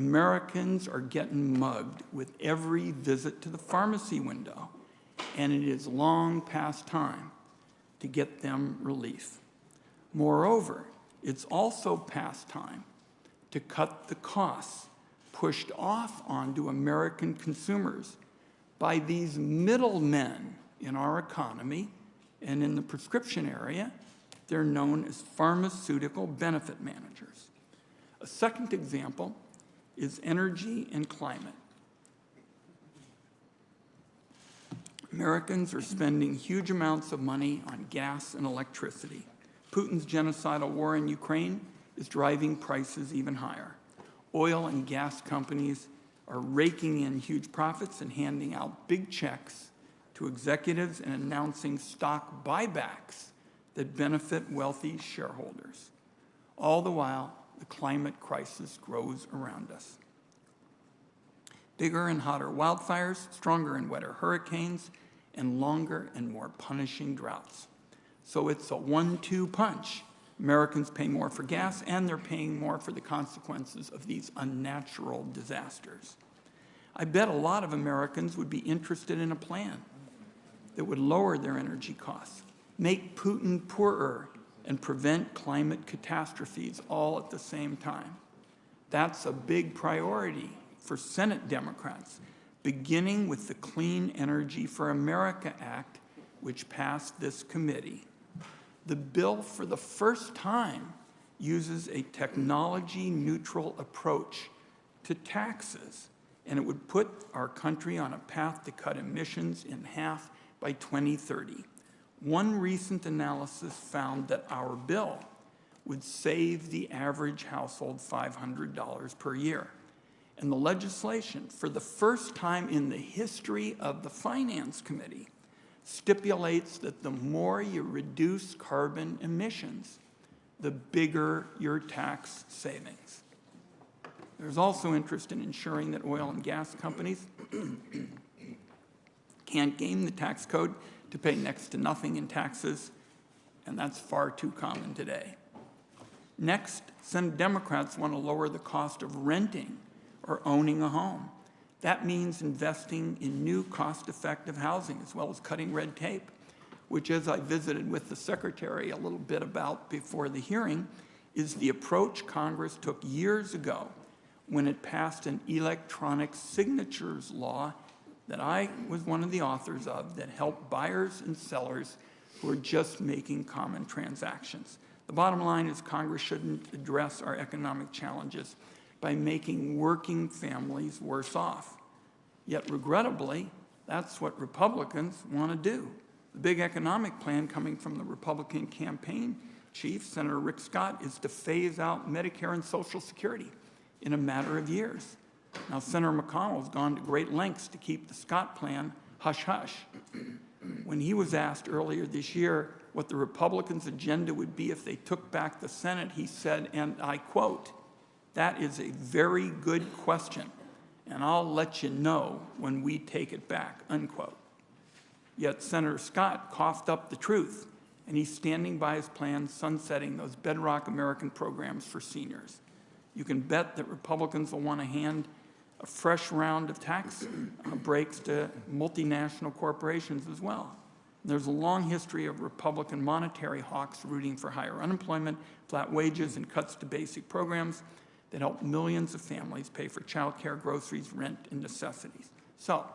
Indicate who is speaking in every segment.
Speaker 1: Americans are getting mugged with every visit to the pharmacy window, and it is long past time to get them relief. Moreover, it's also past time to cut the costs pushed off onto American consumers by these middlemen in our economy and in the prescription area. They're known as pharmaceutical benefit managers. A second example is energy and climate. Americans are spending huge amounts of money on gas and electricity. Putin's genocidal war in Ukraine is driving prices even higher. Oil and gas companies are raking in huge profits and handing out big checks to executives and announcing stock buybacks that benefit wealthy shareholders. All the while, the climate crisis grows around us. Bigger and hotter wildfires, stronger and wetter hurricanes, and longer and more punishing droughts. So it's a 1-2 punch. Americans pay more for gas, and they're paying more for the consequences of these unnatural disasters. I bet a lot of Americans would be interested in a plan that would lower their energy costs, make Putin poorer, and prevent climate catastrophes all at the same time. That's a big priority for Senate Democrats, beginning with the Clean Energy for America Act, which passed this committee. The bill, for the first time, uses a technology-neutral approach to taxes, and it would put our country on a path to cut emissions in half by 2030. One recent analysis found that our bill would save the average household $500 per year. And the legislation, for the first time in the history of the Finance Committee, stipulates that the more you reduce carbon emissions, the bigger your tax savings. There's also interest in ensuring that oil and gas companies can't game the tax code to pay next to nothing in taxes, and that's far too common today. Next, Senate Democrats want to lower the cost of renting or owning a home. That means investing in new cost-effective housing as well as cutting red tape, which, as I visited with the Secretary a little bit about before the hearing, is the approach Congress took years ago when it passed an electronic signatures law that I was one of the authors of that helped buyers and sellers who are just making common transactions. The bottom line is Congress shouldn't address our economic challenges by making working families worse off. Yet, regrettably, that's what Republicans want to do. The big economic plan coming from the Republican campaign chief, Senator Rick Scott, is to phase out Medicare and Social Security in a matter of years. Now, Senator McConnell's gone to great lengths to keep the Scott plan hush-hush. When he was asked earlier this year what the Republicans' agenda would be if they took back the Senate, he said, and I quote, "That is a very good question, and I'll let you know when we take it back," unquote. Yet Senator Scott coughed up the truth, and he's standing by his plan sunsetting those bedrock American programs for seniors. You can bet that Republicans will want to hand a fresh round of tax breaks to multinational corporations as well. There's a long history of Republican monetary hawks rooting for higher unemployment, flat wages, and cuts to basic programs that help millions of families pay for child care, groceries, rent, and necessities. So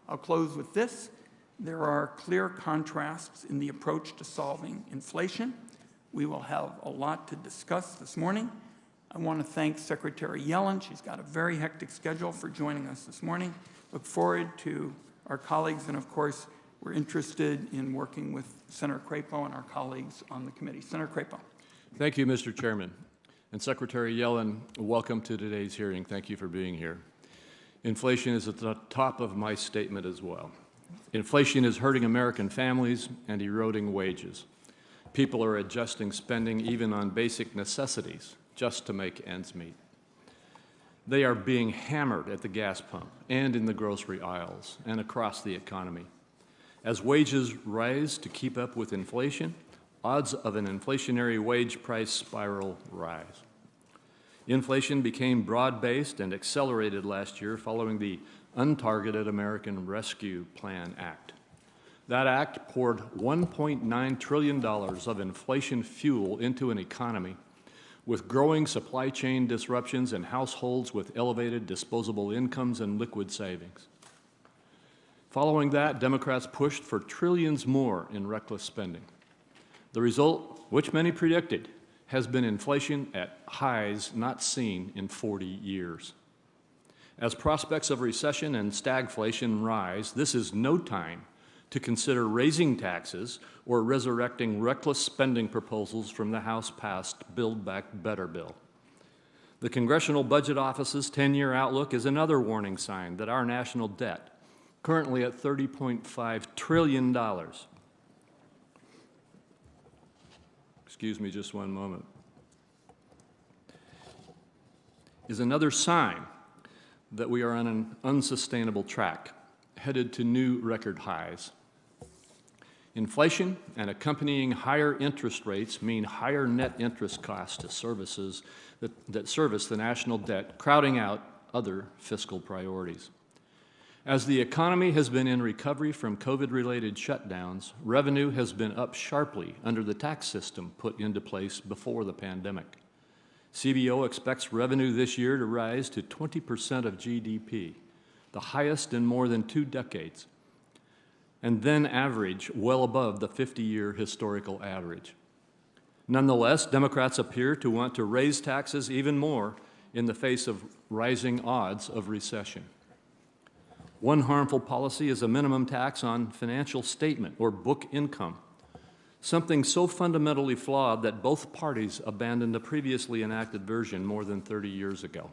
Speaker 1: I'll close with this. There are clear contrasts in the approach to solving inflation. We will have a lot to discuss this morning. I want to thank Secretary Yellen. She's got a very hectic schedule for joining us this morning. Look forward to our colleagues, and of course, we're interested in working with Senator Crapo and our colleagues on the committee. Senator Crapo.
Speaker 2: Thank you, Mr. Chairman. And Secretary Yellen, welcome to today's hearing. Thank you for being here. Inflation is at the top of my statement as well. Inflation is hurting American families and eroding wages. People are adjusting spending even on basic necessities just to make ends meet. They are being hammered at the gas pump and in the grocery aisles and across the economy. As wages rise to keep up with inflation, odds of an inflationary wage price spiral rise. Inflation became broad-based and accelerated last year following the Untargeted American Rescue Plan Act. That act poured $1.9 trillion of inflation fuel into an economy with growing supply chain disruptions and households with elevated disposable incomes and liquid savings. Following that, Democrats pushed for trillions more in reckless spending. The result, which many predicted, has been inflation at highs not seen in 40 years. As prospects of recession and stagflation rise, this is no time to consider raising taxes or resurrecting reckless spending proposals from the House-passed Build Back Better bill. The Congressional Budget Office's 10-year outlook is another warning sign that our national debt, currently at $30.5 trillion, excuse me just one moment, is another sign that we are on an unsustainable track, headed to new record highs. Inflation and accompanying higher interest rates mean higher net interest costs to services that service the national debt, crowding out other fiscal priorities. As the economy has been in recovery from COVID-related shutdowns, revenue has been up sharply under the tax system put into place before the pandemic. CBO expects revenue this year to rise to 20% of GDP, the highest in more than 2 decades, and then average well above the 50-year historical average. Nonetheless, Democrats appear to want to raise taxes even more in the face of rising odds of recession. One harmful policy is a minimum tax on financial statement or book income, something so fundamentally flawed that both parties abandoned the previously enacted version more than 30 years ago.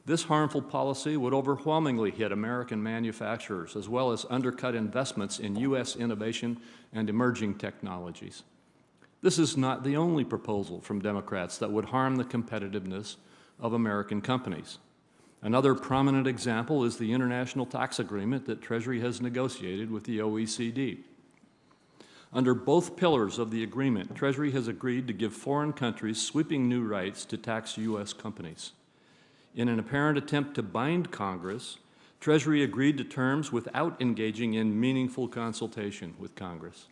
Speaker 2: This harmful policy would overwhelmingly hit American manufacturers as well as undercut investments in U.S. innovation and emerging technologies. This is not the only proposal from Democrats that would harm the competitiveness of American companies. Another prominent example is the international tax agreement that Treasury has negotiated with the OECD. Under both pillars of the agreement, Treasury has agreed to give foreign countries sweeping new rights to tax U.S. companies. In an apparent attempt to bind Congress, Treasury agreed to terms without engaging in meaningful consultation with Congress.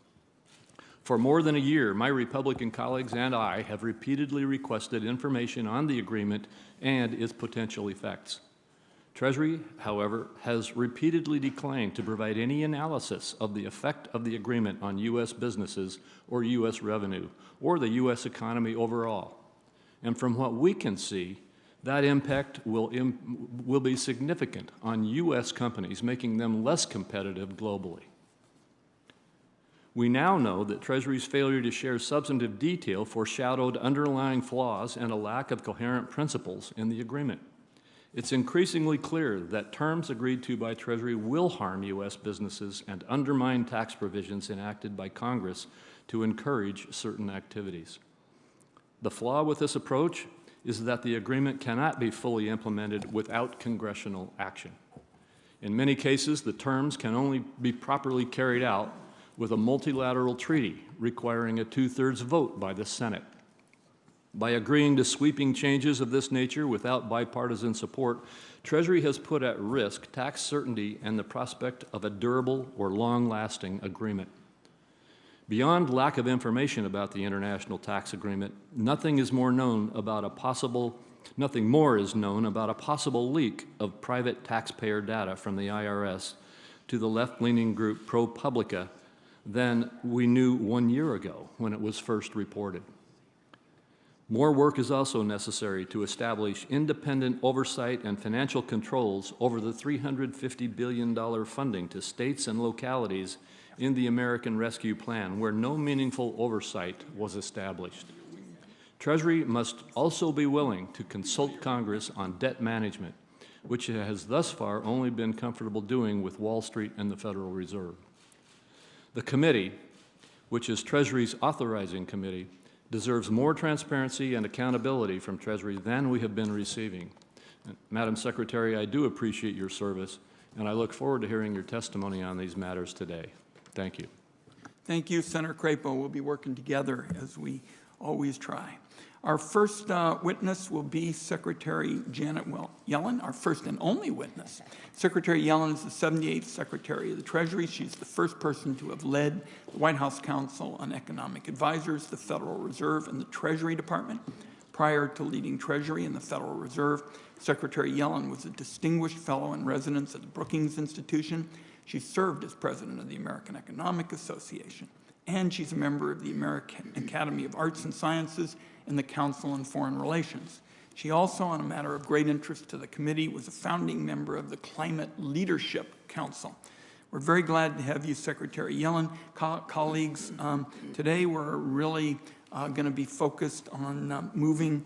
Speaker 2: For more than a year, my Republican colleagues and I have repeatedly requested information on the agreement and its potential effects. Treasury, however, has repeatedly declined to provide any analysis of the effect of the agreement on U.S. businesses or U.S. revenue or the U.S. economy overall. And from what we can see, that impact will be significant on U.S. companies, making them less competitive globally. We now know that Treasury's failure to share substantive detail foreshadowed underlying flaws and a lack of coherent principles in the agreement. It's increasingly clear that terms agreed to by Treasury will harm U.S. businesses and undermine tax provisions enacted by Congress to encourage certain activities. The flaw with this approach is that the agreement cannot be fully implemented without congressional action. In many cases, the terms can only be properly carried out with a multilateral treaty requiring a 2/3 vote by the Senate. By agreeing to sweeping changes of this nature without bipartisan support, Treasury has put at risk tax certainty and the prospect of a durable or long-lasting agreement. Beyond lack of information about the international tax agreement, nothing more is known about a possible leak of private taxpayer data from the IRS to the left-leaning group ProPublica than we knew 1 year ago when it was first reported. More work is also necessary to establish independent oversight and financial controls over the $350 billion funding to states and localities in the American Rescue Plan, where no meaningful oversight was established. Treasury must also be willing to consult Congress on debt management, which it has thus far only been comfortable doing with Wall Street and the Federal Reserve. The committee, which is Treasury's authorizing committee, deserves more transparency and accountability from Treasury than we have been receiving. Madam Secretary, I do appreciate your service, and I look forward to hearing your testimony on these matters today. Thank you.
Speaker 1: Thank you, Senator Crapo. We'll be working together as we always try. Our first witness will be Secretary Janet Yellen, our first and only witness. Secretary Yellen is the 78th Secretary of the Treasury. She's the first person to have led the White House Council on Economic Advisors, the Federal Reserve, and the Treasury Department. Prior to leading Treasury and the Federal Reserve, Secretary Yellen was a distinguished fellow in residence at the Brookings Institution. She served as president of the American Economic Association, and she's a member of the American Academy of Arts and Sciences and the Council on Foreign Relations. She also, on a matter of great interest to the committee, was a founding member of the Climate Leadership Council. We're very glad to have you, Secretary Yellen. Colleagues, today we're really going to be focused on moving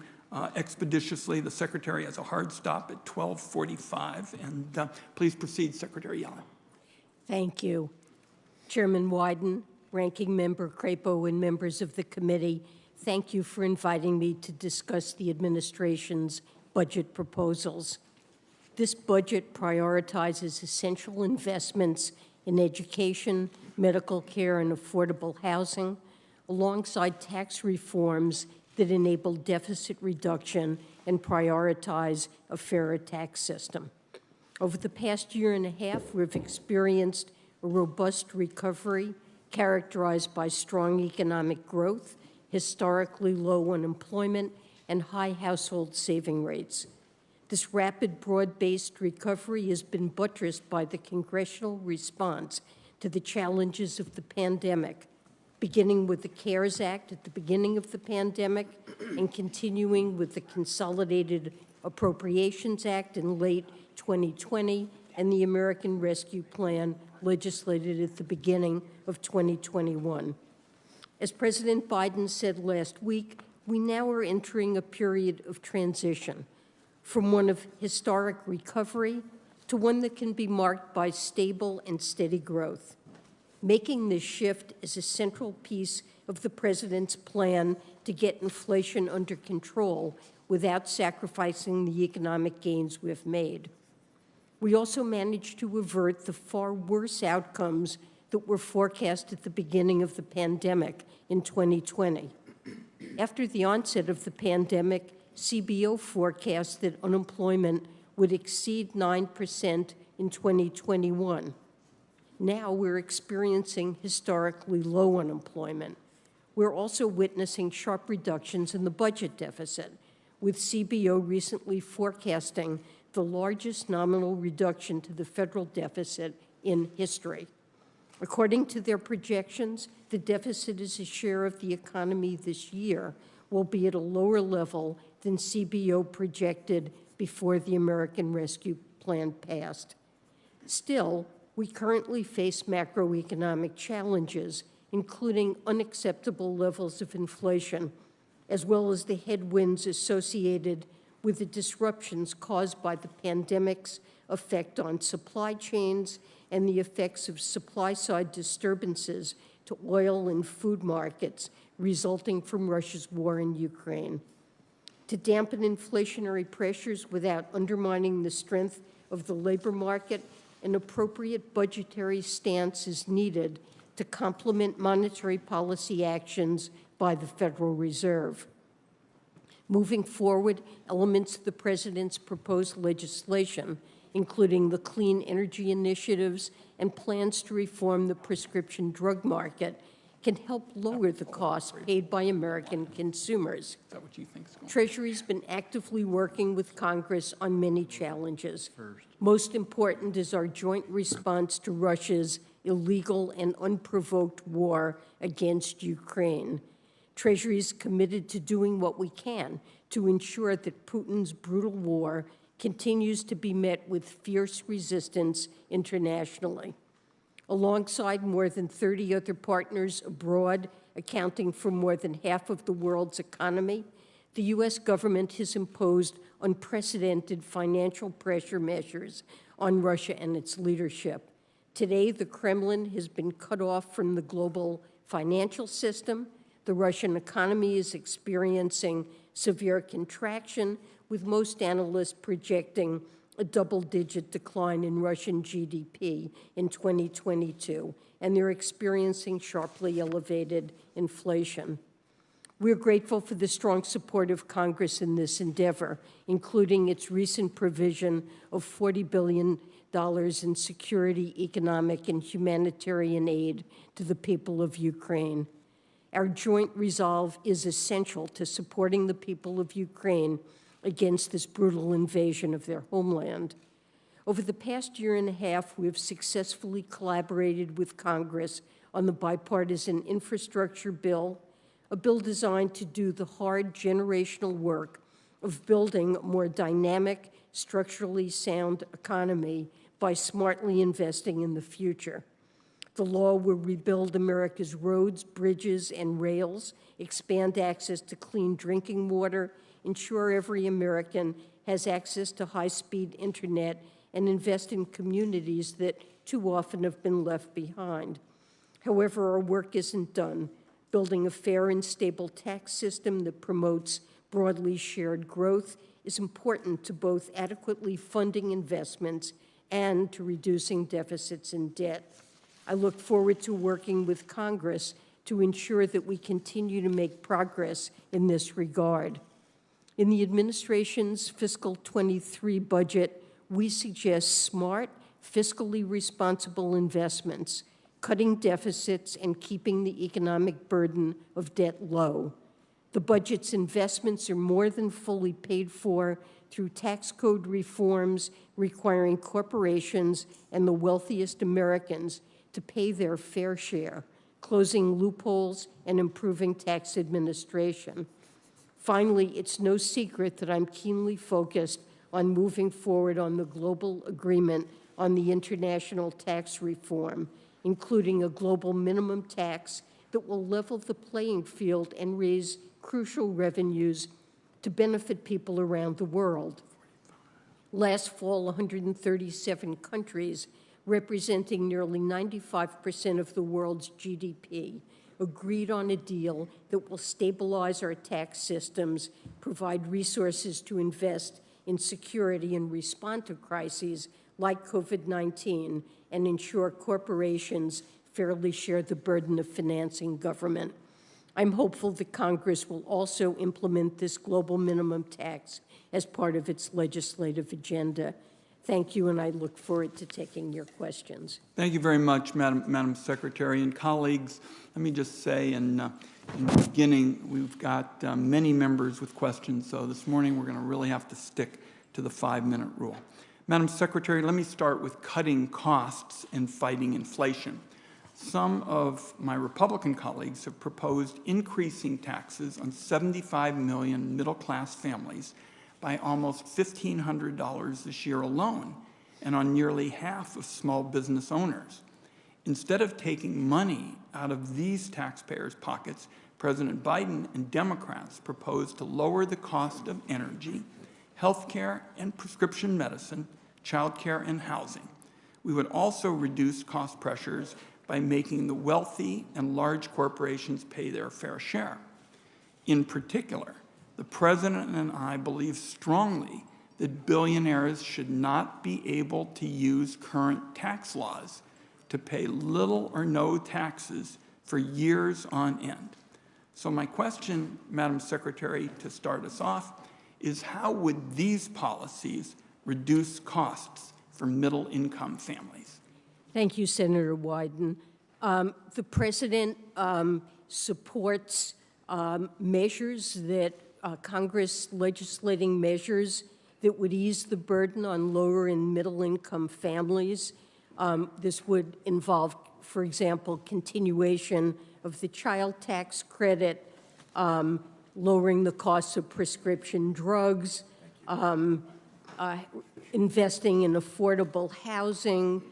Speaker 1: expeditiously. The Secretary has a hard stop at 12:45, and please proceed, Secretary Yellen.
Speaker 3: Thank you. Chairman Wyden, Ranking Member Crapo, and members of the committee, thank you for inviting me to discuss the administration's budget proposals. This budget prioritizes essential investments in education, medical care, and affordable housing, alongside tax reforms that enable deficit reduction and prioritize a fairer tax system. Over the past year and a half, we've experienced a robust recovery characterized by strong economic growth, historically low unemployment, and high household saving rates. This rapid, broad-based recovery has been buttressed by the congressional response to the challenges of the pandemic, beginning with the CARES Act at the beginning of the pandemic and continuing with the Consolidated Appropriations Act in late 2020 and the American Rescue Plan legislated at the beginning of 2021. As President Biden said last week, we now are entering a period of transition from one of historic recovery to one that can be marked by stable and steady growth. Making this shift is a central piece of the president's plan to get inflation under control without sacrificing the economic gains we've made. We also managed to avert the far worse outcomes that were forecast at the beginning of the pandemic in 2020. After the onset of the pandemic, CBO forecast that unemployment would exceed 9% in 2021. Now we're experiencing historically low unemployment. We're also witnessing sharp reductions in the budget deficit, with CBO recently forecasting the largest nominal reduction to the federal deficit in history. According to their projections, the deficit as a share of the economy this year will be at a lower level than CBO projected before the American Rescue Plan passed. Still, we currently face macroeconomic challenges, including unacceptable levels of inflation, as well as the headwinds associated with the disruptions caused by the pandemic's effect on supply chains and the effects of supply-side disturbances to oil and food markets resulting from Russia's war in Ukraine. To dampen inflationary pressures without undermining the strength of the labor market, an appropriate budgetary stance is needed to complement monetary policy actions by the Federal Reserve. Moving forward, elements of the president's proposed legislation, including the clean energy initiatives and plans to reform the prescription drug market, can help lower the costs paid by American consumers.
Speaker 1: Is that what you think is going on?
Speaker 3: Treasury's been actively working with Congress on many challenges. Most important is our joint response to Russia's illegal and unprovoked war against Ukraine. Treasury is committed to doing what we can to ensure that Putin's brutal war continues to be met with fierce resistance internationally. Alongside more than 30 other partners abroad, accounting for more than half of the world's economy, the U.S. government has imposed unprecedented financial pressure measures on Russia and its leadership. Today, the Kremlin has been cut off from the global financial system. The Russian economy is experiencing severe contraction, with most analysts projecting a double-digit decline in Russian GDP in 2022, and they're experiencing sharply elevated inflation. We're grateful for the strong support of Congress in this endeavor, including its recent provision of $40 billion in security, economic, and humanitarian aid to the people of Ukraine. Our joint resolve is essential to supporting the people of Ukraine against this brutal invasion of their homeland. Over the past year and a half, we have successfully collaborated with Congress on the bipartisan infrastructure bill, a bill designed to do the hard generational work of building a more dynamic, structurally sound economy by smartly investing in the future. The law will rebuild America's roads, bridges, and rails, expand access to clean drinking water, ensure every American has access to high-speed internet, and invest in communities that too often have been left behind. However, our work isn't done. Building a fair and stable tax system that promotes broadly shared growth is important to both adequately funding investments and to reducing deficits and debt. I look forward to working with Congress to ensure that we continue to make progress in this regard. In the administration's fiscal 23 budget, we suggest smart, fiscally responsible investments, cutting deficits and keeping the economic burden of debt low. The budget's investments are more than fully paid for through tax code reforms requiring corporations and the wealthiest Americans to pay their fair share, closing loopholes and improving tax administration. Finally, it's no secret that I'm keenly focused on moving forward on the global agreement on the international tax reform, including a global minimum tax that will level the playing field and raise crucial revenues to benefit people around the world. Last fall, 137 countries, representing nearly 95% of the world's GDP, agreed on a deal that will stabilize our tax systems, provide resources to invest in security and respond to crises like COVID-19, and ensure corporations fairly share the burden of financing government. I'm hopeful that Congress will also implement this global minimum tax as part of its legislative agenda. Thank you, and I look forward to taking your questions.
Speaker 1: Thank you very much, Madam Secretary. And colleagues, let me just say in the beginning, we've got many members with questions, so this morning we're going to really have to stick to the 5-minute rule. Madam Secretary, let me start with cutting costs and fighting inflation. Some of my Republican colleagues have proposed increasing taxes on 75 million middle-class families by almost $1,500 this year alone, and on nearly half of small business owners. Instead of taking money out of these taxpayers' pockets, President Biden and Democrats propose to lower the cost of energy, health care and prescription medicine, child care and housing. We would also reduce cost pressures by making the wealthy and large corporations pay their fair share. In particular, the President and I believe strongly that billionaires should not be able to use current tax laws to pay little or no taxes for years on end. So my question, Madam Secretary, to start us off, is how would these policies reduce costs for middle-income families?
Speaker 3: Thank you, Senator Wyden. The President supports measures that Congress legislating measures that would ease the burden on lower and middle-income families. This would involve, for example, continuation of the child tax credit, lowering the cost of prescription drugs, investing in affordable housing,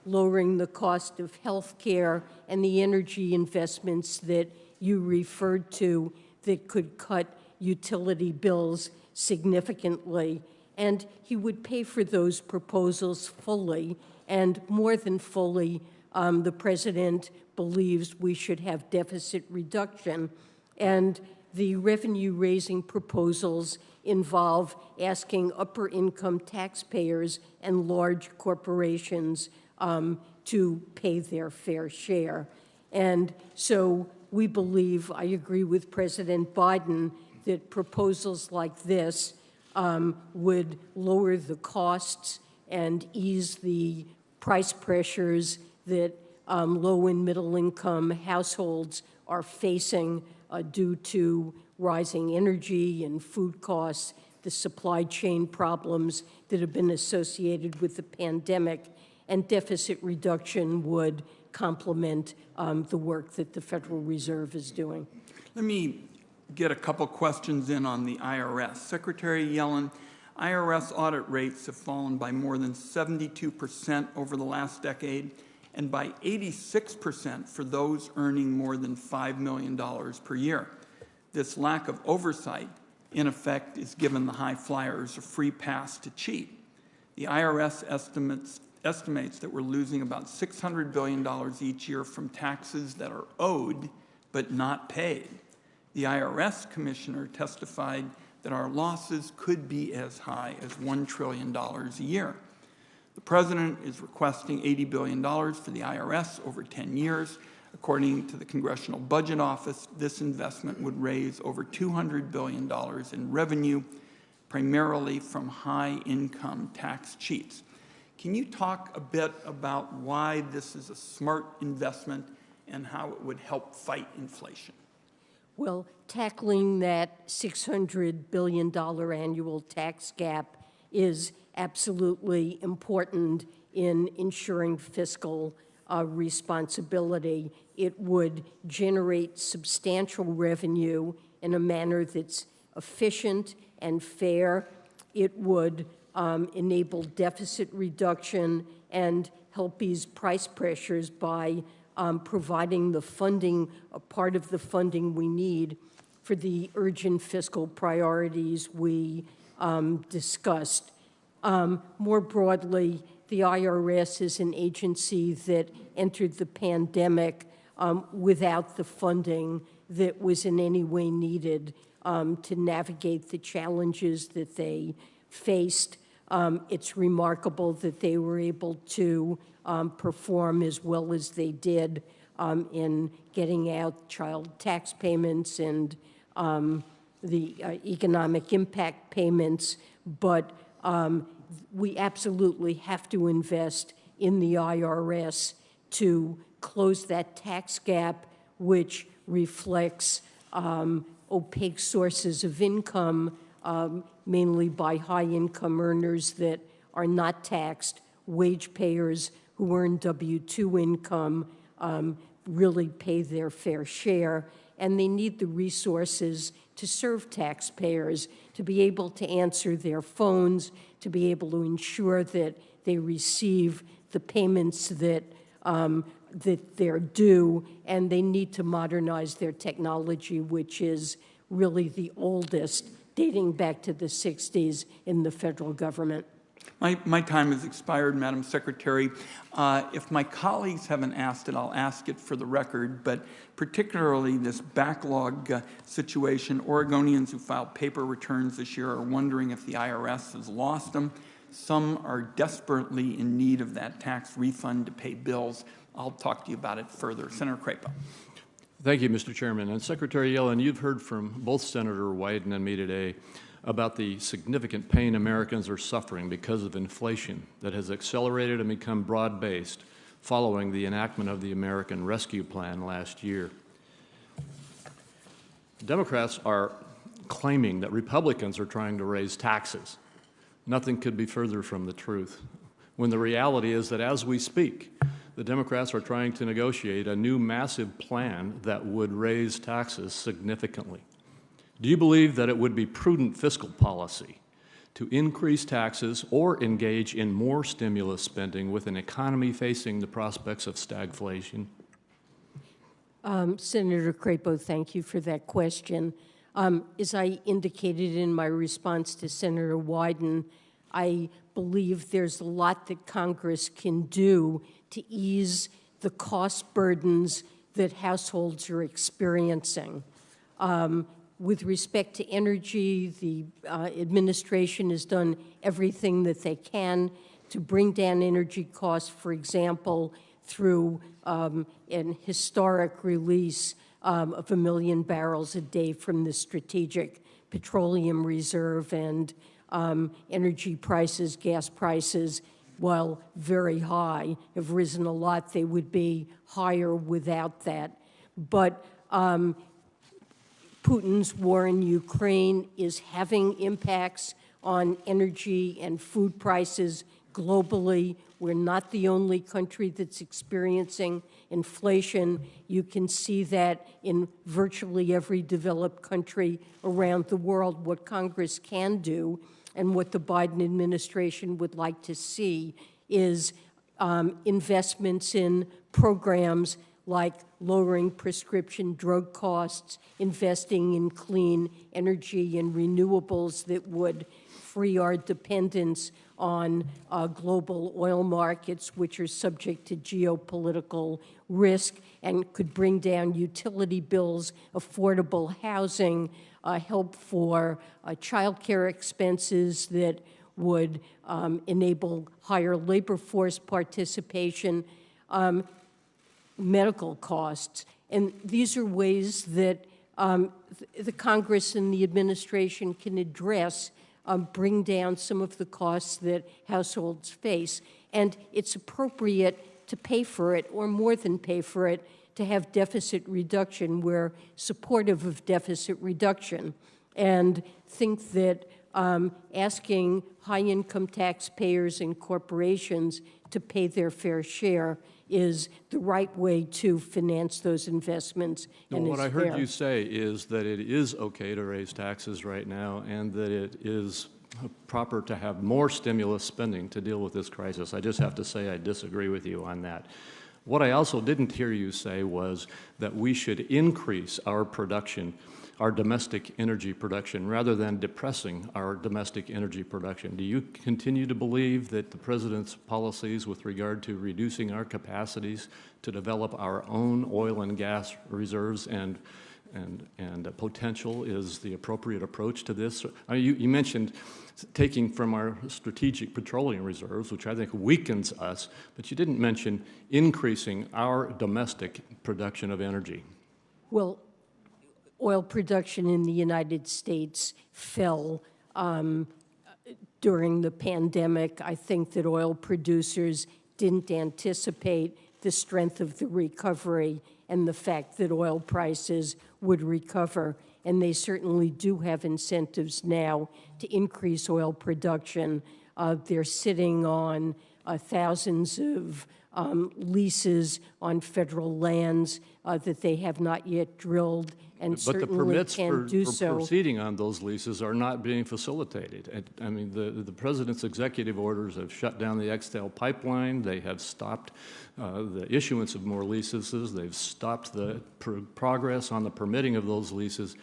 Speaker 3: lowering the cost of health care, and the energy investments that you referred to that could cut utility bills significantly. And he would pay for those proposals fully, and more than fully, the President believes we should have deficit reduction. And the revenue-raising proposals involve asking upper-income taxpayers and large corporations to pay their fair share. And so we believe, I agree with President Biden, that proposals like this would lower the costs and ease the price pressures that low and middle income households are facing due to rising energy and food costs, the supply chain problems that have been associated with the pandemic, and deficit reduction would complement the work that the Federal Reserve is doing.
Speaker 1: Let me get a couple questions in on the IRS. Secretary Yellen, IRS audit rates have fallen by more than 72% over the last decade and by 86% for those earning more than $5 million per year. This lack of oversight, in effect, is giving the high flyers a free pass to cheat. The IRS estimates that we're losing about $600 billion each year from taxes that are owed but not paid. The IRS commissioner testified that our losses could be as high as $1 trillion a year. The president is requesting $80 billion for the IRS over 10 years. According to the Congressional Budget Office, this investment would raise over $200 billion in revenue, primarily from high-income tax cheats. Can you talk a bit about why this is a smart investment and how it would help fight inflation?
Speaker 3: Well, tackling that $600 billion annual tax gap is absolutely important in ensuring fiscal responsibility. It would generate substantial revenue in a manner that's efficient and fair. It would enable deficit reduction and help ease price pressures by providing the funding, a part of the funding we need for the urgent fiscal priorities we discussed. More broadly, the IRS is an agency that entered the pandemic without the funding that was in any way needed to navigate the challenges that they faced. It's remarkable that they were able to perform as well as they did in getting out child tax payments and the economic impact payments, but we absolutely have to invest in the IRS to close that tax gap, which reflects opaque sources of income, mainly by high-income earners that are not taxed. Wage payers who earn W-2 income really pay their fair share, and they need the resources to serve taxpayers, to be able to answer their phones, to be able to ensure that they receive the payments that they're due, and they need to modernize their technology, which is really the oldest, dating back to the 60s in the federal government.
Speaker 1: My time has expired, Madam Secretary. If my colleagues haven't asked it, I'll ask it for the record, but particularly this backlog situation, Oregonians who filed paper returns this year are wondering if the IRS has lost them. Some are desperately in need of that tax refund to pay bills. I'll talk to you about it further. Senator Crapo.
Speaker 2: Thank you, Mr. Chairman. And Secretary Yellen, you've heard from both Senator Wyden and me today about the significant pain Americans are suffering because of inflation that has accelerated and become broad-based following the enactment of the American Rescue Plan last year. Democrats are claiming that Republicans are trying to raise taxes. Nothing could be further from the truth, when the reality is that as we speak, the Democrats are trying to negotiate a new massive plan that would raise taxes significantly. Do you believe that it would be prudent fiscal policy to increase taxes or engage in more stimulus spending with an economy facing the prospects of stagflation?
Speaker 3: Senator Crapo, thank you for that question. As I indicated in my response to Senator Wyden, I believe there's a lot that Congress can do to ease the cost burdens that households are experiencing. With respect to energy, the administration has done everything that they can to bring down energy costs, for example, through an historic release of 1 million barrels a day from the Strategic Petroleum Reserve, and energy prices, gas prices, while very high, have risen a lot. They would be higher without that. But Putin's war in Ukraine is having impacts on energy and food prices globally. We're not the only country that's experiencing inflation. You can see that in virtually every developed country around the world. What Congress can do and what the Biden administration would like to see is investments in programs like lowering prescription drug costs, investing in clean energy and renewables that would free our dependence on global oil markets, which are subject to geopolitical risk and could bring down utility bills, affordable housing, help for childcare expenses that would enable higher labor force participation, medical costs. And these are ways that the Congress and the administration can address, bring down some of the costs that households face. And it's appropriate to pay for it, or more than pay for it, to have deficit reduction. We're supportive of deficit reduction and think that asking high-income taxpayers and corporations to pay their fair share is the right way to finance those investments. And
Speaker 2: what I heard you say is that it is okay to raise taxes right now and that it is proper to have more stimulus spending to deal with this crisis. I just have to say I disagree with you on that. What I also didn't hear you say was that we should increase our production, our domestic energy production, rather than depressing our domestic energy production. Do you continue to believe that the President's policies with regard to reducing our capacities to develop our own oil and gas reserves and potential is the appropriate approach to this? You mentioned taking from our strategic petroleum reserves, which I think weakens us, but you didn't mention increasing our domestic production of energy.
Speaker 3: Well, oil production in the United States fell during the pandemic. I think that oil producers didn't anticipate the strength of the recovery and the fact that oil prices would recover. And they certainly do have incentives now to increase oil production. They're sitting on thousands of leases on federal lands that they have not yet drilled, and certainly can do so.
Speaker 2: But the permits for proceeding on those leases are not being facilitated. I mean, the President's executive orders have shut down the Extel pipeline. They have stopped the issuance of more leases. They've stopped the progress on the permitting of those leases,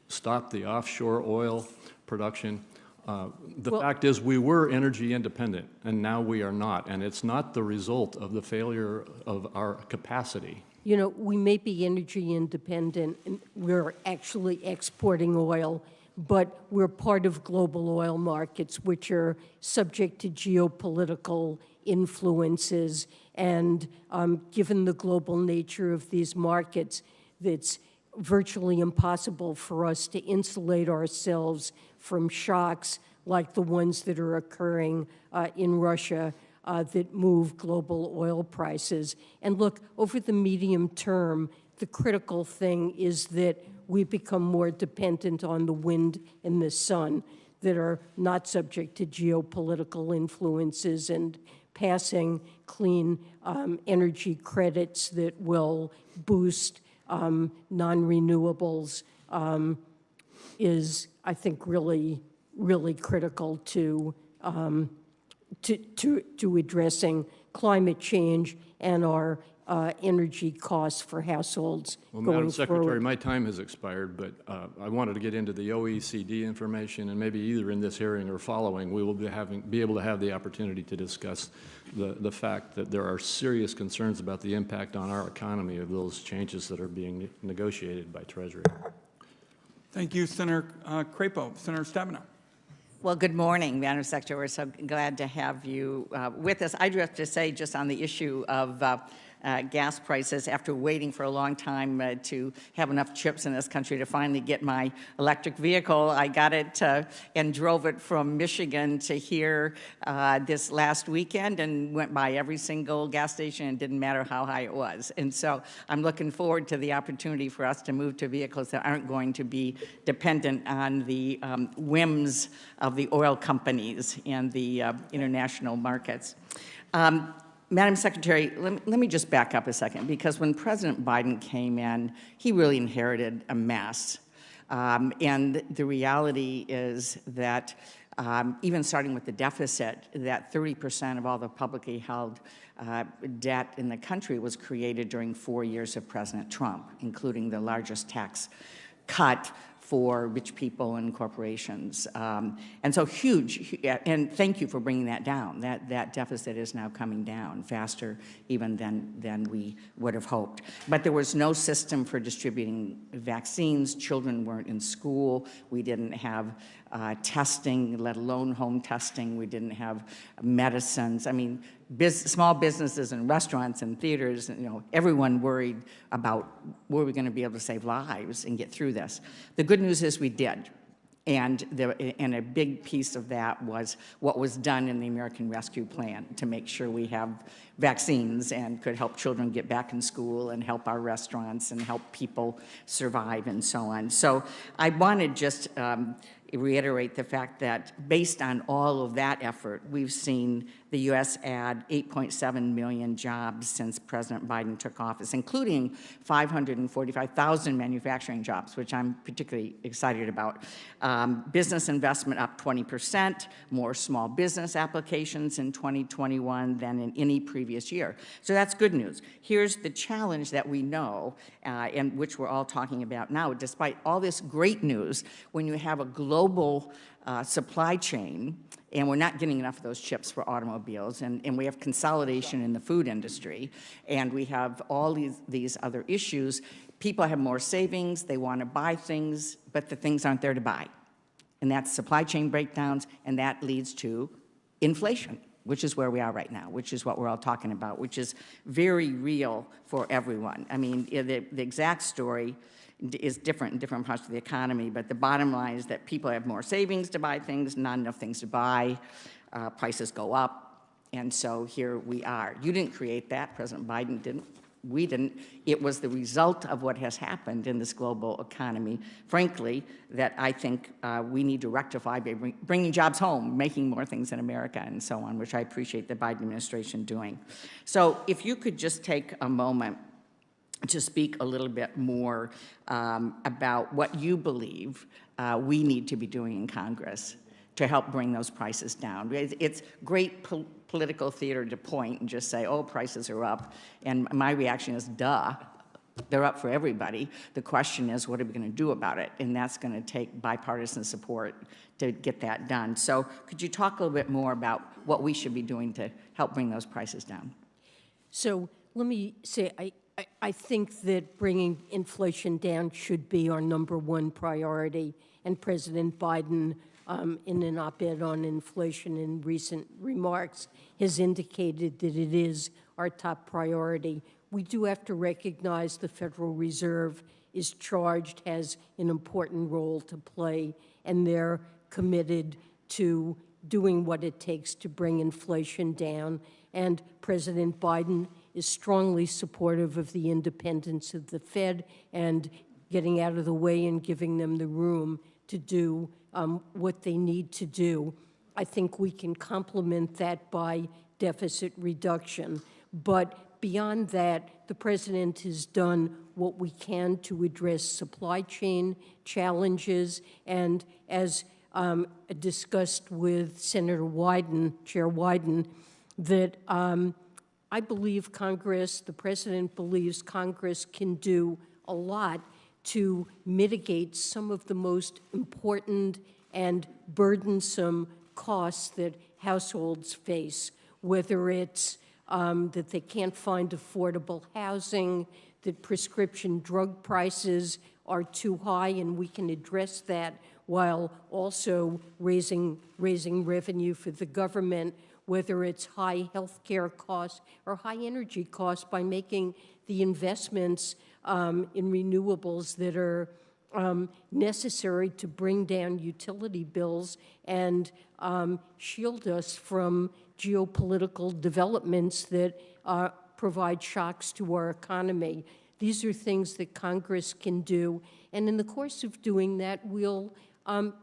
Speaker 2: stopped the offshore oil production. The fact is we were energy independent, and now we are not, and it's not the result of the failure of our capacity.
Speaker 3: You know, we may be energy independent, and we're actually exporting oil, but we're part of global oil markets, which are subject to geopolitical influences. And given the global nature of these markets, it's virtually impossible for us to insulate ourselves from shocks like the ones that are occurring in Russia that move global oil prices. And look, over the medium term, the critical thing is that we become more dependent on the wind and the sun that are not subject to geopolitical influences, and passing clean energy credits that will boost non-renewables is, I think, really critical to addressing climate change and our energy costs for households going forward.
Speaker 2: Madam Secretary, my time has expired, but I wanted to get into the OECD information, and maybe either in this hearing or following, we will be able to have the opportunity to discuss the fact that there are serious concerns about the impact on our economy of those changes that are being negotiated by Treasury.
Speaker 1: Thank you, Senator Crapo. Senator Stabenow.
Speaker 4: Well, good morning, Madam Secretary. We're so glad to have you with us. I do have to say, just on the issue of gas prices after waiting for a long time to have enough chips in this country to finally get my electric vehicle. I got it and drove it from Michigan to here this last weekend and went by every single gas station, and didn't matter how high it was. And so I'm looking forward to the opportunity for us to move to vehicles that aren't going to be dependent on the whims of the oil companies and the international markets. Madam Secretary, let me just back up a second, because when President Biden came in, he really inherited a mess. And the reality is that even starting with the deficit, that 30% of all the publicly held debt in the country was created during 4 years of President Trump, including the largest tax cut for rich people and corporations. And so huge, and thank you for bringing that down. That deficit is now coming down faster even than we would have hoped. But there was no system for distributing vaccines. Children weren't in school. We didn't have testing, let alone home testing. We didn't have medicines. I mean, small businesses and restaurants and theaters, everyone worried about were we going to be able to save lives and get through this. The good news is we did. And a big piece of that was what was done in the American Rescue Plan to make sure we have vaccines and could help children get back in school and help our restaurants and help people survive and so on. So I want to just reiterate the fact that based on all of that effort, we've seen the U.S. add 8.7 million jobs since President Biden took office, including 545,000 manufacturing jobs, which I'm particularly excited about. Business investment up 20%, more small business applications in 2021 than in any previous year. So that's good news. Here's the challenge that we know, and which we're all talking about now. Despite all this great news, when you have a global supply chain, and we're not getting enough of those chips for automobiles, and we have consolidation in the food industry, and we have all these other issues. People have more savings, they want to buy things, but the things aren't there to buy. And that's supply chain breakdowns, and that leads to inflation, which is where we are right now, which is what we're all talking about, which is very real for everyone. I mean, the exact story is different in different parts of the economy, but the bottom line is that people have more savings to buy things, not enough things to buy, prices go up, and so here we are. You didn't create that, President Biden didn't, we didn't. It was the result of what has happened in this global economy, frankly, that I think we need to rectify by bringing jobs home, making more things in America, and so on, which I appreciate the Biden administration doing. So if you could just take a moment to speak a little bit more about what you believe we need to be doing in Congress to help bring those prices down. It's great political theater to point and just say, oh, prices are up. And my reaction is, duh, they're up for everybody. The question is, what are we going to do about it? And that's going to take bipartisan support to get that done. So could you talk a little bit more about what we should be doing to help bring those prices down?
Speaker 3: So let me say, I think that bringing inflation down should be our #1 priority, and President Biden, in an op-ed on inflation in recent remarks, has indicated that it is our top priority. We do have to recognize the Federal Reserve is charged, has an important role to play, and they're committed to doing what it takes to bring inflation down. And President Biden is strongly supportive of the independence of the Fed and getting out of the way and giving them the room to do what they need to do. I think we can complement that by deficit reduction. But beyond that, the president has done what we can to address supply chain challenges. And as discussed with Senator Wyden, Chair Wyden, that I believe Congress, the president believes Congress can do a lot to mitigate some of the most important and burdensome costs that households face, whether it's that they can't find affordable housing, that prescription drug prices are too high, and we can address that while also raising revenue for the government, whether it's high healthcare costs or high energy costs, by making the investments in renewables that are necessary to bring down utility bills and shield us from geopolitical developments that provide shocks to our economy. These are things that Congress can do, and in the course of doing that, we'll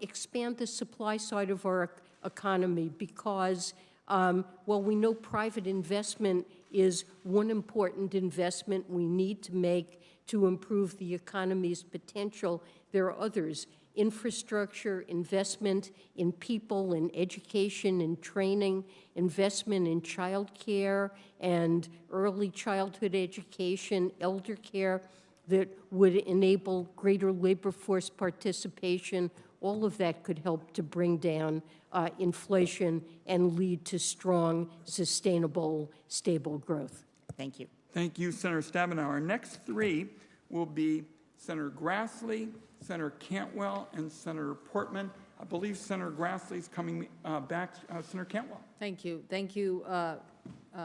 Speaker 3: expand the supply side of our economy because while we know private investment is one important investment we need to make to improve the economy's potential, there are others. Infrastructure, investment in people, in education, in training, investment in child care and early childhood education, elder care that would enable greater labor force participation. All of that could help to bring down inflation and lead to strong, sustainable, stable growth.
Speaker 4: Thank you.
Speaker 1: Thank you, Senator Stabenow. Our next three will be Senator Grassley, Senator Cantwell, and Senator Portman. I believe Senator Grassley is coming back. Senator Cantwell.
Speaker 5: Thank you. Thank you,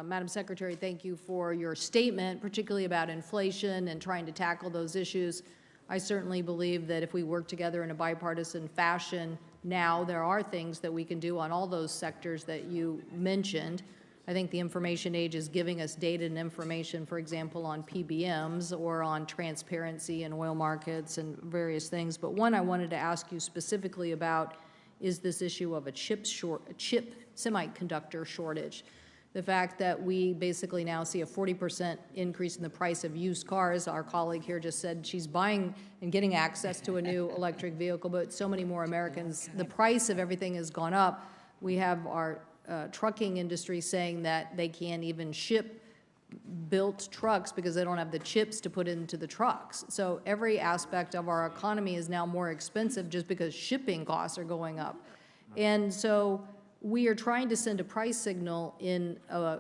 Speaker 5: Madam Secretary. Thank you for your statement, particularly about inflation and trying to tackle those issues. I certainly believe that if we work together in a bipartisan fashion now, there are things that we can do on all those sectors that you mentioned. I think the information age is giving us data and information, for example, on PBMs or on transparency in oil markets and various things. But one I wanted to ask you specifically about is this issue of a chip semiconductor shortage. The fact that we basically now see a 40% increase in the price of used cars. Our colleague here just said she's buying and getting access to a new electric vehicle, but so many more Americans, the price of everything has gone up. We have our trucking industry saying that they can't even ship built trucks because they don't have the chips to put into the trucks. So every aspect of our economy is now more expensive just because shipping costs are going up. And so we are trying to send a price signal in a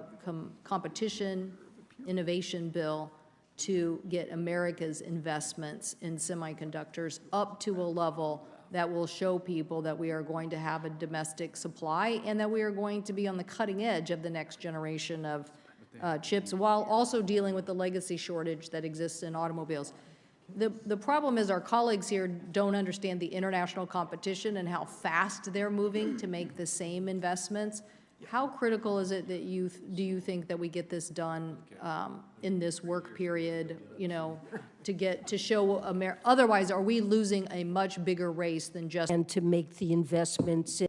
Speaker 5: competition innovation bill to get America's investments in semiconductors up to a level that will show people that we are going to have a domestic supply and that we are going to be on the cutting edge of the next generation of chips, while also dealing with the legacy shortage that exists in automobiles. The problem is our colleagues here don't understand the international competition and how fast they're moving to make the same investments. How critical is it that do you think that we get this done in this work period, you know, to show otherwise are we losing a much bigger race than just
Speaker 3: and to make the investments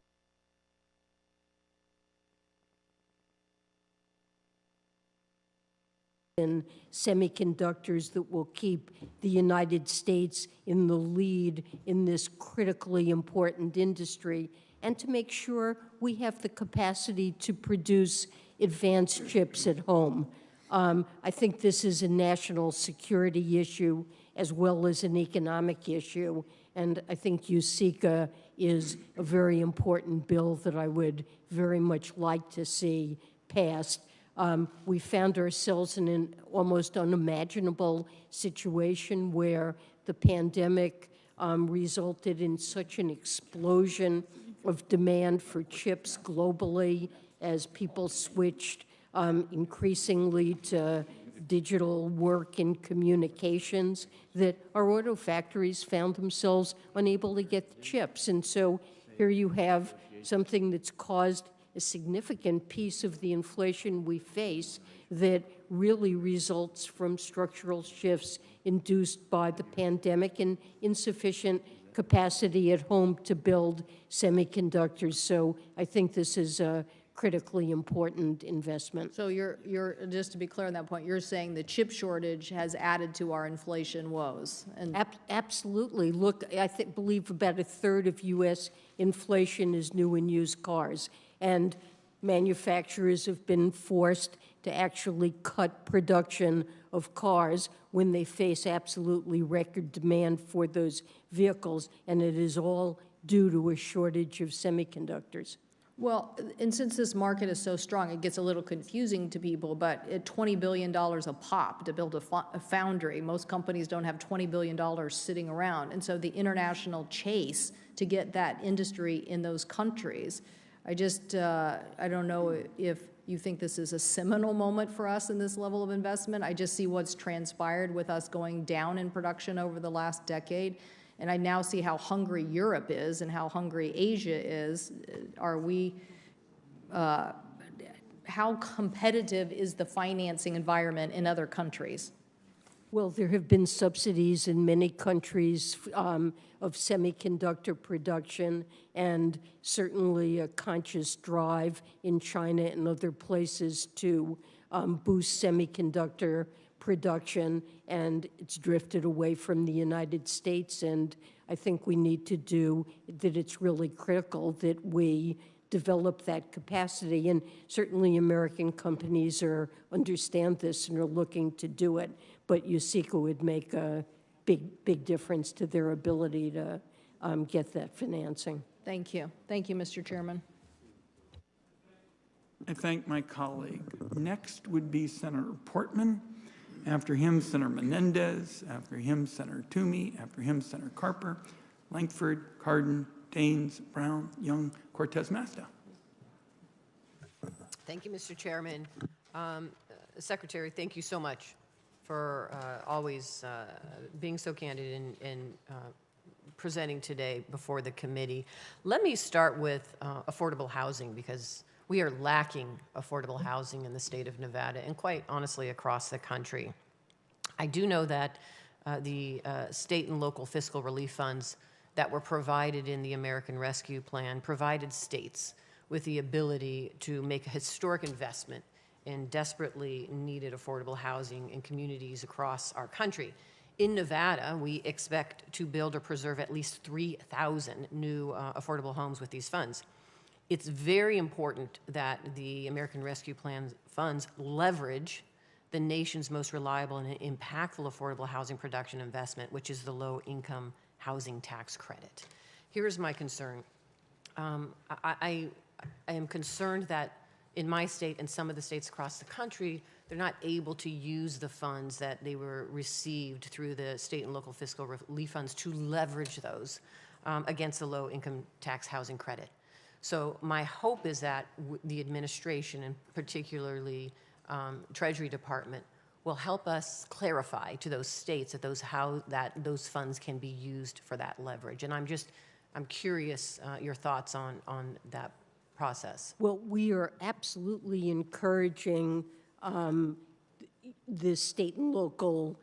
Speaker 3: in semiconductors that will keep the United States in the lead in this critically important industry, and to make sure we have the capacity to produce advanced chips at home. I think this is a national security issue as well as an economic issue, and I think USICA is a very important bill that I would very much like to see passed. We found ourselves in an almost unimaginable situation where the pandemic resulted in such an explosion of demand for chips globally as people switched increasingly to digital work and communications, that our auto factories found themselves unable to get the chips. And so here you have something that's caused a significant piece of the inflation we face that really results from structural shifts induced by the pandemic and insufficient capacity at home to build semiconductors. So I think this is a critically important investment.
Speaker 5: So you're just to be clear on that point, you're saying the chip shortage has added to our inflation woes? And
Speaker 3: Absolutely. Look, I believe about a third of U.S. inflation is new and used cars, and manufacturers have been forced to actually cut production of cars when they face absolutely record demand for those vehicles, and it is all due to a shortage of semiconductors.
Speaker 5: well, and since this market is so strong, it gets a little confusing to people, but at $20 billion a pop to build a foundry, most companies don't have $20 billion sitting around. And so the international chase to get that industry in those countries I just, I don't know if you think this is a seminal moment for us in this level of investment. I just see what's transpired with us going down in production over the last decade. And I now see how hungry Europe is and how hungry Asia is. Are we, how competitive is the financing environment in other countries?
Speaker 3: Well, there have been subsidies in many countries of semiconductor production, and certainly a conscious drive in China and other places to boost semiconductor production, and it's drifted away from the United States. And I think we need to do that. It's really critical that we develop that capacity, and certainly American companies understand this and are looking to do it. But USICA would make a big difference to their ability to get that financing.
Speaker 5: Thank you. Thank you, Mr. Chairman.
Speaker 1: I thank my colleague. Next would be Senator Portman. After him, Senator Menendez. After him, Senator Toomey. After him, Senator Carper, Lankford, Cardin, Daines, Brown, Young, Cortez Masto.
Speaker 6: Thank you, Mr. Chairman. Secretary, thank you so much for always being so candid in presenting today before the committee. Let me start with affordable housing, because we are lacking affordable housing in the state of Nevada and quite honestly across the country. I do know that the state and local fiscal relief funds that were provided in the American Rescue Plan provided states with the ability to make a historic investment in desperately needed affordable housing in communities across our country. In Nevada, we expect to build or preserve at least 3,000 new affordable homes with these funds. It's very important that the American Rescue Plan funds leverage the nation's most reliable and impactful affordable housing production investment, which is the low-income housing tax credit. Here's my concern. I am concerned that in my state and some of the states across the country, they're not able to use the funds that they were received through the state and local fiscal relief funds to leverage those against the low-income tax housing credit. So my hope is that the administration, and particularly Treasury Department, will help us clarify to those states that how those funds can be used for that leverage. And I'm curious your thoughts on that process.
Speaker 3: Well, we are absolutely encouraging the state and local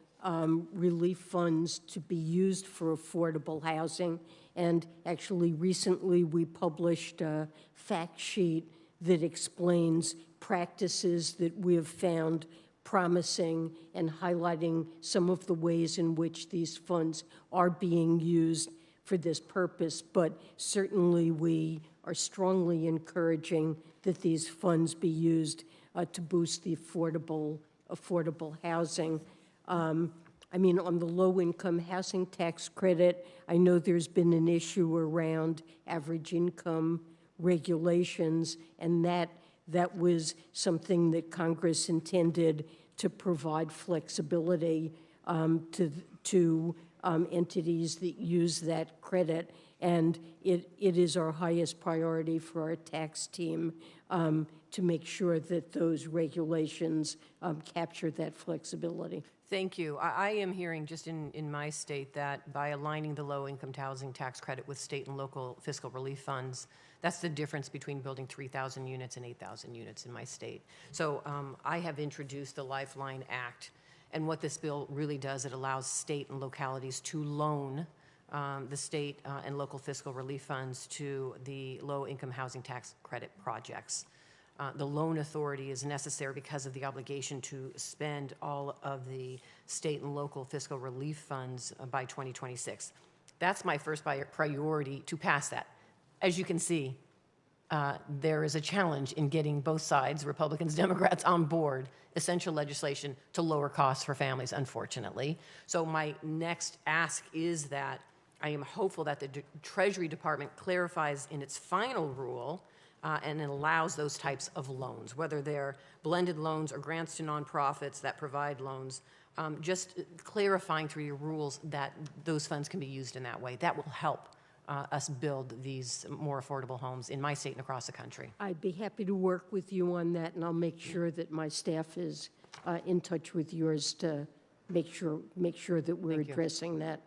Speaker 3: relief funds to be used for affordable housing. And actually, recently we published a fact sheet that explains practices that we have found promising and highlighting some of the ways in which these funds are being used for this purpose. But certainly we are strongly encouraging that these funds be used to boost the affordable housing. I mean, on the low-income housing tax credit, I know there's been an issue around average income regulations, and that was something that Congress intended to provide flexibility to entities that use that credit. And it is our highest priority for our tax team to make sure that those regulations capture that flexibility.
Speaker 6: Thank you. I am hearing just in my state that by aligning the low-income housing tax credit with state and local fiscal relief funds, that's the difference between building 3,000 units and 8,000 units in my state. So I have introduced the Lifeline Act, and what this bill really does, it allows state and localities to loan the state and local fiscal relief funds to the low-income housing tax credit projects. The loan authority is necessary because of the obligation to spend all of the state and local fiscal relief funds by 2026. That's my first priority, to pass that. As you can see, there is a challenge in getting both sides, Republicans, Democrats, on board essential legislation to lower costs for families, unfortunately. So my next ask is that I am hopeful that the Treasury Department clarifies in its final rule and it allows those types of loans, whether they're blended loans or grants to nonprofits that provide loans, just clarifying through your rules that those funds can be used in that way. That will help us build these more affordable homes in my state and across the country.
Speaker 3: I'd be happy to work with you on that, and I'll make sure that my staff is in touch with yours to make sure that we're
Speaker 6: Thank you.
Speaker 3: addressing that.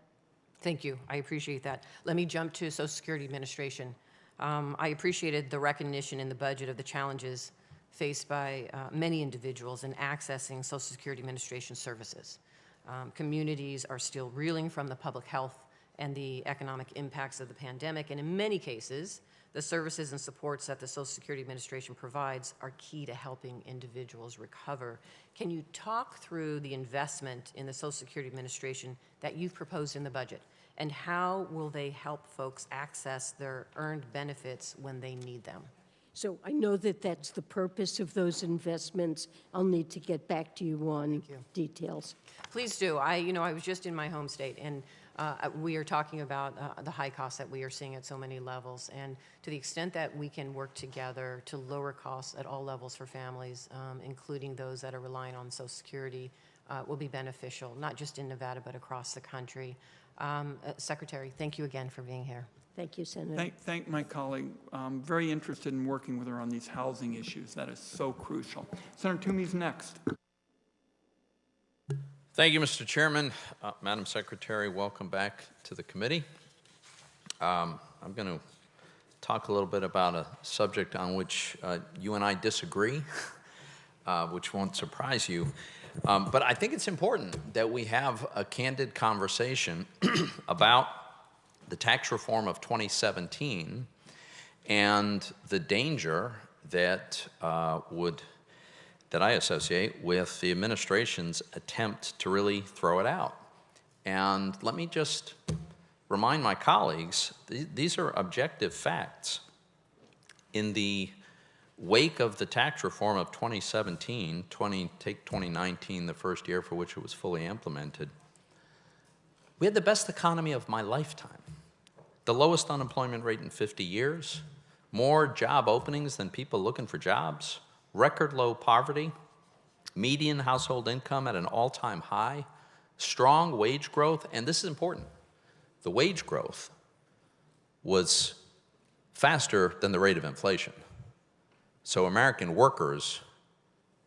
Speaker 6: Thank you. I appreciate that. Let me jump to Social Security Administration. I appreciated the recognition in the budget of the challenges faced by many individuals in accessing Social Security Administration services. Communities are still reeling from the public health and the economic impacts of the pandemic, and in many cases, the services and supports that the Social Security Administration provides are key to helping individuals recover. Can you talk through the investment in the Social Security Administration that you've proposed in the budget, and how will they help folks access their earned benefits when they need them?
Speaker 3: So I know that that's the purpose of those investments. I'll need to get back to you on details.
Speaker 6: Please do. I was just in my home state, and we are talking about the high costs that we are seeing at so many levels. And to the extent that we can work together to lower costs at all levels for families, including those that are relying on Social Security, will be beneficial, not just in Nevada, but across the country. Secretary, thank you again for being here.
Speaker 3: Thank you, Senator.
Speaker 1: Thank my colleague. I'm very interested in working with her on these housing issues. That is so crucial. Senator Toomey's next.
Speaker 7: Thank you, Mr. Chairman. Madam Secretary, welcome back to the committee. I'm going to talk a little bit about a subject on which you and I disagree, which won't surprise you. But I think it's important that we have a candid conversation about the tax reform of 2017 and the danger that that I associate with the administration's attempt to really throw it out. And let me just remind my colleagues, these are objective facts. In the wake of the tax reform of 2017, take 2019, the first year for which it was fully implemented, we had the best economy of my lifetime. The lowest unemployment rate in 50 years, more job openings than people looking for jobs, record low poverty, median household income at an all-time high, strong wage growth, and this is important, the wage growth was faster than the rate of inflation. So American workers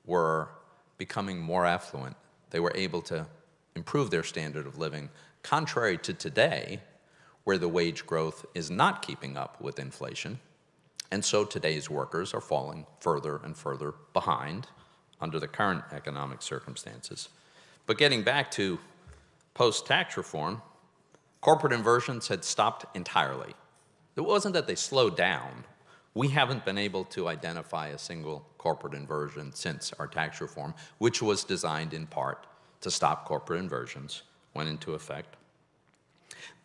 Speaker 7: were becoming more affluent. They were able to improve their standard of living, contrary to today, where the wage growth is not keeping up with inflation. And so today's workers are falling further and further behind under the current economic circumstances. But getting back to post-tax reform, corporate inversions had stopped entirely. It wasn't that they slowed down. We haven't been able to identify a single corporate inversion since our tax reform, which was designed in part to stop corporate inversions, went into effect.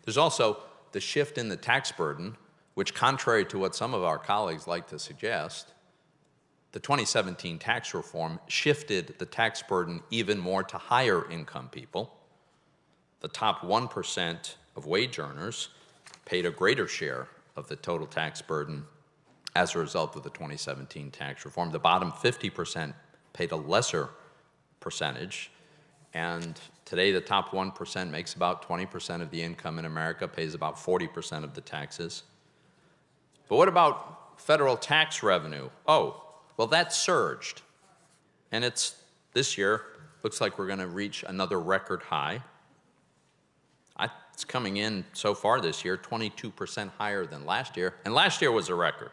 Speaker 7: There's also the shift in the tax burden, which, contrary to what some of our colleagues like to suggest, the 2017 tax reform shifted the tax burden even more to higher income people. The top 1% of wage earners paid a greater share of the total tax burden as a result of the 2017 tax reform. The bottom 50% paid a lesser percentage, and today the top 1% makes about 20% of the income in America, pays about 40% of the taxes. But what about federal tax revenue? Oh, well, that surged. And this year, looks like we're going to reach another record high. It's coming in so far this year, 22% higher than last year. And last year was a record.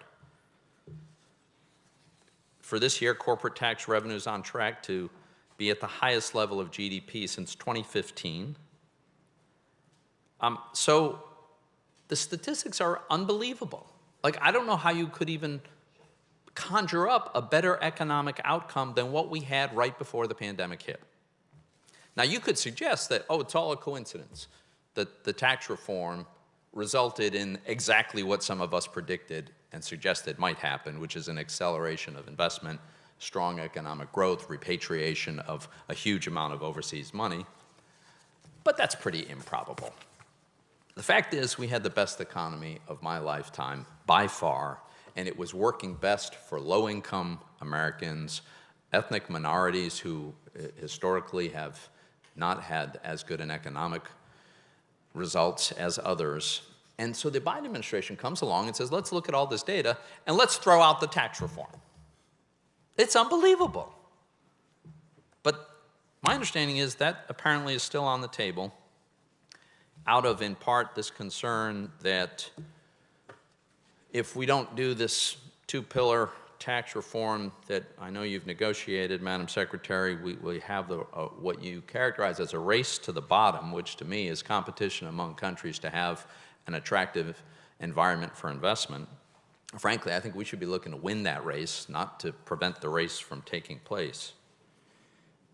Speaker 7: For this year, corporate tax revenue is on track to be at the highest level of GDP since 2015. So the statistics are unbelievable. Like, I don't know how you could even conjure up a better economic outcome than what we had right before the pandemic hit. Now, you could suggest that, oh, it's all a coincidence, that the tax reform resulted in exactly what some of us predicted and suggested might happen, which is an acceleration of investment, strong economic growth, repatriation of a huge amount of overseas money. But that's pretty improbable. The fact is, we had the best economy of my lifetime by far, and it was working best for low-income Americans, ethnic minorities who historically have not had as good an economic results as others. And so the Biden administration comes along and says, let's look at all this data and let's throw out the tax reform. It's unbelievable. But my understanding is that apparently is still on the table out of, in part, this concern that if we don't do this two-pillar tax reform that I know you've negotiated, Madam Secretary, we have what you characterize as a race to the bottom, which to me is competition among countries to have an attractive environment for investment. Frankly, I think we should be looking to win that race, not to prevent the race from taking place.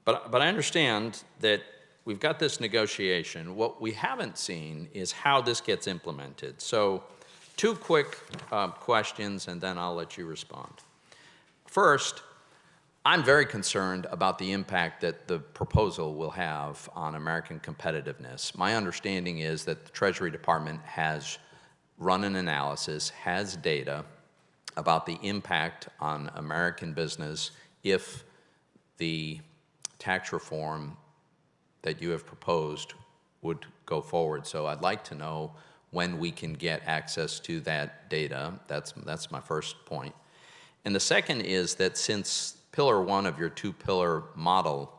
Speaker 7: But I understand that we've got this negotiation. What we haven't seen is how this gets implemented. So 2 quick questions, and then I'll let you respond. First, I'm very concerned about the impact that the proposal will have on American competitiveness. My understanding is that the Treasury Department has run an analysis, has data about the impact on American business if the tax reform that you have proposed would go forward. So I'd like to know when we can get access to that data. That's my first point. And the second is that since Pillar 1 of your two-pillar model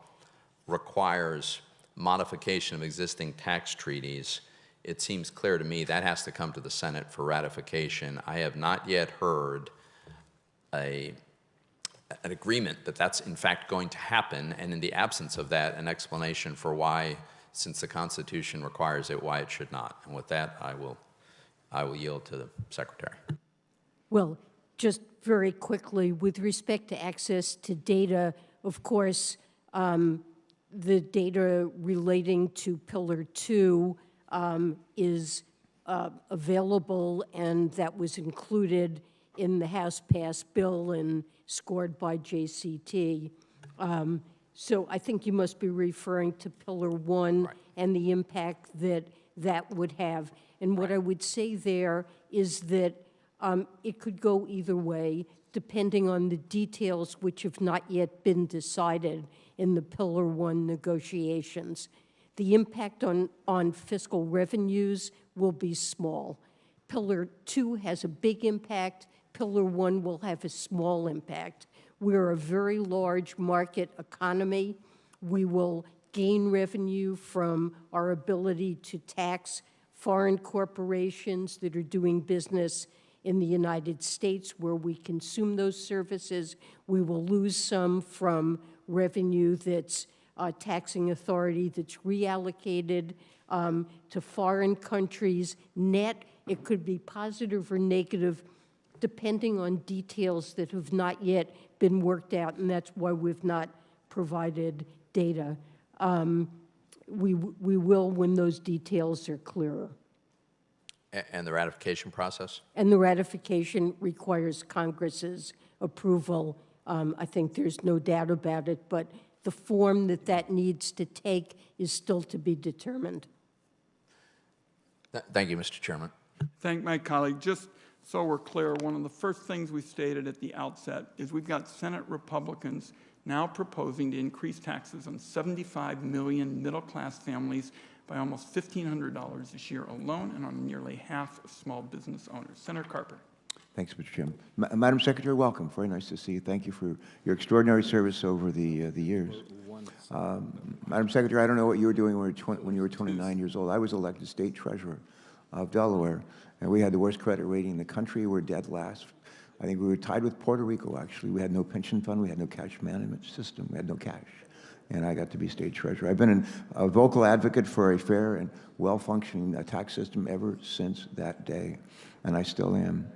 Speaker 7: requires modification of existing tax treaties, it seems clear to me that has to come to the Senate for ratification. I have not yet heard an agreement that that's in fact going to happen, and in the absence of that, an explanation for why, since the Constitution requires it, why it should not. And with that, I will yield to the Secretary.
Speaker 3: Well, just very quickly, with respect to access to data, of course, the data relating to Pillar 2 is available, and that was included in the House-passed bill and scored by JCT. So I think you must be referring to Pillar 1
Speaker 7: Right.
Speaker 3: and the impact that that would have. And what I would say there is that it could go either way, depending on the details which have not yet been decided in the Pillar 1 negotiations. The impact on fiscal revenues will be small. Pillar 2 has a big impact. Pillar 1 will have a small impact. We're a very large market economy. We will gain revenue from our ability to tax foreign corporations that are doing business in the United States where we consume those services. We will lose some from revenue that's taxing authority that's reallocated to foreign countries. Net, it could be positive or negative depending on details that have not yet been worked out, and that's why we've not provided data. We will when those details are clearer.
Speaker 7: And the ratification process?
Speaker 3: And the ratification requires Congress's approval. I think there's no doubt about it, but the form that needs to take is still to be determined.
Speaker 7: Thank you, Mr. Chairman.
Speaker 1: Thank my colleague. Just so we're clear, one of the first things we stated at the outset is we've got Senate Republicans now proposing to increase taxes on 75 million middle-class families by almost $1,500 this year alone, and on nearly half of small business owners. Senator Carper.
Speaker 8: Thanks, Mr. Chairman. Madam Secretary, welcome. Very nice to see you. Thank you for your extraordinary service over the years. Madam Secretary, I don't know what you were doing when you were 29 years old. I was elected state treasurer of Delaware, and we had the worst credit rating in the country. We were dead last. I think we were tied with Puerto Rico, actually. We had no pension fund. We had no cash management system. We had no cash. And I got to be state treasurer. I've been a vocal advocate for a fair and well-functioning tax system ever since that day, and I still am.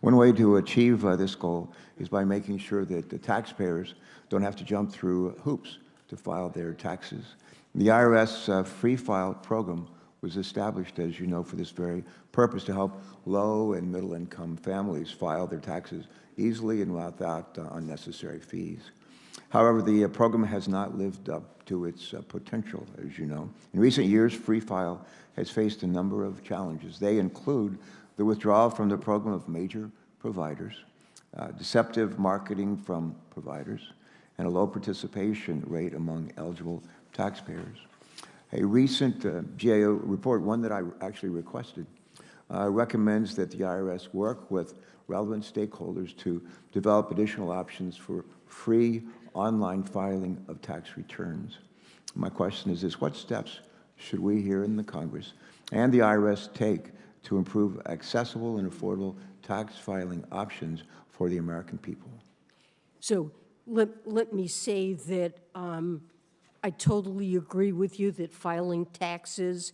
Speaker 8: One way to achieve this goal is by making sure that the taxpayers don't have to jump through hoops to file their taxes. The IRS Free File program was established, as you know, for this very purpose, to help low and middle-income families file their taxes easily and without unnecessary fees. However, the program has not lived up to its potential, as you know. In recent years, Free File has faced a number of challenges. They include the withdrawal from the program of major providers, deceptive marketing from providers, and a low participation rate among eligible taxpayers. A recent GAO report, one that I actually requested, recommends that the IRS work with relevant stakeholders to develop additional options for free online filing of tax returns. My question is this: what steps should we here in the Congress and the IRS take to improve accessible and affordable tax filing options for the American people?
Speaker 3: So let me say that I totally agree with you that filing taxes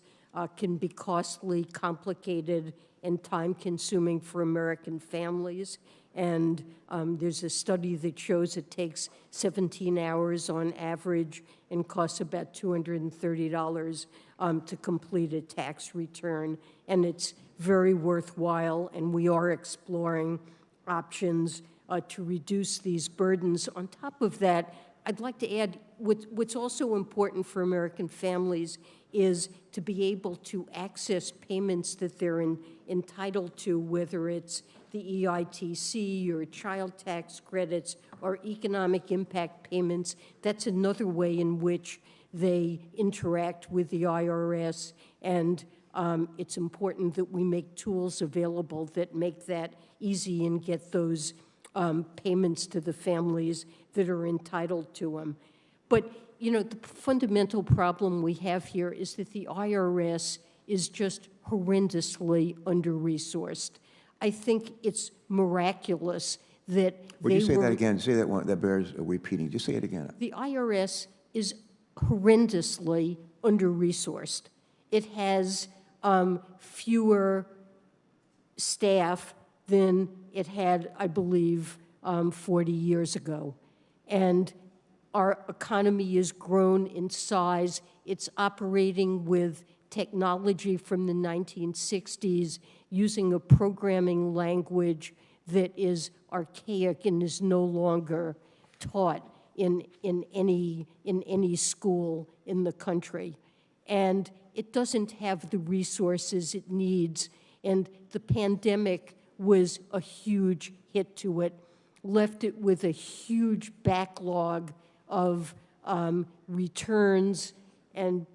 Speaker 3: can be costly, complicated, and time-consuming for American families. And there's a study that shows it takes 17 hours on average and costs about $230 to complete a tax return. And it's very worthwhile, and we are exploring options to reduce these burdens. On top of that, I'd like to add what's also important for American families is to be able to access payments that they're entitled to, whether it's the EITC or child tax credits or economic impact payments. That's another way in which they interact with the IRS, and it's important that we make tools available that make that easy and get those payments to the families that are entitled to them. But, you know, the fundamental problem we have here is that the IRS is just horrendously under-resourced. I think it's miraculous that
Speaker 8: Would you say that again? Say that one. That bears repeating. Just say it again.
Speaker 3: The IRS is horrendously under-resourced. It has fewer staff than it had, I believe, 40 years ago. And our economy has grown in size. It's operating with technology from the 1960s, using a programming language that is archaic and is no longer taught in any school in the country. And it doesn't have the resources it needs. And the pandemic was a huge hit to it, left it with a huge backlog of returns and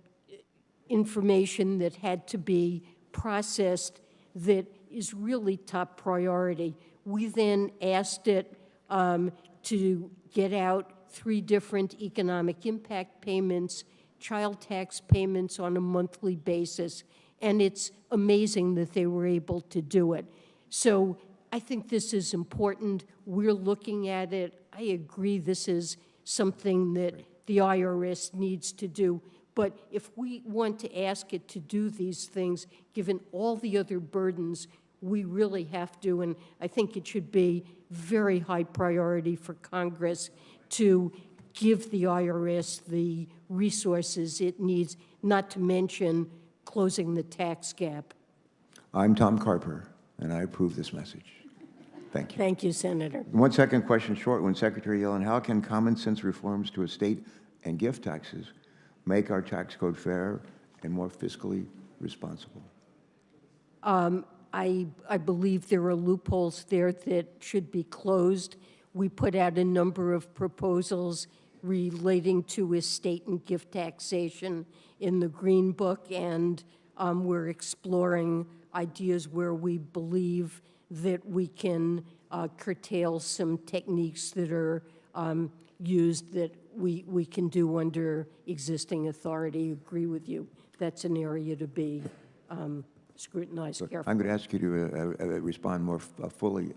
Speaker 3: information that had to be processed that is really top priority. We then asked it to get out 3 different economic impact payments, child tax payments on a monthly basis, and it's amazing that they were able to do it. So I think this is important. We're looking at it. I agree this is something that the IRS needs to do. But if we want to ask it to do these things, given all the other burdens, we really have to, and I think it should be very high priority for Congress to give the IRS the resources it needs, not to mention closing the tax gap.
Speaker 8: I'm Tom Carper, and I approve this message. Thank you.
Speaker 3: Thank you, Senator.
Speaker 8: One second question, short one. Secretary Yellen, how can common sense reforms to estate and gift taxes make our tax code fair and more fiscally responsible?
Speaker 3: I believe there are loopholes there that should be closed. We put out a number of proposals relating to estate and gift taxation in the Green Book, and we're exploring ideas where we believe that we can curtail some techniques that are used that we can do under existing authority. Agree with you. That's an area to be scrutinized carefully.
Speaker 8: I'm going to ask you to respond more fully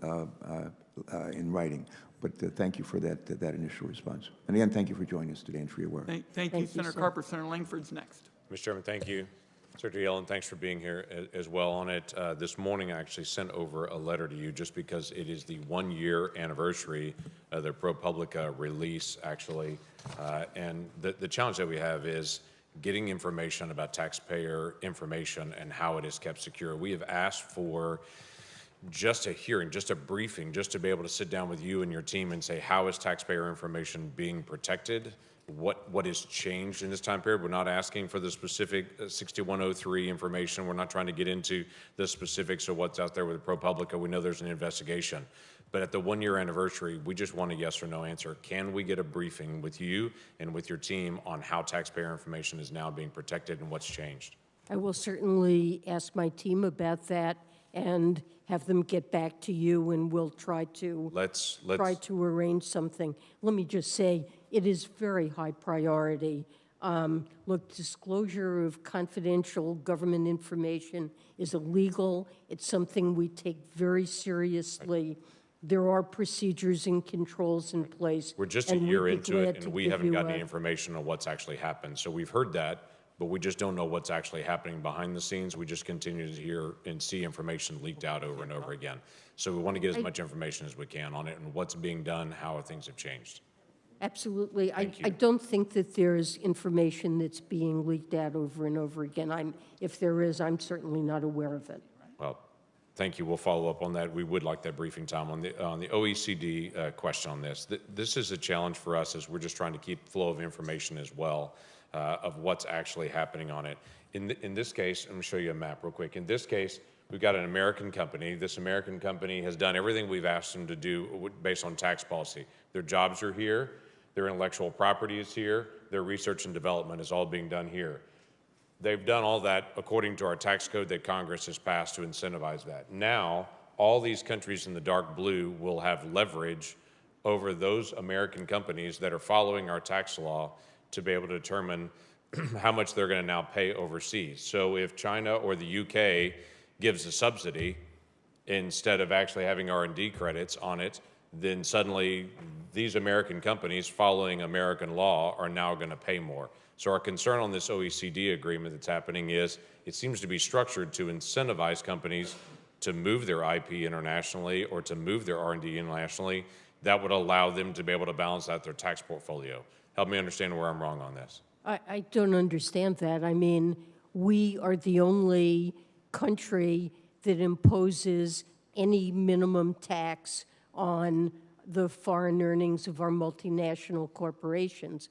Speaker 8: in writing, but thank you for that initial response. And again, thank you for joining us today and for your work.
Speaker 1: Thank you, Senator Carper. Senator Langford's next.
Speaker 9: Mr. Chairman, thank you. Secretary Yellen, thanks for being here as well on it. This morning, I actually sent over a letter to you just because it is the 1-year anniversary of the ProPublica release, actually. And the challenge that we have is getting information about taxpayer information and how it is kept secure. We have asked for just a hearing, just a briefing, just to be able to sit down with you and your team and say, how is taxpayer information being protected? What has changed in this time period? We're not asking for the specific 6103 information. We're not trying to get into the specifics of what's out there with ProPublica. We know there's an investigation. But at the 1-year anniversary, we just want a yes or no answer. Can we get a briefing with you and with your team on how taxpayer information is now being protected and what's changed?
Speaker 3: I will certainly ask my team about that. and have them get back to you, and we'll try to arrange something. Let me just say, it is very high priority. Look, disclosure of confidential government information is illegal. It's something we take very seriously. There are procedures and controls in place.
Speaker 9: We're just a year into it, and we haven't got any information on what's actually happened. So we've heard that, but we just don't know what's actually happening behind the scenes. We just continue to hear and see information leaked out over and over again. So we want to get as much information as we can on it and what's being done, how things have changed.
Speaker 3: Absolutely. I don't think that there's information that's being leaked out over and over again. If there is, I'm certainly not aware of it.
Speaker 9: Well, thank you. We'll follow up on that. We would like that briefing time on the OECD question on this. This is a challenge for us as we're just trying to keep flow of information as well of what's actually happening on it. In this case, I'm going to show you a map real quick. In this case, we've got an American company. This American company has done everything we've asked them to do based on tax policy. Their jobs are here. Their intellectual property is here. Their research and development is all being done here. They've done all that according to our tax code that Congress has passed to incentivize that. Now, all these countries in the dark blue will have leverage over those American companies that are following our tax law to be able to determine how much they're going to now pay overseas. So if China or the UK gives a subsidy instead of actually having R&D credits on it, then suddenly these American companies following American law are now going to pay more. So our concern on this OECD agreement that's happening is it seems to be structured to incentivize companies to move their IP internationally or to move their R&D internationally. That would allow them to be able to balance out their tax portfolio. Help me understand where I'm wrong on this.
Speaker 3: I don't understand that. I mean, we are the only country that imposes any minimum tax on the foreign earnings of our multinational corporations.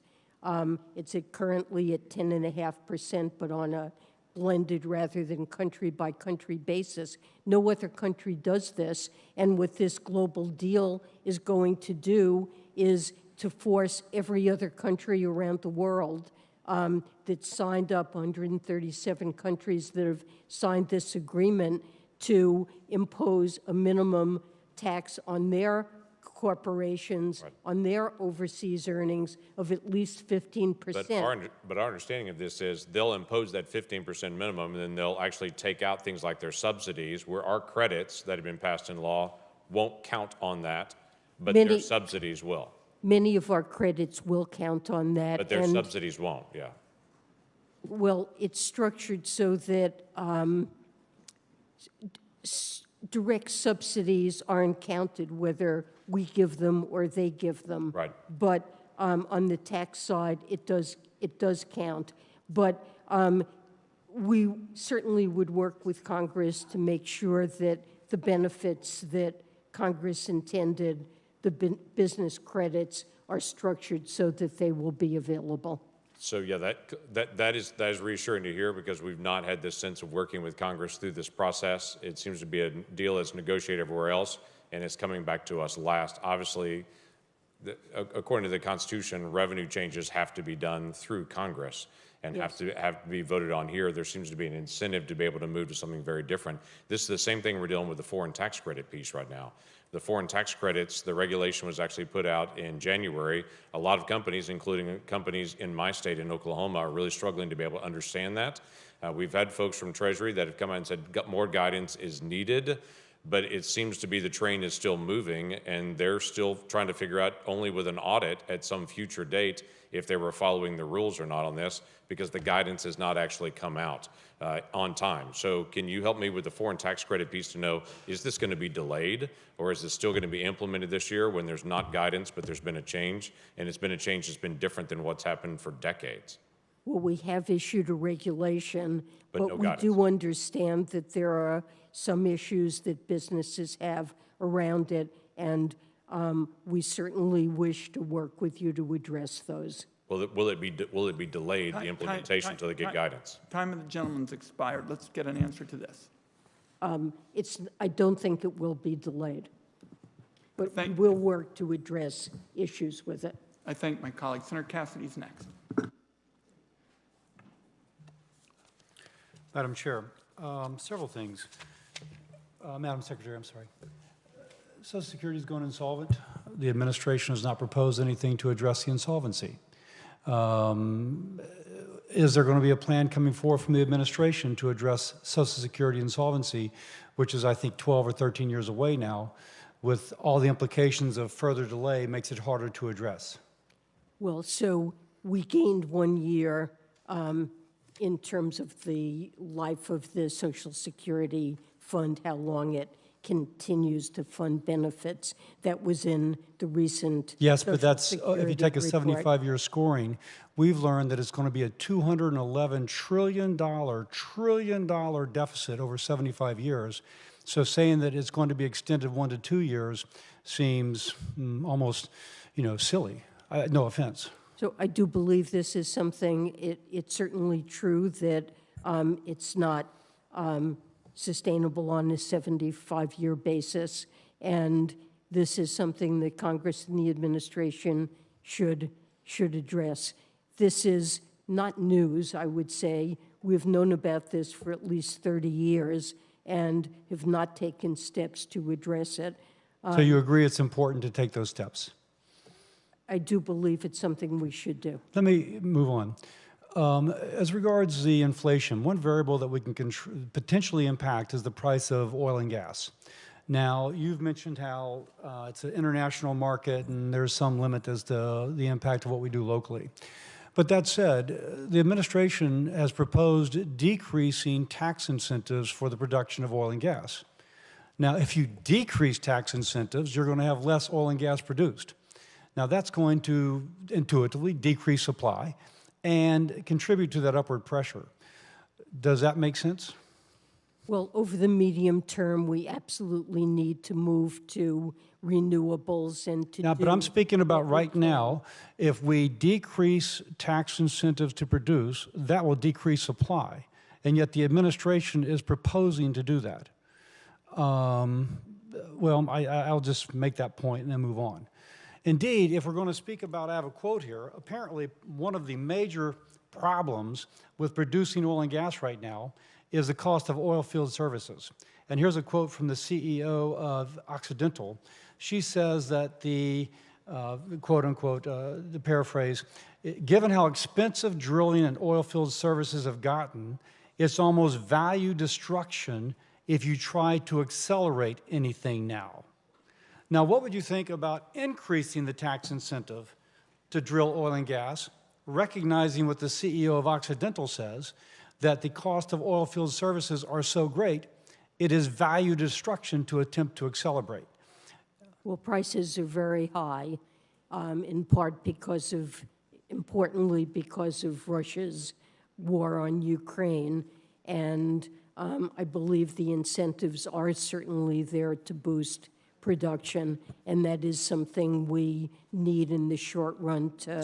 Speaker 3: It's currently at 10.5%, but on a blended rather than country-by-country basis. No other country does this, and what this global deal is going to do is to force every other country around the world that signed up, 137 countries that have signed this agreement, to impose a minimum tax on their corporations, on their overseas earnings of at least 15%.
Speaker 9: But our understanding of this is they'll impose that 15% minimum, and then they'll actually take out things like their subsidies, where our credits that have been passed in law won't count on that, but their subsidies will.
Speaker 3: Many of our credits will count on that.
Speaker 9: But their subsidies won't, yeah.
Speaker 3: Well, it's structured so that direct subsidies aren't counted, whether we give them or they give them.
Speaker 9: Right.
Speaker 3: But on the tax side, it does count. But we certainly would work with Congress to make sure that the benefits that Congress intended, the business credits, are structured so that they will be available.
Speaker 9: So yeah, that is reassuring to hear, because we've not had this sense of working with Congress through this process. It seems to be a deal that's negotiated everywhere else, and it's coming back to us last. Obviously, according to the Constitution, revenue changes have to be done through Congress and have to be voted on here. There seems to be an incentive to be able to move to something very different. This is the same thing we're dealing with the foreign tax credit piece right now. The foreign tax credits, the regulation was actually put out in January. A lot of companies, including companies in my state in Oklahoma, are really struggling to be able to understand that. We've had folks from Treasury that have come out and said more guidance is needed, but it seems to be the train is still moving, and they're still trying to figure out only with an audit at some future date if they were following the rules or not on this, because the guidance has not actually come out on time. So can you help me with the foreign tax credit piece to know, is this going to be delayed, or is this still going to be implemented this year when there's not guidance, but there's been a change, and it's been a change that's been different than what's happened for decades?
Speaker 3: Well, we have issued a regulation,
Speaker 9: But no
Speaker 3: we
Speaker 9: guidance.
Speaker 3: do understand that there are some issues that businesses have around it, and we certainly wish to work with you to address those.
Speaker 9: Will it be delayed, the implementation, until they get guidance?
Speaker 1: Time of the gentleman's expired. Let's get an answer to this.
Speaker 3: I don't think it will be delayed, but we will work to address issues with it.
Speaker 1: I thank my colleague. Senator Cassidy's next.
Speaker 10: Madam Chair, several things. Madam Secretary, I'm sorry. Social Security is going insolvent. The administration has not proposed anything to address the insolvency. Is there going to be a plan coming forward from the administration to address Social Security insolvency, which is, I think, 12 or 13 years away now, with all the implications of further delay makes it harder to address?
Speaker 3: Well, so we gained 1 year in terms of the life of the Social Security fund, how long it continues to fund benefits. That was in the recent
Speaker 10: Yes, but
Speaker 3: Social
Speaker 10: that's, if you
Speaker 3: Security
Speaker 10: take a
Speaker 3: report.
Speaker 10: 75-year scoring, we've learned that it's going to be a $211 trillion deficit over 75 years. So saying that it's going to be extended 1 to 2 years seems almost, silly. No offense.
Speaker 3: So I do believe this is something, it's certainly true that it's not sustainable on a 75-year basis, and this is something that Congress and the administration should address. This is not news, I would say. We've known about this for at least 30 years and have not taken steps to address it.
Speaker 10: So you agree it's important to take those steps?
Speaker 3: I do believe it's something we should do.
Speaker 10: Let me move on. As regards the inflation, one variable that we can potentially impact is the price of oil and gas. Now, you've mentioned how it's an international market and there's some limit as to the impact of what we do locally. But that said, the administration has proposed decreasing tax incentives for the production of oil and gas. Now, if you decrease tax incentives, you're going to have less oil and gas produced. Now, that's going to intuitively decrease supply and contribute to that upward pressure. Does that make sense?
Speaker 3: Well, over the medium term, we absolutely need to move to renewables and to
Speaker 10: Now, but I'm speaking about right now. If we decrease tax incentives to produce, that will decrease supply. And yet the administration is proposing to do that. Well, I'll just make that point and then move on. Indeed, if we're going to speak about, I have a quote here, apparently one of the major problems with producing oil and gas right now is the cost of oil field services. And here's a quote from the CEO of Occidental. She says that the, quote unquote, the paraphrase, given how expensive drilling and oil field services have gotten, it's almost value destruction if you try to accelerate anything now. Now, what would you think about increasing the tax incentive to drill oil and gas, recognizing what the CEO of Occidental says, that the cost of oil field services are so great, it is value destruction to attempt to accelerate?
Speaker 3: Well, prices are very high, in part because of, importantly, because of Russia's war on Ukraine, and I believe the incentives are certainly there to boost production, and that is something we need in the short run to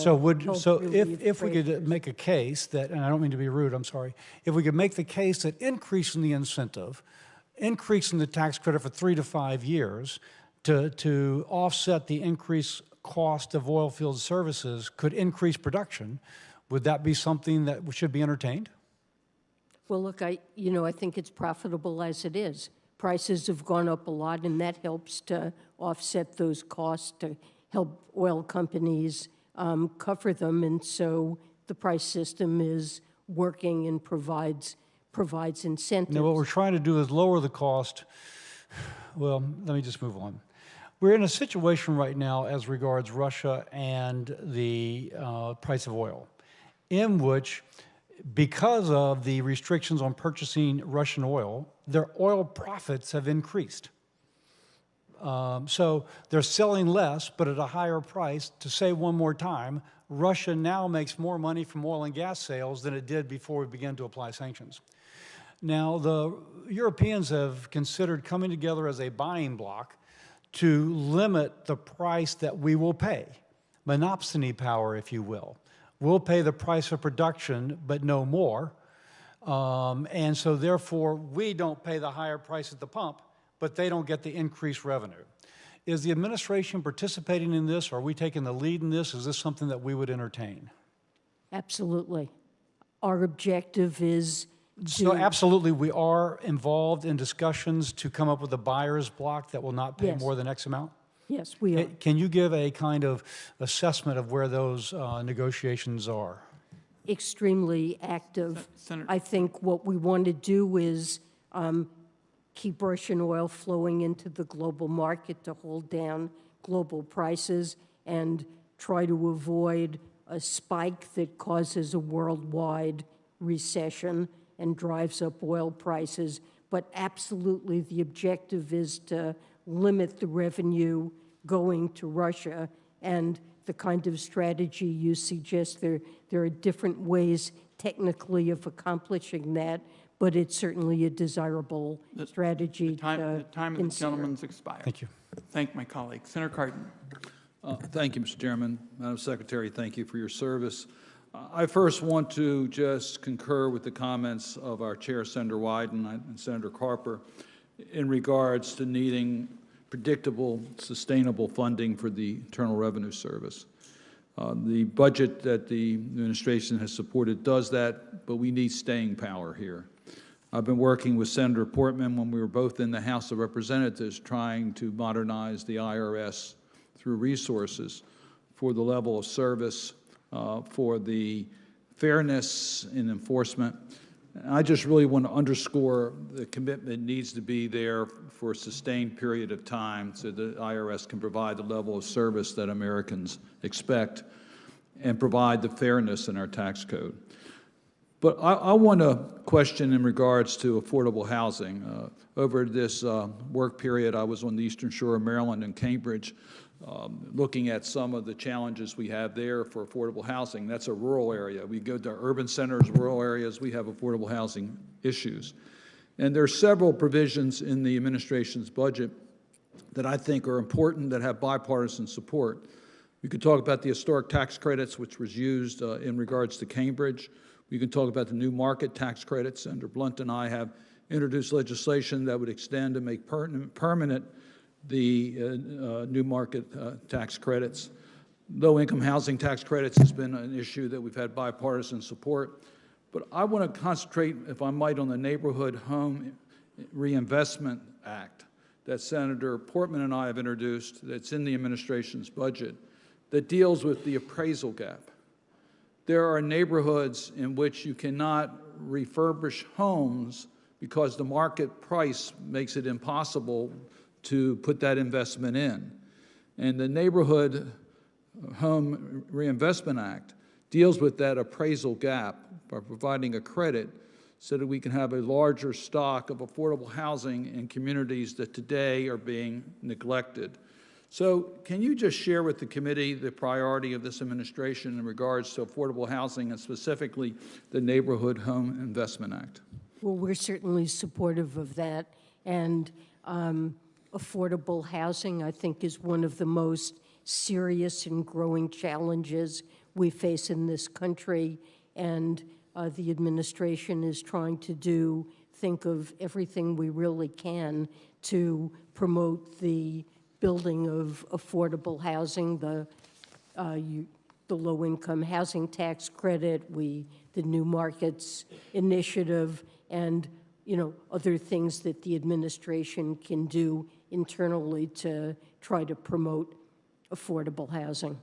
Speaker 10: if we could make a case that, and I don't mean to be rude, I'm sorry, if we could make the case that increasing the incentive, increasing the tax credit for 3 to 5 years to offset the increased cost of oil field services could increase production, would that be something that should be entertained?
Speaker 3: Well, look, I think it's profitable as it is. Prices have gone up a lot, and that helps to offset those costs, to help oil companies cover them, and so the price system is working and provides incentives.
Speaker 10: Now, what we're trying to do is lower the cost. Well, let me just move on. We're in a situation right now as regards Russia and the price of oil, in which, because of the restrictions on purchasing Russian oil, their oil profits have increased. So they're selling less, but at a higher price. To say one more time, Russia now makes more money from oil and gas sales than it did before we began to apply sanctions. Now, the Europeans have considered coming together as a buying bloc to limit the price that we will pay, monopsony power, if you will. We'll pay the price of production, but no more. And so therefore, we don't pay the higher price at the pump, but they don't get the increased revenue. Is the administration participating in this? Are we taking the lead in this? Is this something that we would entertain?
Speaker 3: Absolutely. Our objective is
Speaker 10: So absolutely, we are involved in discussions to come up with a buyer's block that will not pay
Speaker 3: Yes.
Speaker 10: more than X amount?
Speaker 3: Yes, we are.
Speaker 10: Can you give a kind of assessment of where those negotiations are?
Speaker 3: Extremely active.
Speaker 1: Senator-
Speaker 3: I think what we want to do is keep Russian oil flowing into the global market to hold down global prices and try to avoid a spike that causes a worldwide recession and drives up oil prices. But absolutely, the objective is to limit the revenue going to Russia, and the kind of strategy you suggest, there are different ways technically of accomplishing that, but it's certainly a desirable strategy
Speaker 1: The time
Speaker 3: to
Speaker 1: of the
Speaker 3: consider.
Speaker 1: gentleman's expired.
Speaker 10: Thank you.
Speaker 1: Thank my colleague. Senator Cardin.
Speaker 11: Thank you, Mr. Chairman. Madam Secretary, thank you for your service. I first want to just concur with the comments of our Chair, Senator Wyden, and Senator Carper in regards to needing predictable, sustainable funding for the Internal Revenue Service. The budget that the administration has supported does that, but we need staying power here. I've been working with Senator Portman when we were both in the House of Representatives trying to modernize the IRS through resources for the level of service, for the fairness in enforcement. And I just really want to underscore the commitment needs to be there for a sustained period of time so the IRS can provide the level of service that Americans expect and provide the fairness in our tax code. But I want to question in regards to affordable housing. Over this work period, I was on the Eastern Shore of Maryland and Cambridge, looking at some of the challenges we have there for affordable housing. That's a rural area. We go to urban centers, rural areas, we have affordable housing issues. And there are several provisions in the administration's budget that I think are important that have bipartisan support. We could talk about the historic tax credits, which was used in regards to Cambridge. We can talk about the new market tax credits. Senator Blunt and I have introduced legislation that would extend and make permanent the new market tax credits. Low-income housing tax credits has been an issue that we've had bipartisan support. But I want to concentrate, if I might, on the Neighborhood Home Reinvestment Act that Senator Portman and I have introduced that's in the administration's budget that deals with the appraisal gap. There are neighborhoods in which you cannot refurbish homes because the market price makes it impossible to put that investment in. And the Neighborhood Home Reinvestment Act deals with that appraisal gap by providing a credit so that we can have a larger stock of affordable housing in communities that today are being neglected. So can you just share with the committee the priority of this administration in regards to affordable housing and specifically the Neighborhood Home Investment Act?
Speaker 3: Well, we're certainly supportive of that, and affordable housing, I think, is one of the most serious and growing challenges we face in this country, and the administration is trying to think of everything we really can to promote the building of affordable housing, the low-income housing tax credit, the New Markets Initiative, and other things that the administration can do internally to try to promote affordable housing.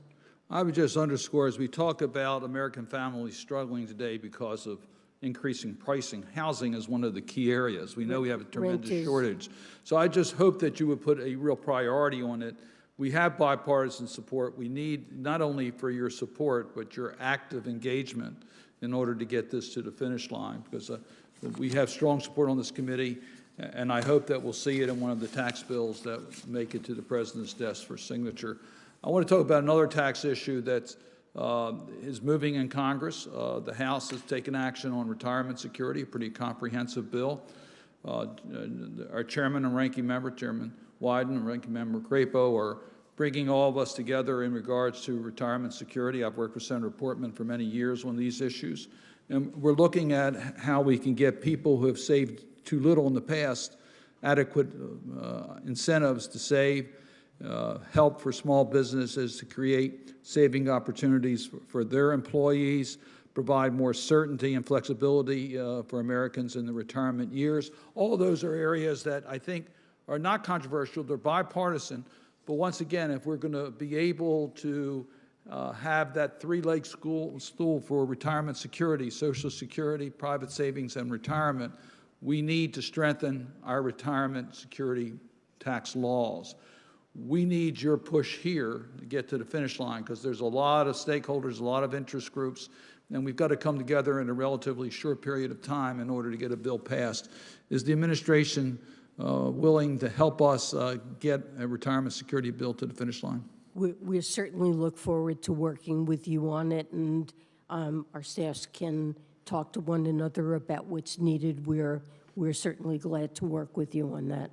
Speaker 11: I would just underscore, as we talk about American families struggling today because of increasing pricing, housing is one of the key areas. We know we have a tremendous shortage. So I just hope that you would put a real priority on it. We have bipartisan support. We need not only for your support, but your active engagement in order to get this to the finish line, because we have strong support on this committee, and I hope that we'll see it in one of the tax bills that make it to the President's desk for signature. I want to talk about another tax issue that is moving in Congress. The House has taken action on retirement security, a pretty comprehensive bill. Our chairman and ranking member, Chairman Wyden and ranking member Crapo, are bringing all of us together in regards to retirement security. I've worked with Senator Portman for many years on these issues. And we're looking at how we can get people who have saved too little in the past adequate incentives to save, help for small businesses to create saving opportunities for their employees, provide more certainty and flexibility for Americans in the retirement years. All those are areas that I think are not controversial. They're bipartisan. But once again, if we're going to be able to have that three-leg stool for retirement security, Social Security, private savings, and retirement, we need to strengthen our retirement security tax laws. We need your push here to get to the finish line, because there's a lot of stakeholders, a lot of interest groups, and we've got to come together in a relatively short period of time in order to get a bill passed. Is the administration willing to help us get a retirement security bill to the finish line?
Speaker 3: We certainly look forward to working with you on it, and our staffs can talk to one another about what's needed. We're certainly glad to work with you on that.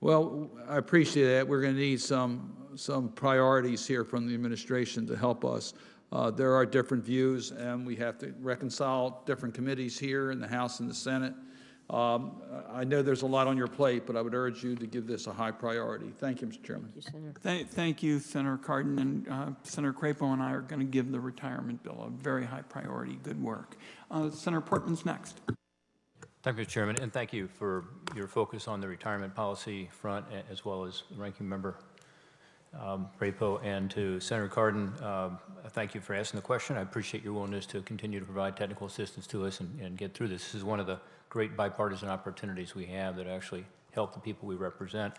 Speaker 11: Well, I appreciate that. We're going to need some priorities here from the administration to help us. There are different views, and we have to reconcile different committees here in the House and the Senate. I know there's a lot on your plate, but I would urge you to give this a high priority. Thank you, Mr. Chairman.
Speaker 3: Thank you, Senator.
Speaker 1: Thank you, Senator Cardin, and Senator Crapo and I are going to give the retirement bill a very high priority. Good work. Senator Portman's next.
Speaker 12: Thank you, Mr. Chairman, and thank you for your focus on the retirement policy front, as well as the ranking member Crapo, and to Senator Cardin, thank you for asking the question. I appreciate your willingness to continue to provide technical assistance to us and get through this. This is one of the great bipartisan opportunities we have that actually help the people we represent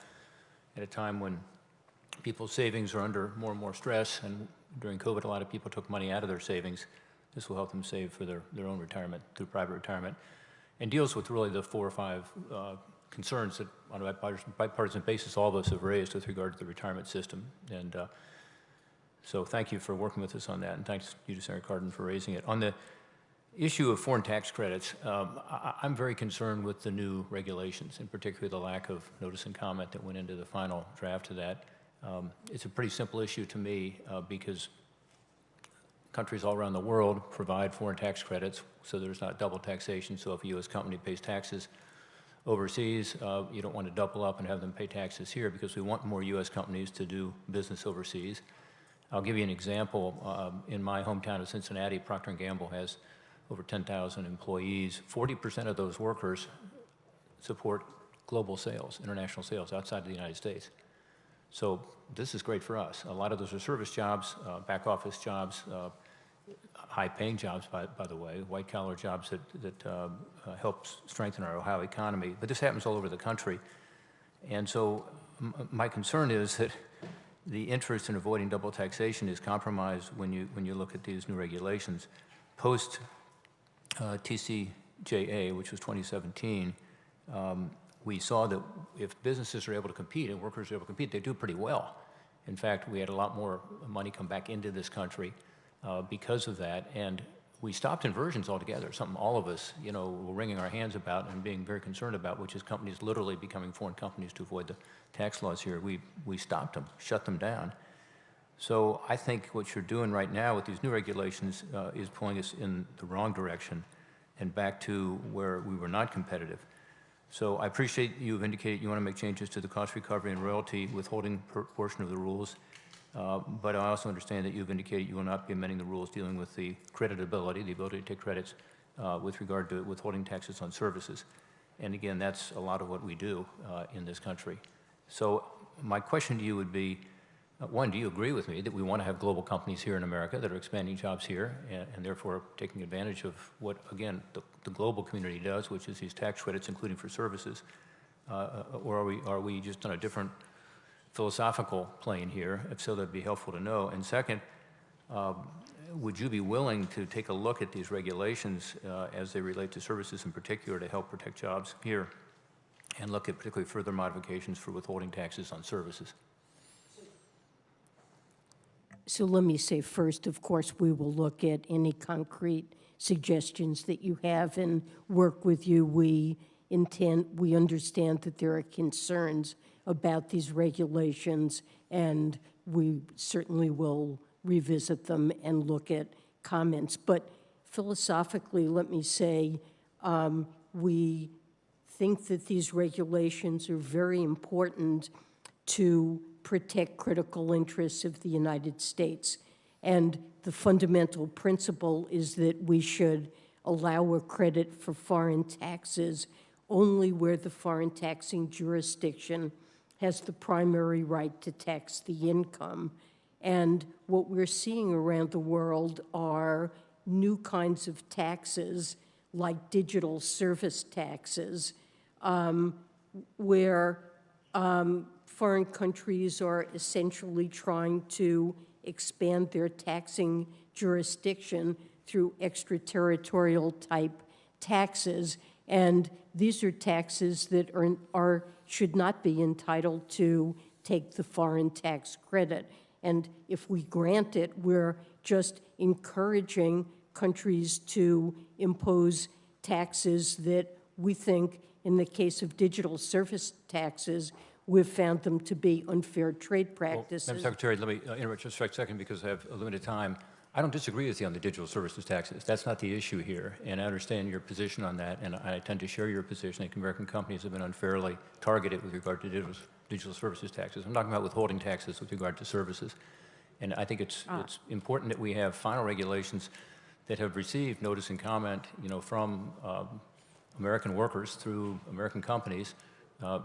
Speaker 12: at a time when people's savings are under more and more stress, and during COVID, a lot of people took money out of their savings. This will help them save for their own retirement through private retirement, and deals with really the 4 or 5 concerns that on a bipartisan basis all of us have raised with regard to the retirement system. And so thank you for working with us on that, and thanks you to Senator Cardin for raising it. On the issue of foreign tax credits, I'm very concerned with the new regulations, in particular the lack of notice and comment that went into the final draft of that. It's a pretty simple issue to me because countries all around the world provide foreign tax credits, so there's not double taxation. So if a U.S. company pays taxes overseas, you don't want to double up and have them pay taxes here, because we want more U.S. companies to do business overseas. I'll give you an example. In my hometown of Cincinnati, Procter & Gamble has over 10,000 employees. 40% of those workers support global sales, international sales outside of the United States. So this is great for us. A lot of those are service jobs, back office jobs, high-paying jobs, by the way, white-collar jobs that help strengthen our Ohio economy. But this happens all over the country. And so my concern is that the interest in avoiding double taxation is compromised when you look at these new regulations. Post TCJA, which was 2017, we saw that if businesses are able to compete and workers are able to compete, they do pretty well. In fact, we had a lot more money come back into this country because of that, and we stopped inversions altogether, something all of us, were wringing our hands about and being very concerned about, which is companies literally becoming foreign companies to avoid the tax laws here. We stopped them, shut them down. So I think what you're doing right now with these new regulations is pulling us in the wrong direction and back to where we were not competitive. So I appreciate you've indicated you want to make changes to the cost recovery and royalty withholding portion of the rules, but I also understand that you've indicated you will not be amending the rules dealing with the creditability, the ability to take credits with regard to withholding taxes on services. And again, that's a lot of what we do in this country. So my question to you would be, one, do you agree with me that we want to have global companies here in America that are expanding jobs here and therefore taking advantage of what, again, the global community does, which is these tax credits, including for services? Or are we just on a different philosophical plane here? If so, that'd be helpful to know. And second, would you be willing to take a look at these regulations as they relate to services in particular to help protect jobs here, and look at particularly further modifications for withholding taxes on services?
Speaker 3: So let me say first, of course, we will look at any concrete suggestions that you have and work with you. We understand that there are concerns about these regulations, and we certainly will revisit them and look at comments. But philosophically, let me say, we think that these regulations are very important to protect critical interests of the United States. And the fundamental principle is that we should allow a credit for foreign taxes only where the foreign taxing jurisdiction has the primary right to tax the income. And what we're seeing around the world are new kinds of taxes, like digital service taxes, where foreign countries are essentially trying to expand their taxing jurisdiction through extraterritorial type taxes. And these are taxes that should not be entitled to take the foreign tax credit. And if we grant it, we're just encouraging countries to impose taxes that we think, in the case of digital service taxes, we've found them to be unfair trade practices.
Speaker 12: Well, Madam Secretary, let me interrupt just for a second because I have a limited time. I don't disagree with you on the digital services taxes. That's not the issue here, and I understand your position on that, and I tend to share your position that American companies have been unfairly targeted with regard to digital services taxes. I'm talking about withholding taxes with regard to services. And I think it's important that we have final regulations that have received notice and comment, from American workers through American companies,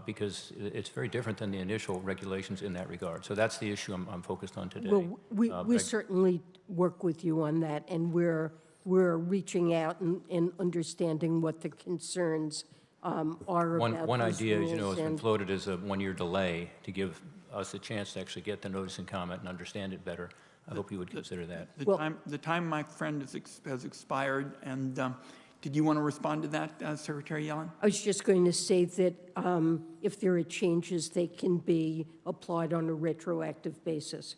Speaker 12: because it's very different than the initial regulations in that regard. So that's the issue I'm focused on today.
Speaker 3: Well, we certainly work with you on that, and we're reaching out and understanding what the concerns are about
Speaker 12: One
Speaker 3: those
Speaker 12: idea,
Speaker 3: rules
Speaker 12: has been floated as a one-year delay to give us a chance to actually get the notice and comment and understand it better. I hope you would consider that.
Speaker 1: The time, my friend, has expired, and did you want to respond to that, Secretary Yellen?
Speaker 3: I was just going to say that if there are changes, they can be applied on a retroactive basis.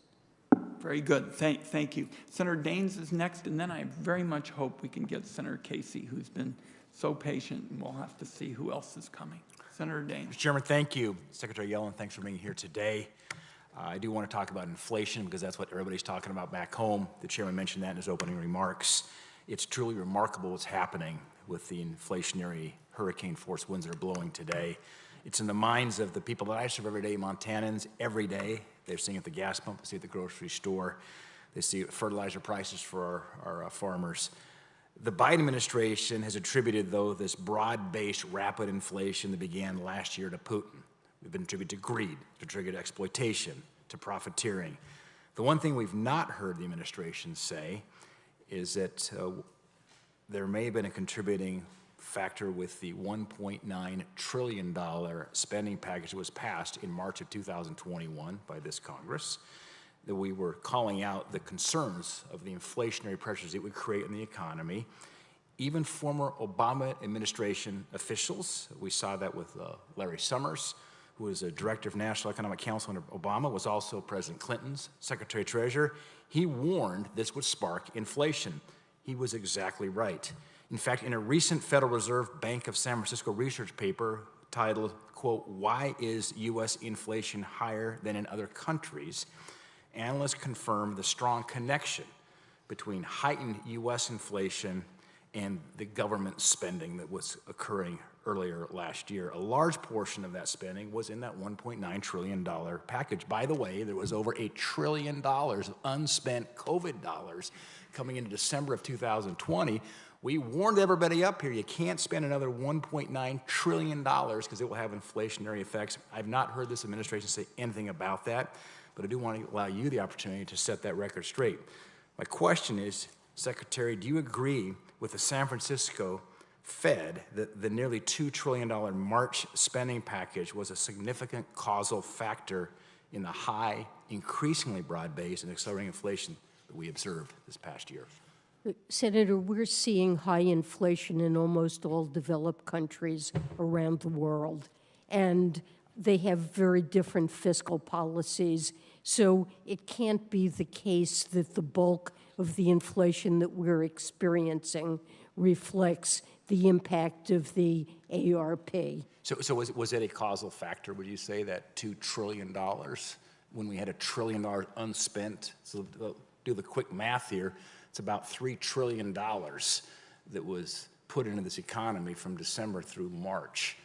Speaker 1: Very good. Thank you. Senator Daines is next, and then I very much hope we can get Senator Casey, who's been so patient, and we'll have to see who else is coming. Senator Daines.
Speaker 13: Mr. Chairman, thank you. Secretary Yellen, thanks for being here today. I do want to talk about inflation because that's what everybody's talking about back home. The chairman mentioned that in his opening remarks. It's truly remarkable what's happening with the inflationary hurricane force winds that are blowing today. It's in the minds of the people that I serve every day, Montanans, every day. They're seeing it at the gas pump, they see it at the grocery store, they see fertilizer prices for our farmers. The Biden administration has attributed, though, this broad-based rapid inflation that began last year to Putin. We've been attributed to greed, to triggered exploitation, to profiteering. The one thing we've not heard the administration say is that there may have been a contributing factor with the $1.9 trillion spending package that was passed in March of 2021 by this Congress, that we were calling out the concerns of the inflationary pressures it would create in the economy. Even former Obama administration officials, we saw that with Larry Summers, who was a director of National Economic Council under Obama, was also President Clinton's Secretary Treasurer. He warned this would spark inflation. He was exactly right. In fact, in a recent Federal Reserve Bank of San Francisco research paper titled, quote, "Why is U.S. inflation higher than in other countries?" analysts confirmed the strong connection between heightened U.S. inflation and the government spending that was occurring earlier last year. A large portion of that spending was in that $1.9 trillion package. By the way, there was over $1 trillion of unspent COVID dollars coming into December of 2020. We warned everybody up here, you can't spend another $1.9 trillion because it will have inflationary effects. I've not heard this administration say anything about that, but I do want to allow you the opportunity to set that record straight. My question is, Secretary, do you agree with the San Francisco Fed that the nearly $2 trillion March spending package was a significant causal factor in the high, increasingly broad-based and accelerating inflation that we observed this past year?
Speaker 3: Senator, we're seeing high inflation in almost all developed countries around the world, and they have very different fiscal policies. So it can't be the case that the bulk of the inflation that we're experiencing reflects the impact of the ARP.
Speaker 13: So was it a causal factor, would you say, that $2 trillion when we had $1 trillion unspent? So do the quick math here. It's about $3 trillion that was put into this economy from December through March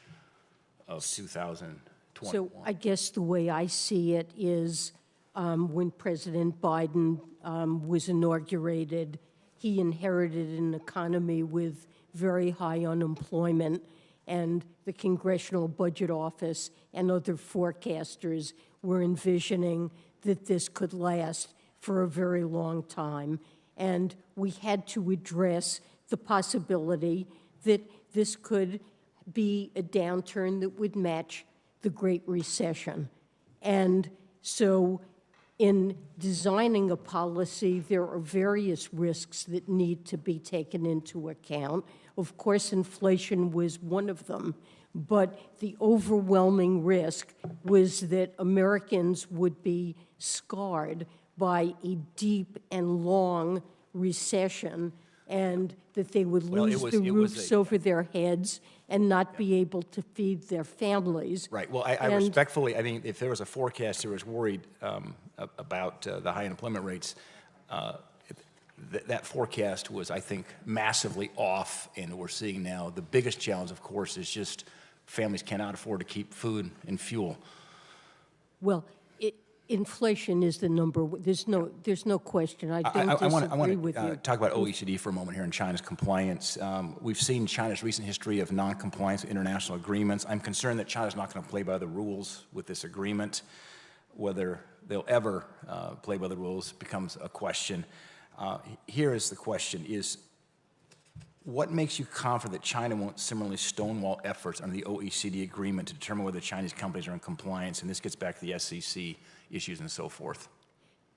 Speaker 13: of 2021.
Speaker 3: So I guess the way I see it is when President Biden was inaugurated, he inherited an economy with very high unemployment, and the Congressional Budget Office and other forecasters were envisioning that this could last for a very long time. And we had to address the possibility that this could be a downturn that would match the Great Recession. And so in designing a policy, there are various risks that need to be taken into account. Of course, inflation was one of them, but the overwhelming risk was that Americans would be scarred by a deep and long recession, and that they would lose the roofs over their heads and not be able to feed their families.
Speaker 13: Right. Well, I respectfully, I mean, if there was a forecaster who was worried about the high unemployment rates, that forecast was, I think, massively off, and we're seeing now the biggest challenge, of course, is just families cannot afford to keep food and fuel.
Speaker 3: Well, inflation is the number. There's no question. I don't disagree with you.
Speaker 13: I want to talk about OECD for a moment here and China's compliance. We've seen China's recent history of non-compliance with international agreements. I'm concerned that China's not going to play by the rules with this agreement. Whether they'll ever play by the rules becomes a question. Here is the question: what makes you confident that China won't similarly stonewall efforts under the OECD agreement to determine whether Chinese companies are in compliance? And this gets back to the SEC issues and so forth.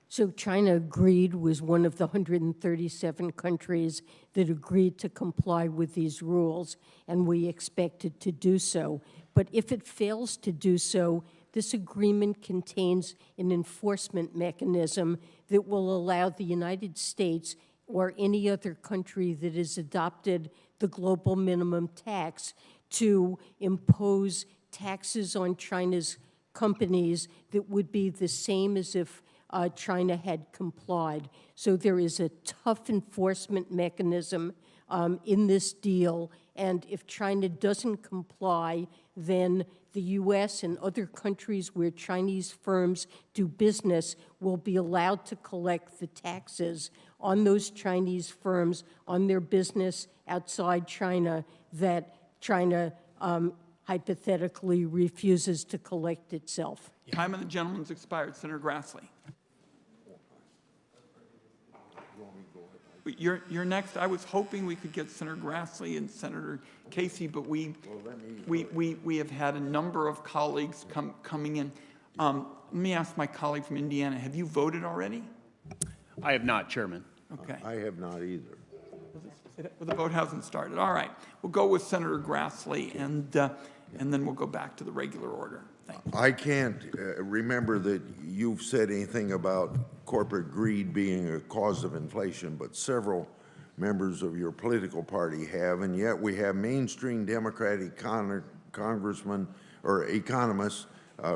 Speaker 3: So China agreed, was one of the 137 countries that agreed to comply with these rules, and we expect it to do so. But if it fails to do so, this agreement contains an enforcement mechanism that will allow the United States or any other country that has adopted the global minimum tax to impose taxes on China's companies that would be the same as if China had complied. So there is a tough enforcement mechanism in this deal, and if China doesn't comply, then the U.S. and other countries where Chinese firms do business will be allowed to collect the taxes on those Chinese firms, on their business outside China, that China hypothetically refuses to collect itself.
Speaker 1: Time of the gentleman's expired. Senator Grassley. You're next. I was hoping we could get Senator Grassley and Senator Casey, but we have had a number of colleagues coming in. Let me ask my colleague from Indiana, have you voted already?
Speaker 14: I have not, Chairman.
Speaker 1: Okay.
Speaker 15: I have not either.
Speaker 1: Well, the vote hasn't started. All right. We'll go with Senator Grassley, and then we'll go back to the regular order. Thank you.
Speaker 15: I can't remember that you've said anything about corporate greed being a cause of inflation, but several members of your political party have, and yet we have mainstream Democratic congressmen or economists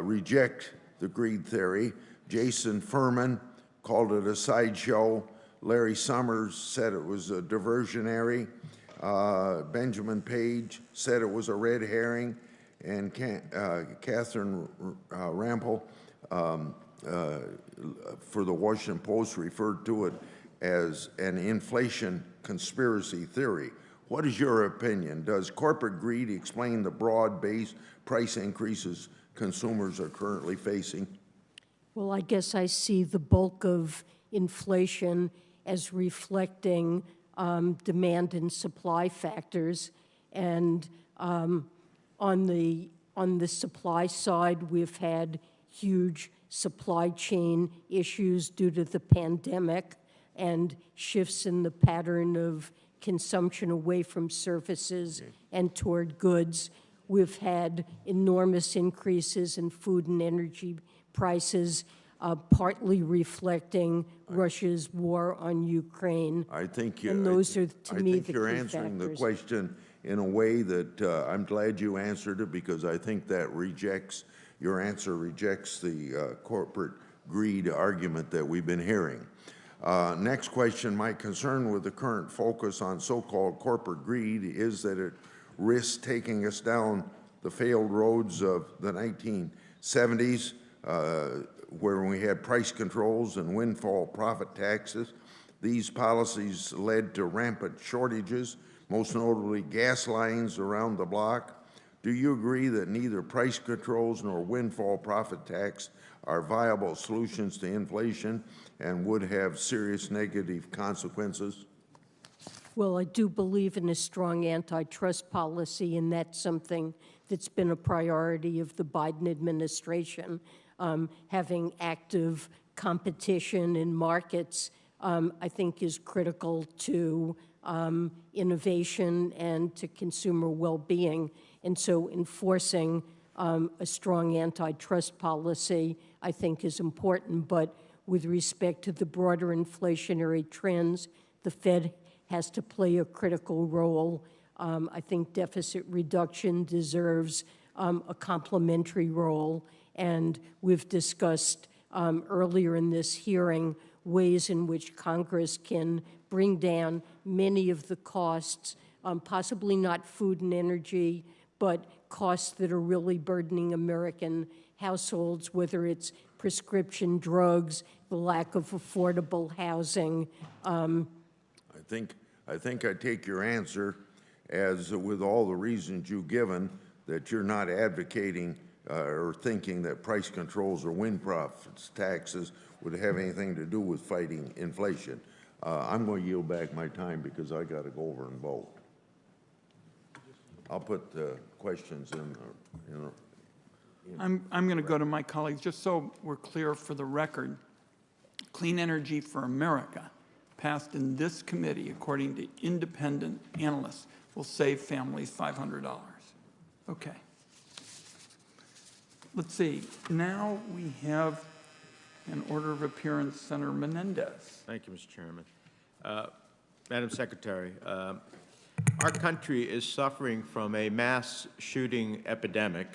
Speaker 15: reject the greed theory. Jason Furman called it a sideshow. Larry Summers said it was a diversionary. Benjamin Page said it was a red herring. And Catherine Rampel for the Washington Post referred to it as an inflation conspiracy theory. What is your opinion? Does corporate greed explain the broad-based price increases consumers are currently facing?
Speaker 3: Well, I guess I see the bulk of inflation as reflecting demand and supply factors, and on the supply side, we've had huge supply chain issues due to the pandemic and shifts in the pattern of consumption away from services and toward goods. We've had enormous increases in food and energy prices, partly reflecting Russia's war on Ukraine.
Speaker 15: I think
Speaker 3: and those are, to me, the key
Speaker 15: you're answering the question in a way that I'm glad you answered it, because I think that your answer rejects the corporate greed argument that we've been hearing. Next question, my concern with the current focus on so-called corporate greed is that it risks taking us down the failed roads of the 1970s. where we had price controls and windfall profit taxes. These policies led to rampant shortages, most notably gas lines around the block. Do you agree that neither price controls nor windfall profit tax are viable solutions to inflation and would have serious negative consequences?
Speaker 3: Well, I do believe in a strong antitrust policy, and that's something that's been a priority of the Biden administration. Having active competition in markets, I think, is critical to innovation and to consumer well-being. And so enforcing a strong antitrust policy, I think, is important. But with respect to the broader inflationary trends, the Fed has to play a critical role. I think deficit reduction deserves a complementary role. And we've discussed earlier in this hearing ways in which Congress can bring down many of the costs, possibly not food and energy, but costs that are really burdening American households, whether it's prescription drugs, the lack of affordable housing.
Speaker 15: I think I take your answer as, with all the reasons you've given, that you're not advocating or thinking that price controls or wind profits taxes would have anything to do with fighting inflation. I'm going to yield back my time because I got to go over and vote. I'll put questions in.
Speaker 1: I'm going to go to my colleagues, just so we're clear for the record. Clean Energy for America, passed in this committee, according to independent analysts, will save families $500. Okay. Let's see. Now we have an order of appearance, Senator Menendez.
Speaker 16: Thank you, Mr. Chairman. Madam Secretary, our country is suffering from a mass shooting epidemic.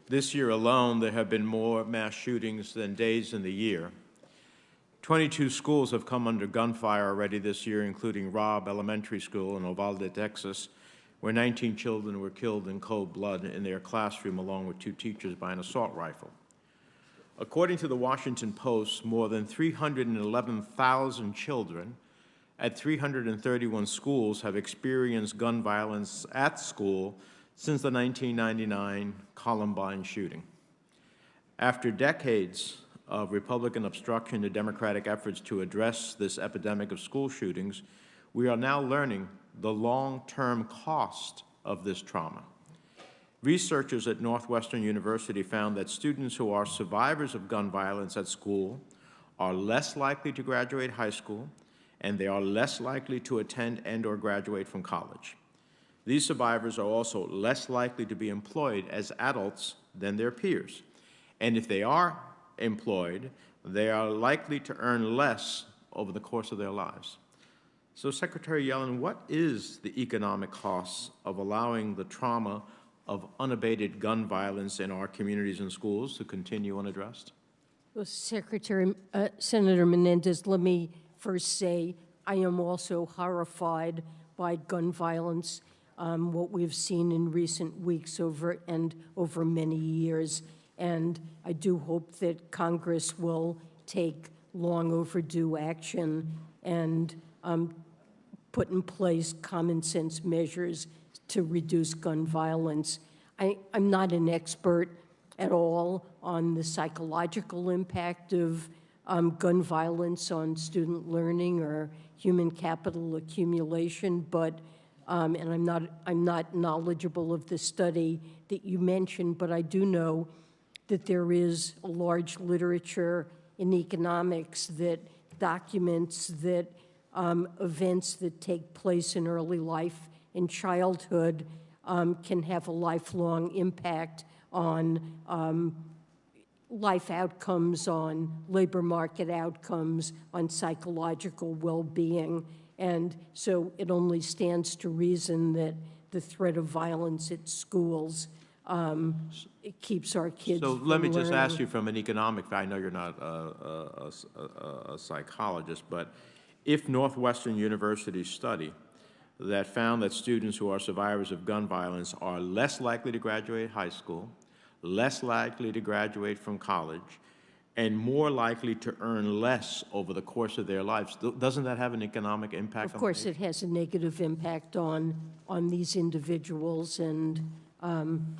Speaker 16: This year alone, there have been more mass shootings than days in the year. 22 schools have come under gunfire already this year, including Robb Elementary School in Uvalde, Texas, where 19 children were killed in cold blood in their classroom, along with 2 teachers, by an assault rifle. According to the Washington Post, more than 311,000 children at 331 schools have experienced gun violence at school since the 1999 Columbine shooting. After decades of Republican obstruction to Democratic efforts to address this epidemic of school shootings, we are now learning the long-term cost of this trauma. Researchers at Northwestern University found that students who are survivors of gun violence at school are less likely to graduate high school, and they are less likely to attend and/or graduate from college. These survivors are also less likely to be employed as adults than their peers. And if they are employed, they are likely to earn less over the course of their lives. So, Secretary Yellen, what is the economic cost of allowing the trauma of unabated gun violence in our communities and schools to continue unaddressed?
Speaker 3: Well, Senator Menendez, let me first say I am also horrified by gun violence, what we've seen in recent weeks over many years. And I do hope that Congress will take long overdue action and put in place common sense measures to reduce gun violence. I'm not an expert at all on the psychological impact of gun violence on student learning or human capital accumulation, but and I'm not knowledgeable of the study that you mentioned, but I do know that there is a large literature in economics that documents that events that take place in early life in childhood can have a lifelong impact on life outcomes, on labor market outcomes, on psychological well-being. And so it only stands to reason that the threat of violence at schools it keeps our kids
Speaker 16: So
Speaker 3: from
Speaker 16: let me just
Speaker 3: learning.
Speaker 16: ask you from an economic, I know you're not a psychologist, but if Northwestern University's study that found that students who are survivors of gun violence are less likely to graduate high school, less likely to graduate from college, and more likely to earn less over the course of their lives. Doesn't that have an economic impact?
Speaker 3: Of course, it has a negative impact on these individuals and on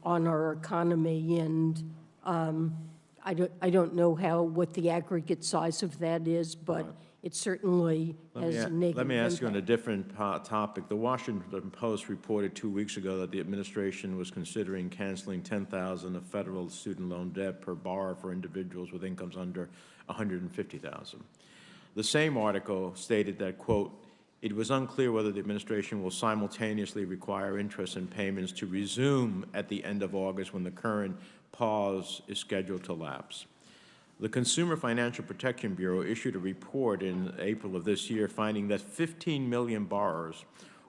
Speaker 3: our economy. And I don't know what the aggregate size of that is, but it certainly has a negative
Speaker 16: Let me ask you on a
Speaker 3: impact.
Speaker 16: different topic. The Washington Post reported 2 weeks ago that the administration was considering canceling $10,000 of federal student loan debt per borrower for individuals with incomes under $150,000. The same article stated that, quote, it was unclear whether the administration will simultaneously require interest and payments to resume at the end of August when the current pause is scheduled to lapse. The Consumer Financial Protection Bureau issued a report in April of this year finding that 15 million borrowers,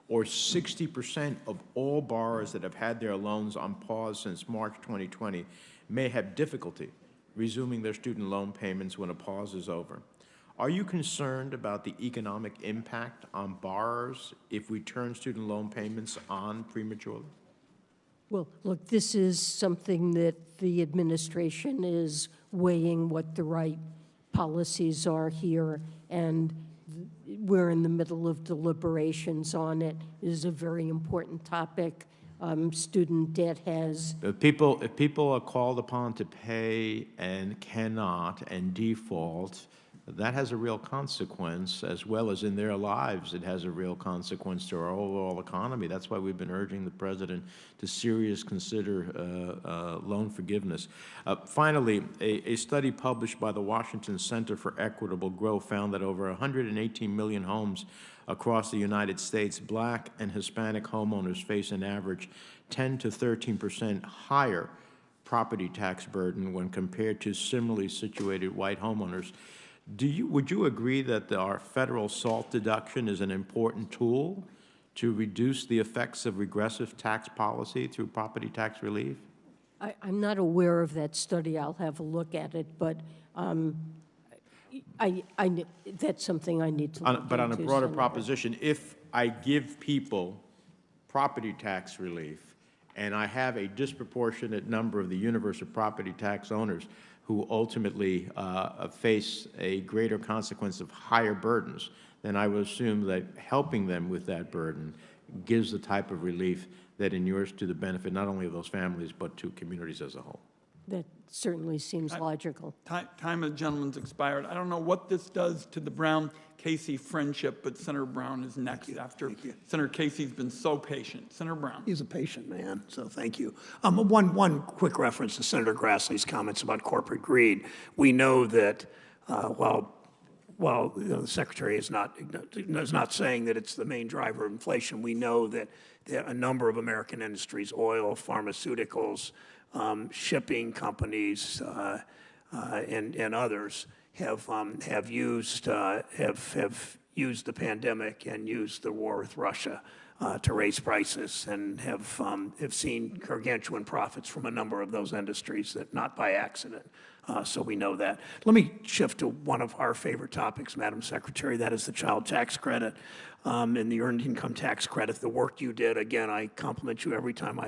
Speaker 16: or 60% of all borrowers that have had their loans on pause since March 2020, may have difficulty resuming their student loan payments when a pause is over. Are you concerned about the economic impact on borrowers if we turn student loan payments on prematurely?
Speaker 3: Well, look, this is something that the administration is weighing what the right policies are here, and we're in the middle of deliberations on it. It is a very important topic. Student debt has...
Speaker 16: If people are called upon to pay and cannot and default, that has a real consequence, as well as in their lives. It has a real consequence to our overall economy. That's why we've been urging the President to seriously consider loan forgiveness. Finally, a study published by the Washington Center for Equitable Growth found that over 118 million homes across the United States, Black and Hispanic homeowners face an average 10 to 13% higher property tax burden when compared to similarly situated white homeowners. Would you agree that our federal SALT deduction is an important tool to reduce the effects of regressive tax policy through property tax relief?
Speaker 3: I'm not aware of that study. I'll have a look at it, but that's something I need to look into.
Speaker 16: But on a broader proposition, if I give people property tax relief and I have a disproportionate number of the universe of property tax owners who ultimately face a greater consequence of higher burdens, then I would assume that helping them with that burden gives the type of relief that inures to the benefit not only of those families, but to communities as a whole.
Speaker 3: That certainly seems logical.
Speaker 1: Time of the gentleman's expired. I don't know what this does to the Brown-Casey friendship, but Senator Brown is next after Senator Casey's been so patient. Senator Brown.
Speaker 17: He's a patient man, so thank you. One quick reference to Senator Grassley's comments about corporate greed. We know that while the Secretary is not saying that it's the main driver of inflation, we know that a number of American industries, oil, pharmaceuticals, shipping companies, and others have used the pandemic and used the war with Russia to raise prices, and have seen gargantuan profits from a number of those industries, that not by accident. So we know that. Let me shift to one of our favorite topics, Madam Secretary. That is the child tax credit and the earned income tax credit. The work you did, again, I compliment you every time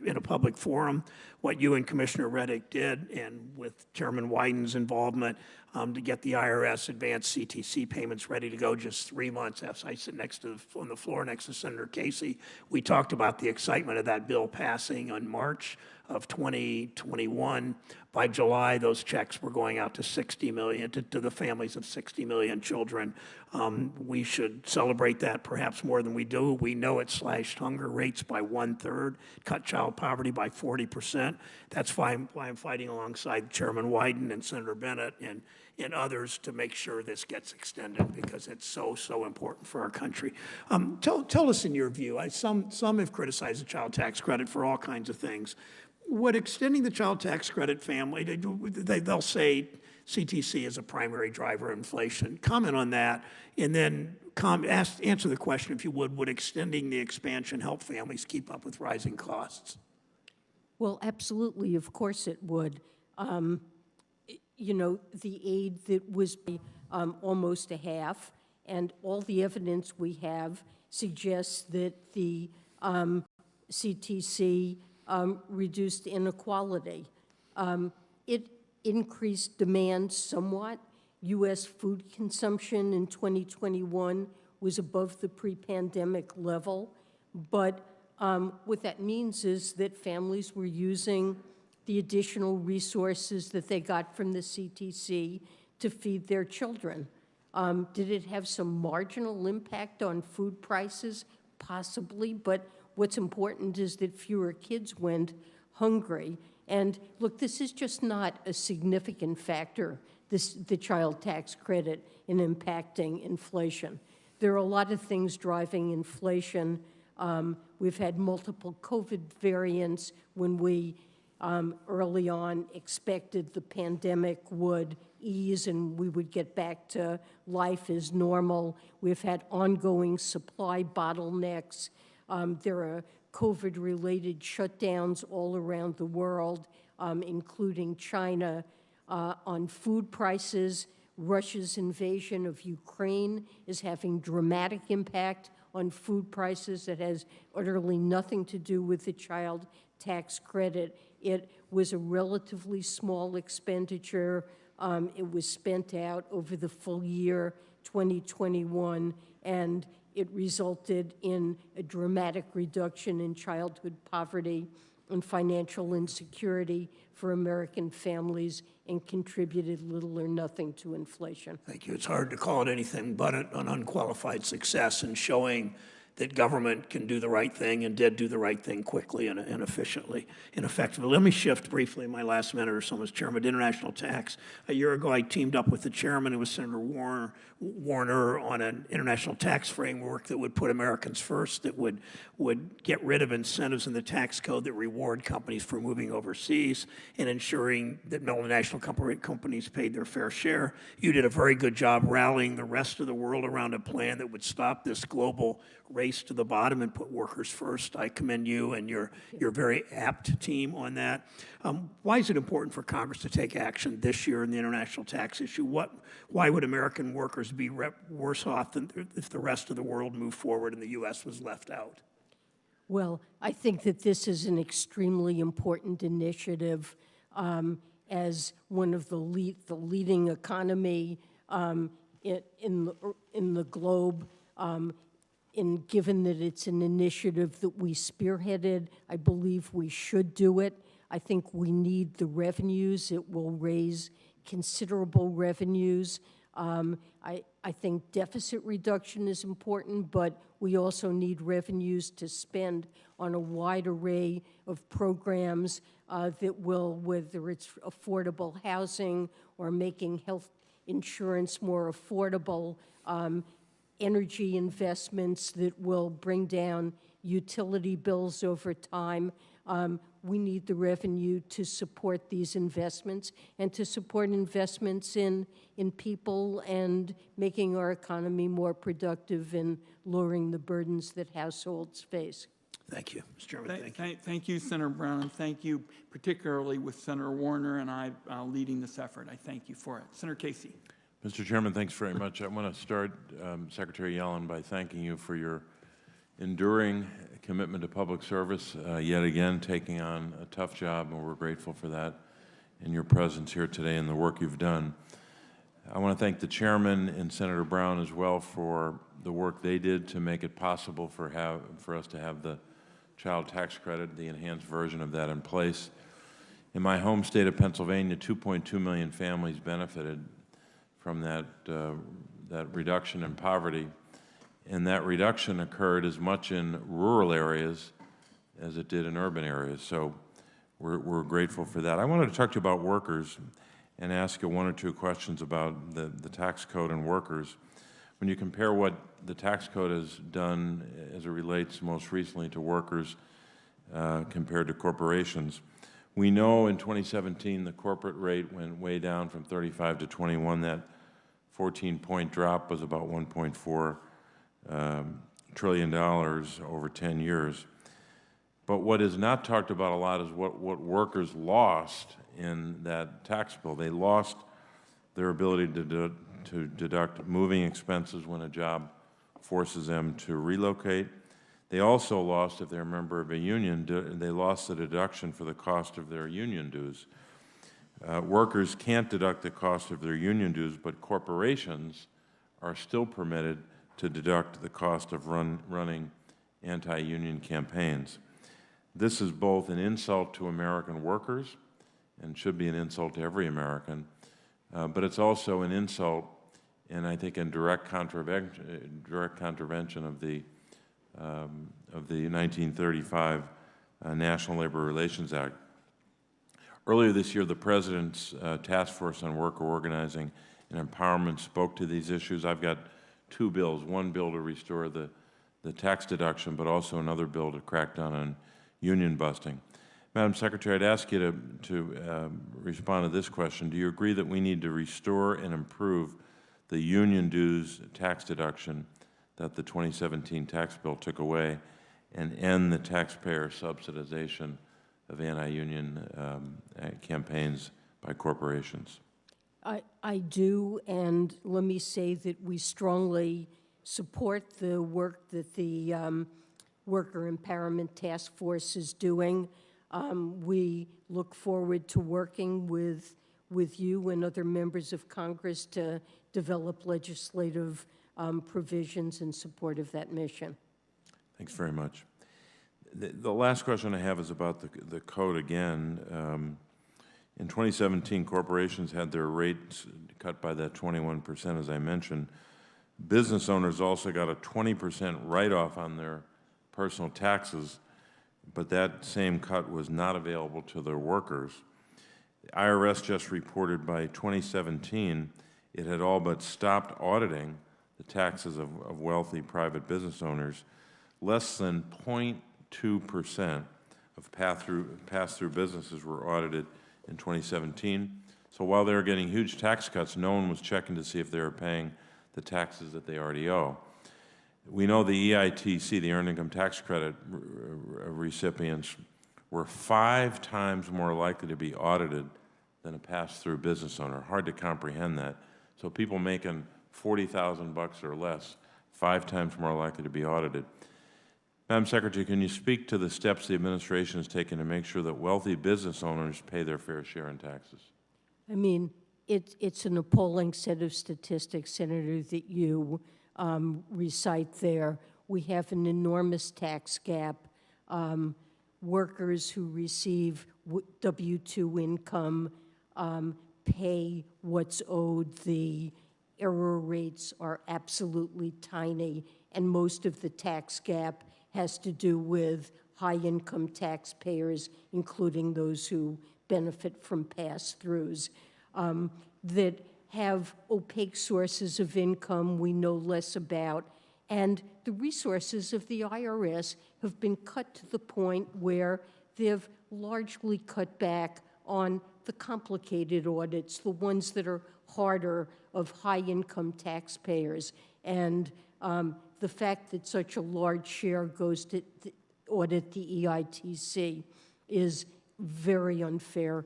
Speaker 17: in a public forum, what you and Commissioner Reddick did, and with Chairman Wyden's involvement, to get the IRS advanced CTC payments ready to go just 3 months after I sit on the floor next to Senator Casey. We talked about the excitement of that bill passing on March of 2021. By July, those checks were going out to 60 million, to the families of 60 million children. We should celebrate that perhaps more than we do. We know it slashed hunger rates by 1/3, cut child poverty by 40%. That's why I'm fighting alongside Chairman Wyden and Senator Bennett and others to make sure this gets extended, because it's so important for our country. Tell us in your view, some have criticized the child tax credit for all kinds of things. Would extending the child tax credit family, they'll say CTC is a primary driver of inflation. Comment on that, and then answer the question, if you would extending the expansion help families keep up with rising costs?
Speaker 3: Well, absolutely, of course it would. You know, the aid that was almost a half, and all the evidence we have suggests that the CTC reduced inequality. increased demand somewhat. U.S. food consumption in 2021 was above the pre-pandemic level, but what that means is that families were using the additional resources that they got from the CTC to feed their children. Did it have some marginal impact on food prices? Possibly, but what's important is that fewer kids went hungry. And look, this is just not a significant factor, the child tax credit, in impacting inflation. There are a lot of things driving inflation. We've had multiple COVID variants when we early on expected the pandemic would ease and we would get back to life as normal. We've had ongoing supply bottlenecks. There are COVID-related shutdowns all around the world, including China. On food prices, Russia's invasion of Ukraine is having dramatic impact on food prices that has utterly nothing to do with the child tax credit. It was a relatively small expenditure. It was spent out over the full year 2021, and it resulted in a dramatic reduction in childhood poverty and financial insecurity for American families and contributed little or nothing to inflation.
Speaker 17: Thank you. It's hard to call it anything but an unqualified success in showing that government can do the right thing and did do the right thing quickly and efficiently and effectively. Let me shift briefly in my last minute or so as chairman of international tax. A year ago, I teamed up with the chairman, who was Senator Warner, on an international tax framework that would put Americans first, that would get rid of incentives in the tax code that reward companies for moving overseas and ensuring that multinational companies paid their fair share. You did a very good job rallying the rest of the world around a plan that would stop this global race to the bottom and put workers first. I commend you and your very apt team on that. Why is it important for Congress to take action this year in the international tax issue? Why would American workers be worse off than if the rest of the world moved forward and the U.S. was left out?
Speaker 3: Well, I think that this is an extremely important initiative. As one of the leading economy in the globe, and given that it's an initiative that we spearheaded, I believe we should do it. I think we need the revenues. It will raise considerable revenues. I think deficit reduction is important, but we also need revenues to spend on a wide array of programs that will, whether it's affordable housing or making health insurance more affordable, energy investments that will bring down utility bills over time. We need the revenue to support these investments and to support investments in people and making our economy more productive and lowering the burdens that households face.
Speaker 17: Thank you, Mr. Chairman.
Speaker 1: Thank you, Senator Brown, and thank you particularly with Senator Warner and I leading this effort. I thank you for it. Senator Casey.
Speaker 18: Mr. Chairman, thanks very much. I want to start, Secretary Yellen, by thanking you for your enduring commitment to public service, yet again taking on a tough job, and we're grateful for that and your presence here today and the work you've done. I want to thank the chairman and Senator Brown as well for the work they did to make it possible for us to have the child tax credit, the enhanced version of that in place. In my home state of Pennsylvania, 2.2 million families benefited from that reduction in poverty, and that reduction occurred as much in rural areas as it did in urban areas. So we're grateful for that. I wanted to talk to you about workers and ask you one or two questions about the tax code and workers. When you compare what the tax code has done as it relates most recently to workers compared to corporations, we know in 2017 the corporate rate went way down from 35 to 21. That 14-point drop was about $1.4 trillion over 10 years. But what is not talked about a lot is what workers lost in that tax bill. They lost their ability to deduct moving expenses when a job forces them to relocate. They also lost, if they're a member of a union, they lost the deduction for the cost of their union dues. Workers can't deduct the cost of their union dues, but corporations are still permitted to deduct the cost of running anti-union campaigns. This is both an insult to American workers and should be an insult to every American, but it's also an insult and I think in direct contravention of the 1935 National Labor Relations Act. Earlier this year, the President's Task Force on Worker Organizing and Empowerment spoke to these issues. I've got two bills, one bill to restore the tax deduction, but also another bill to crack down on union busting. Madam Secretary, I'd ask you to respond to this question. Do you agree that we need to restore and improve the union dues tax deduction that the 2017 tax bill took away and end the taxpayer subsidization of anti-union campaigns by corporations?
Speaker 3: I do, and let me say that we strongly support the work that the Worker Empowerment Task Force is doing. We look forward to working with you and other members of Congress to develop legislative provisions in support of that mission.
Speaker 18: Thanks very much. The last question I have is about the code again. In 2017, corporations had their rates cut by that 21%, as I mentioned. Business owners also got a 20% write-off on their personal taxes, but that same cut was not available to their workers. The IRS just reported by 2017 it had all but stopped auditing the taxes of wealthy private business owners. Less than 0.2% of pass-through businesses were audited in 2017. So while they were getting huge tax cuts, no one was checking to see if they were paying the taxes that they already owe. We know the EITC, the Earned Income Tax Credit recipients, were 5 times more likely to be audited than a pass-through business owner. Hard to comprehend that. So people making $40,000 or less, 5 times more likely to be audited. Madam Secretary, can you speak to the steps the administration has taken to make sure that wealthy business owners pay their fair share in taxes?
Speaker 3: I mean, it's an appalling set of statistics, Senator, that you recite there. We have an enormous tax gap. Workers who receive W-2 income pay what's owed. The error rates are absolutely tiny, and most of the tax gap has to do with high-income taxpayers, including those who benefit from pass-throughs, that have opaque sources of income we know less about, and the resources of the IRS have been cut to the point where they've largely cut back on the complicated audits, the ones that are harder, of high-income taxpayers. And the fact that such a large share goes to audit the EITC is very unfair.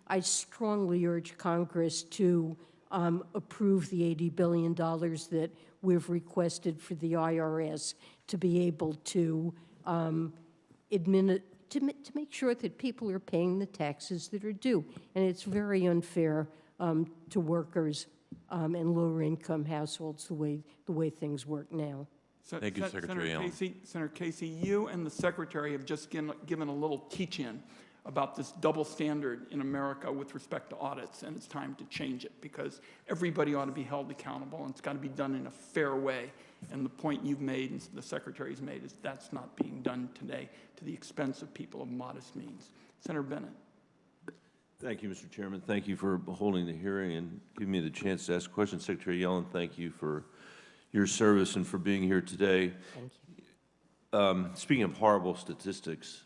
Speaker 3: I strongly urge Congress to approve the $80 billion that we've requested for the IRS to be able to to make sure that people are paying the taxes that are due. And it's very unfair to workers and lower-income households the way things work now.
Speaker 18: Thank you, Secretary Yellen.
Speaker 1: Senator Casey, you and the Secretary have just given a little teach-in about this double standard in America with respect to audits, and it's time to change it because everybody ought to be held accountable, and it's got to be done in a fair way. And the point you've made and the Secretary's made is that's not being done today to the expense of people of modest means. Senator Bennett.
Speaker 19: Thank you, Mr. Chairman. Thank you for holding the hearing and giving me the chance to ask questions. Secretary Yellen, thank you for your service and for being here today.
Speaker 3: Thank
Speaker 19: you. Speaking of horrible statistics,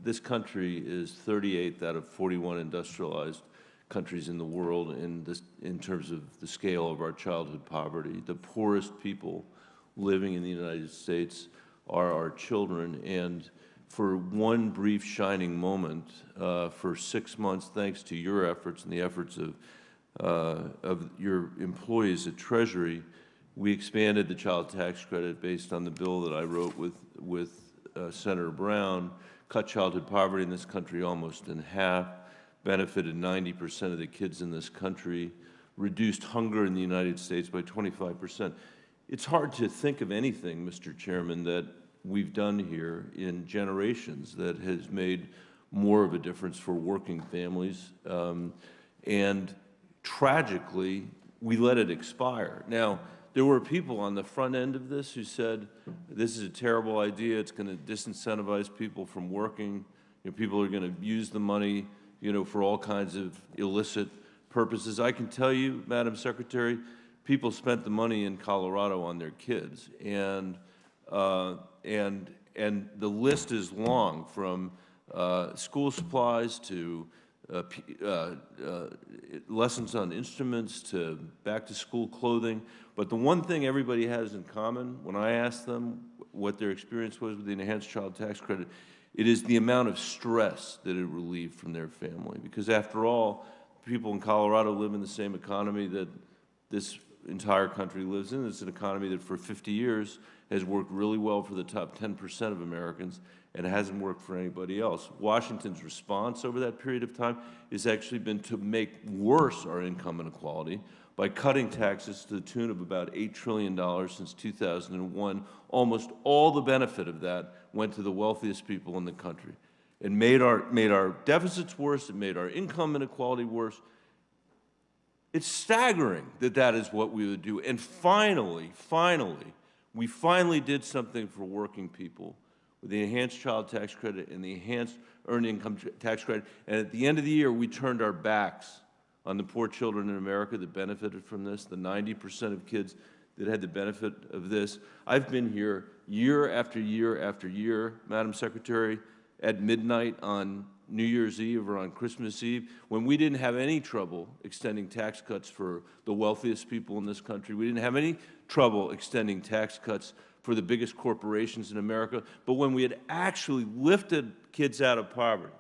Speaker 19: this country is 38th out of 41 industrialized countries in the world in terms of the scale of our childhood poverty. The poorest people living in the United States are our children, and for one brief shining moment, for 6 months, thanks to your efforts and the efforts of your employees at Treasury, we expanded the child tax credit based on the bill that I wrote with Senator Brown, cut childhood poverty in this country almost in half, benefited 90% of the kids in this country, reduced hunger in the United States by 25%. It's hard to think of anything, Mr. Chairman, that we've done here in generations that has made more of a difference for working families. And tragically, we let it expire. Now, there were people on the front end of this who said, this is a terrible idea, it's going to disincentivize people from working, people are going to use the money, for all kinds of illicit purposes. I can tell you, Madam Secretary, people spent the money in Colorado on their kids, and the list is long, from school supplies to lessons on instruments to back-to-school clothing. But the one thing everybody has in common, when I asked them what their experience was with the enhanced child tax credit, it is the amount of stress that it relieved from their family. Because after all, people in Colorado live in the same economy that this entire country lives in. It's an economy that for 50 years has worked really well for the top 10% of Americans, and it hasn't worked for anybody else. Washington's response over that period of time has actually been to make worse our income inequality by cutting taxes to the tune of about $8 trillion since 2001. Almost all the benefit of that went to the wealthiest people in the country. It made our deficits worse. It made our income inequality worse. It's staggering that that is what we would do. And finally, we finally did something for working people with the enhanced child tax credit and the enhanced earned income tax credit. And at the end of the year, we turned our backs on the poor children in America that benefited from this, the 90% of kids that had the benefit of this. I've been here year after year after year, Madam Secretary, at midnight on New Year's Eve or on Christmas Eve, when we didn't have any trouble extending tax cuts for the wealthiest people in this country. We didn't have any trouble extending tax cuts for the biggest corporations in America. But when we had actually lifted kids out of poverty,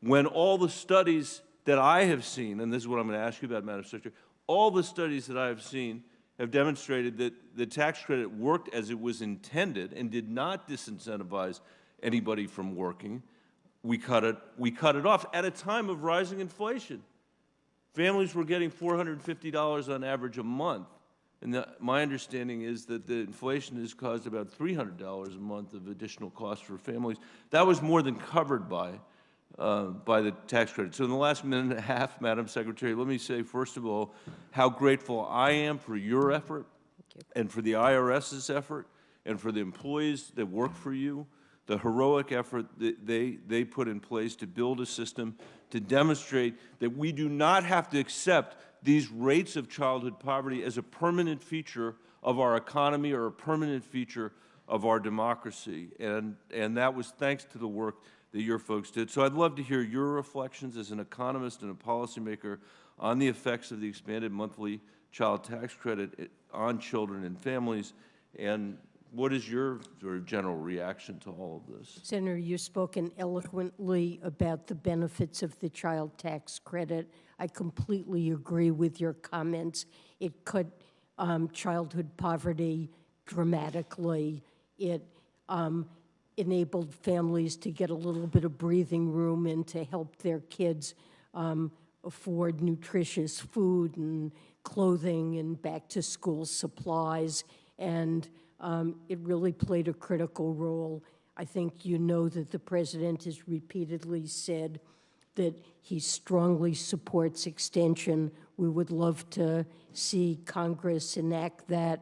Speaker 19: when all the studies that I have seen, and this is what I'm going to ask you about, Madam Secretary, all the studies that I have seen have demonstrated that the tax credit worked as it was intended and did not disincentivize anybody from working. We cut it off at a time of rising inflation. Families were getting $450 on average a month. And my understanding is that the inflation has caused about $300 a month of additional costs for families. That was more than covered by the tax credit. So in the last minute and a half, Madam Secretary, let me say, first of all, how grateful I am for your effort and for the IRS's effort and for the employees that work for you, the heroic effort that they put in place to build a system to demonstrate that we do not have to accept these rates of childhood poverty as a permanent feature of our economy or a permanent feature of our democracy. And that was thanks to the work that your folks did. So I'd love to hear your reflections as an economist and a policymaker on the effects of the expanded monthly child tax credit on children and families, and what is your sort of general reaction to all of this?
Speaker 3: Senator, you've spoken eloquently about the benefits of the child tax credit. I completely agree with your comments. It cut childhood poverty dramatically. It enabled families to get a little bit of breathing room and to help their kids afford nutritious food and clothing and back-to-school supplies. And it really played a critical role. I think you know that the President has repeatedly said that he strongly supports extension. We would love to see Congress enact that.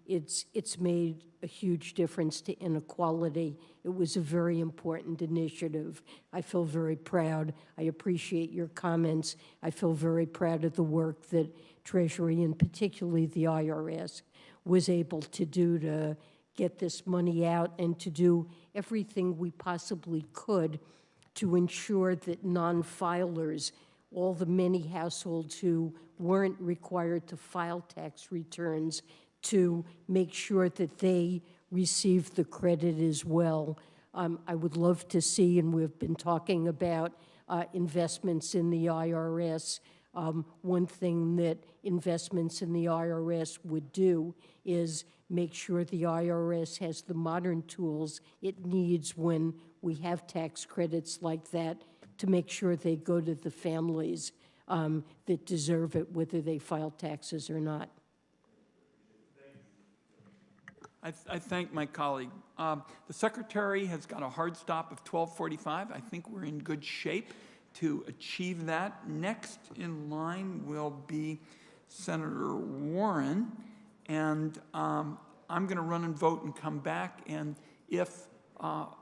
Speaker 3: It's made a huge difference to inequality. It was a very important initiative. I feel very proud. I appreciate your comments. I feel very proud of the work that Treasury, and particularly the IRS, was able to do to get this money out and to do everything we possibly could to ensure that non-filers, all the many households who weren't required to file tax returns, to make sure that they receive the credit as well. I would love to see, and we've been talking about investments in the IRS. One thing that investments in the IRS would do is make sure the IRS has the modern tools it needs when we have tax credits like that to make sure they go to the families that deserve it, whether they file taxes or not.
Speaker 1: I thank my colleague. The Secretary has got a hard stop of 12:45. I think we're in good shape to achieve that. Next in line will be Senator Warren, and I'm going to run and vote and come back, and if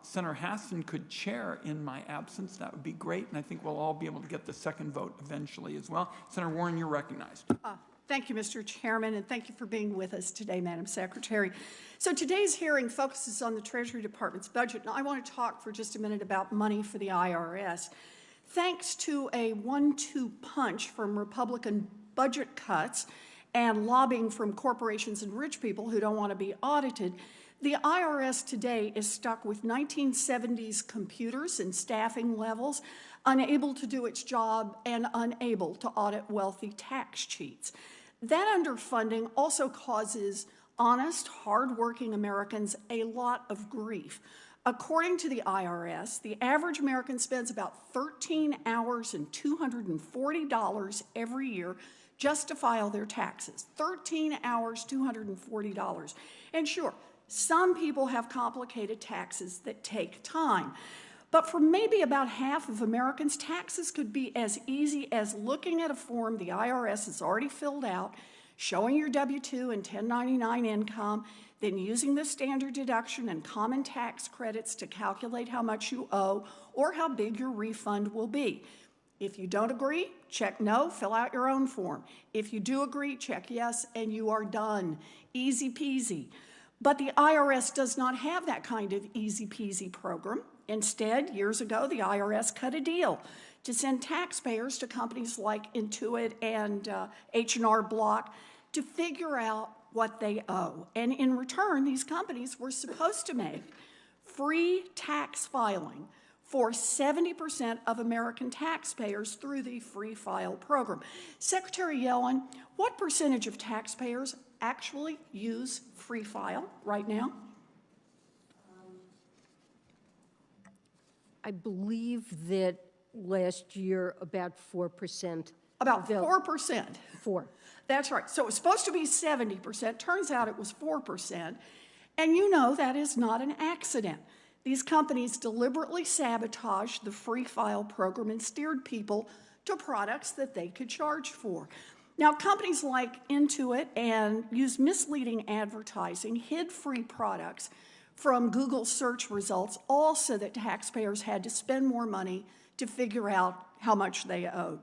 Speaker 1: Senator Hassan could chair in my absence, that would be great, and I think we'll all be able to get the second vote eventually as well. Senator Warren, you're recognized.
Speaker 20: Thank you, Mr. Chairman, and thank you for being with us today, Madam Secretary. So today's hearing focuses on the Treasury Department's budget, and I want to talk for just a minute about money for the IRS. Thanks to a 1-2 punch from Republican budget cuts and lobbying from corporations and rich people who don't want to be audited, the IRS today is stuck with 1970s computers and staffing levels, unable to do its job and unable to audit wealthy tax cheats. That underfunding also causes honest, hardworking Americans a lot of grief. According to the IRS, the average American spends about 13 hours and $240 every year just to file their taxes. 13 hours, $240. And sure, some people have complicated taxes that take time. But for maybe about half of Americans, taxes could be as easy as looking at a form the IRS has already filled out, showing your W-2 and 1099 income, then using the standard deduction and common tax credits to calculate how much you owe or how big your refund will be. If you don't agree, check no, fill out your own form. If you do agree, check yes, and you are done. Easy peasy. But the IRS does not have that kind of easy peasy program. Instead, years ago, the IRS cut a deal to send taxpayers to companies like Intuit and H&R Block to figure out what they owe. And in return, these companies were supposed to make free tax filing for 70% of American taxpayers through the Free File program. Secretary Yellen, what percentage of taxpayers actually use Free File right now?
Speaker 3: I believe that last year about 4%.
Speaker 20: About 4%.
Speaker 3: 4.
Speaker 20: That's right. So it was supposed to be 70%. Turns out it was 4%. And you know that is not an accident. These companies deliberately sabotaged the Free File program and steered people to products that they could charge for. Now, companies like Intuit and use misleading advertising, hid free products from Google search results, all so that taxpayers had to spend more money to figure out how much they owed.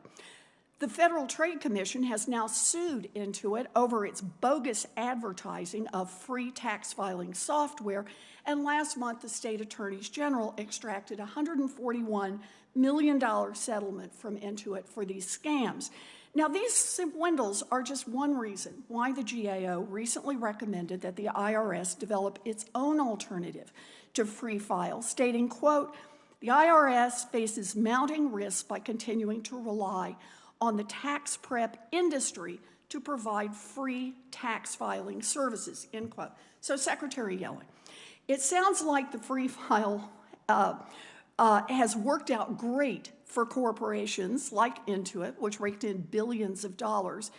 Speaker 20: The Federal Trade Commission has now sued Intuit over its bogus advertising of free tax filing software, and last month the state attorneys general extracted a $141 million settlement from Intuit for these scams. Now, these swindles are just one reason why the GAO recently recommended that the IRS develop its own alternative to Free File, stating, quote, "The IRS faces mounting risks by continuing to rely on the tax prep industry to provide free tax filing services," end quote. So, Secretary Yellen, it sounds like the Free File has worked out great for corporations like Intuit, which raked in billions of dollars.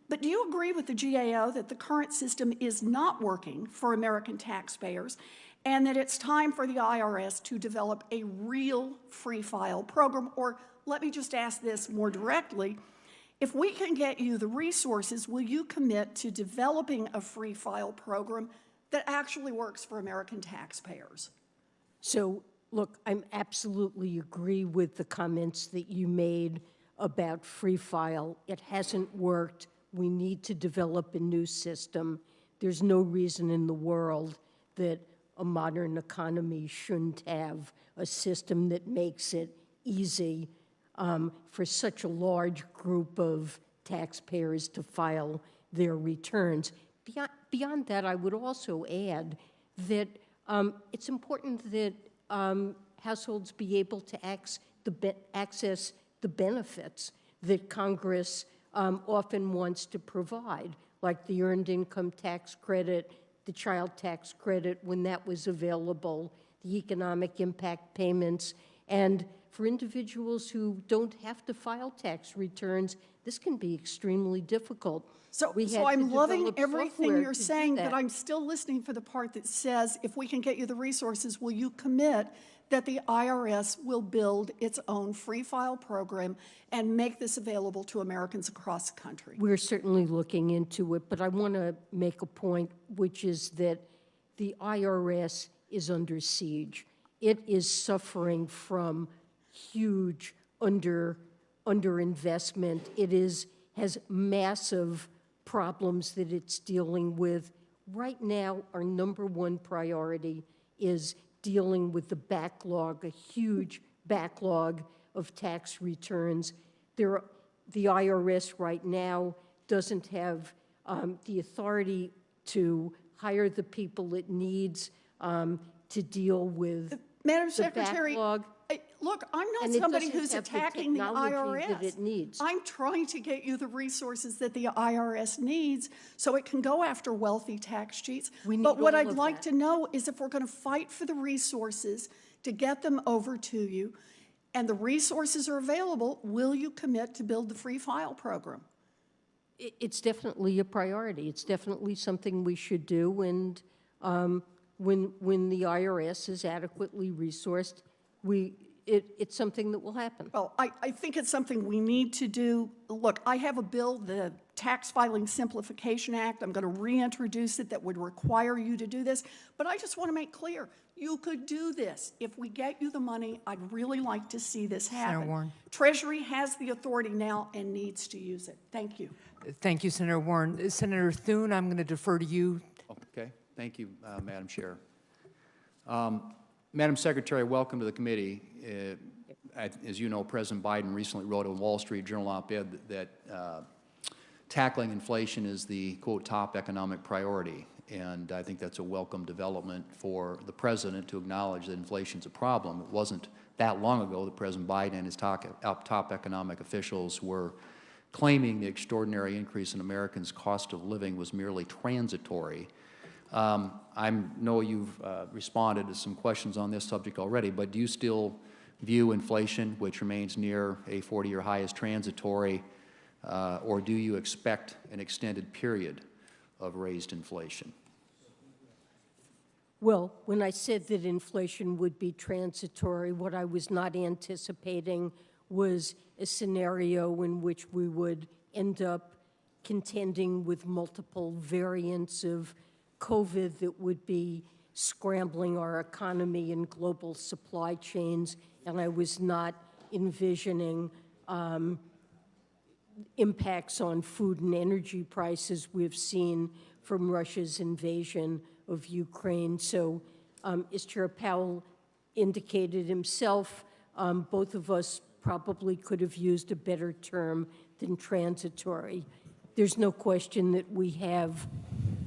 Speaker 20: But do you agree with the GAO that the current system is not working for American taxpayers and that it's time for the IRS to develop a real Free File program? Or let me just ask this more directly. If we can get you the resources, will you commit to developing a Free File program that actually works for American taxpayers?
Speaker 3: So, look, I'm absolutely agree with the comments that you made about Free File. It hasn't worked. We need to develop a new system. There's no reason in the world that a modern economy shouldn't have a system that makes it easy for such a large group of taxpayers to file their returns. Beyond that, I would also add that it's important that households be able to access the benefits that Congress often wants to provide, like the Earned Income Tax Credit, the Child Tax Credit when that was available, the economic impact payments, and for individuals who don't have to file tax returns, this can be extremely difficult.
Speaker 20: So I'm loving everything you're saying, but I'm still listening for the part that says, if we can get you the resources, will you commit that the IRS will build its own free file program and make this available to Americans across the country?
Speaker 3: We're certainly looking into it, but I want to make a point, which is that the IRS is under siege. It is suffering from huge underinvestment. It has massive problems that it's dealing with. Right now, our number one priority is dealing with the backlog, a huge backlog of tax returns. The IRS right now doesn't have the authority to hire the people it needs to deal with
Speaker 20: Madam
Speaker 3: the
Speaker 20: Secretary,
Speaker 3: backlog.
Speaker 20: look, I'm not
Speaker 3: And it
Speaker 20: somebody
Speaker 3: doesn't
Speaker 20: who's
Speaker 3: have the
Speaker 20: attacking the
Speaker 3: technology
Speaker 20: IRS.
Speaker 3: that it needs.
Speaker 20: I'm trying to get you the resources that the IRS needs so it can go after wealthy tax cheats. But what I'd like to know is if we're going to fight for the resources to get them over to you, and the resources are available, will you commit to build the free file program?
Speaker 3: It's definitely a priority. It's definitely something we should do, and when the IRS is adequately resourced, it's something that will happen.
Speaker 20: Well, I think it's something we need to do. Look, I have a bill, the Tax Filing Simplification Act. I'm going to reintroduce it that would require you to do this. But I just want to make clear, you could do this. If we get you the money, I'd really like to see this happen.
Speaker 21: Senator Warren.
Speaker 20: Treasury has the authority now and needs to use it. Thank you.
Speaker 21: Thank you, Senator Warren. Senator Thune, I'm going to defer to you.
Speaker 22: Okay. Thank you, Madam Chair. Madam Secretary, welcome to the committee. As you know, President Biden recently wrote a Wall Street Journal op-ed that tackling inflation is the, quote, top economic priority. And I think that's a welcome development for the President to acknowledge that inflation's a problem. It wasn't that long ago that President Biden and his top economic officials were claiming the extraordinary increase in Americans' cost of living was merely transitory. I know you've responded to some questions on this subject already, but do you still view inflation, which remains near a 40-year high, as transitory, or do you expect an extended period of raised inflation?
Speaker 3: Well, when I said that inflation would be transitory, what I was not anticipating was a scenario in which we would end up contending with multiple variants of COVID that would be scrambling our economy and global supply chains, and I was not envisioning impacts on food and energy prices we've seen from Russia's invasion of Ukraine. So as Chair Powell indicated himself, both of us probably could have used a better term than transitory. There's no question that we have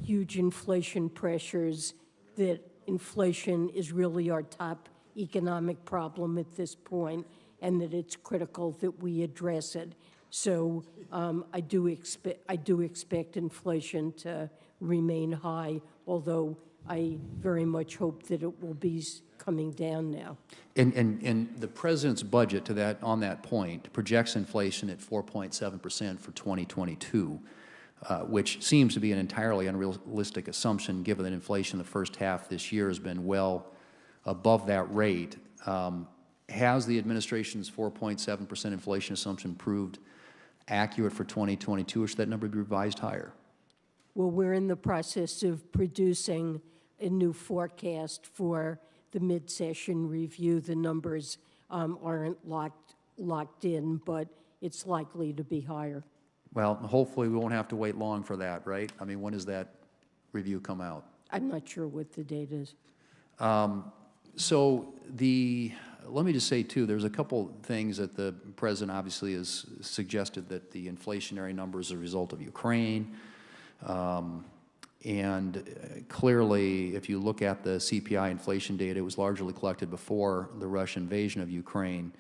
Speaker 3: huge inflation pressures, that inflation is really our top economic problem at this point, and that it's critical that we address it. So I do expect inflation to remain high, although I very much hope that it will be coming down now.
Speaker 22: And the President's budget on that point projects inflation at 4.7% for 2022, which seems to be an entirely unrealistic assumption given that inflation the first half this year has been well above that rate. Has the administration's 4.7% inflation assumption proved accurate for 2022, or should that number be revised higher?
Speaker 3: Well, we're in the process of producing a new forecast for the mid-session review. The numbers aren't locked in, but it's likely to be higher.
Speaker 22: Well, hopefully we won't have to wait long for that, right? I mean, when does that review come out?
Speaker 3: I'm not sure what the date is.
Speaker 22: Let me just say, too, there's a couple things that the President obviously has suggested, that the inflationary numbers are a result of Ukraine. And clearly, if you look at the CPI inflation data, it was largely collected before the Russian invasion of Ukraine.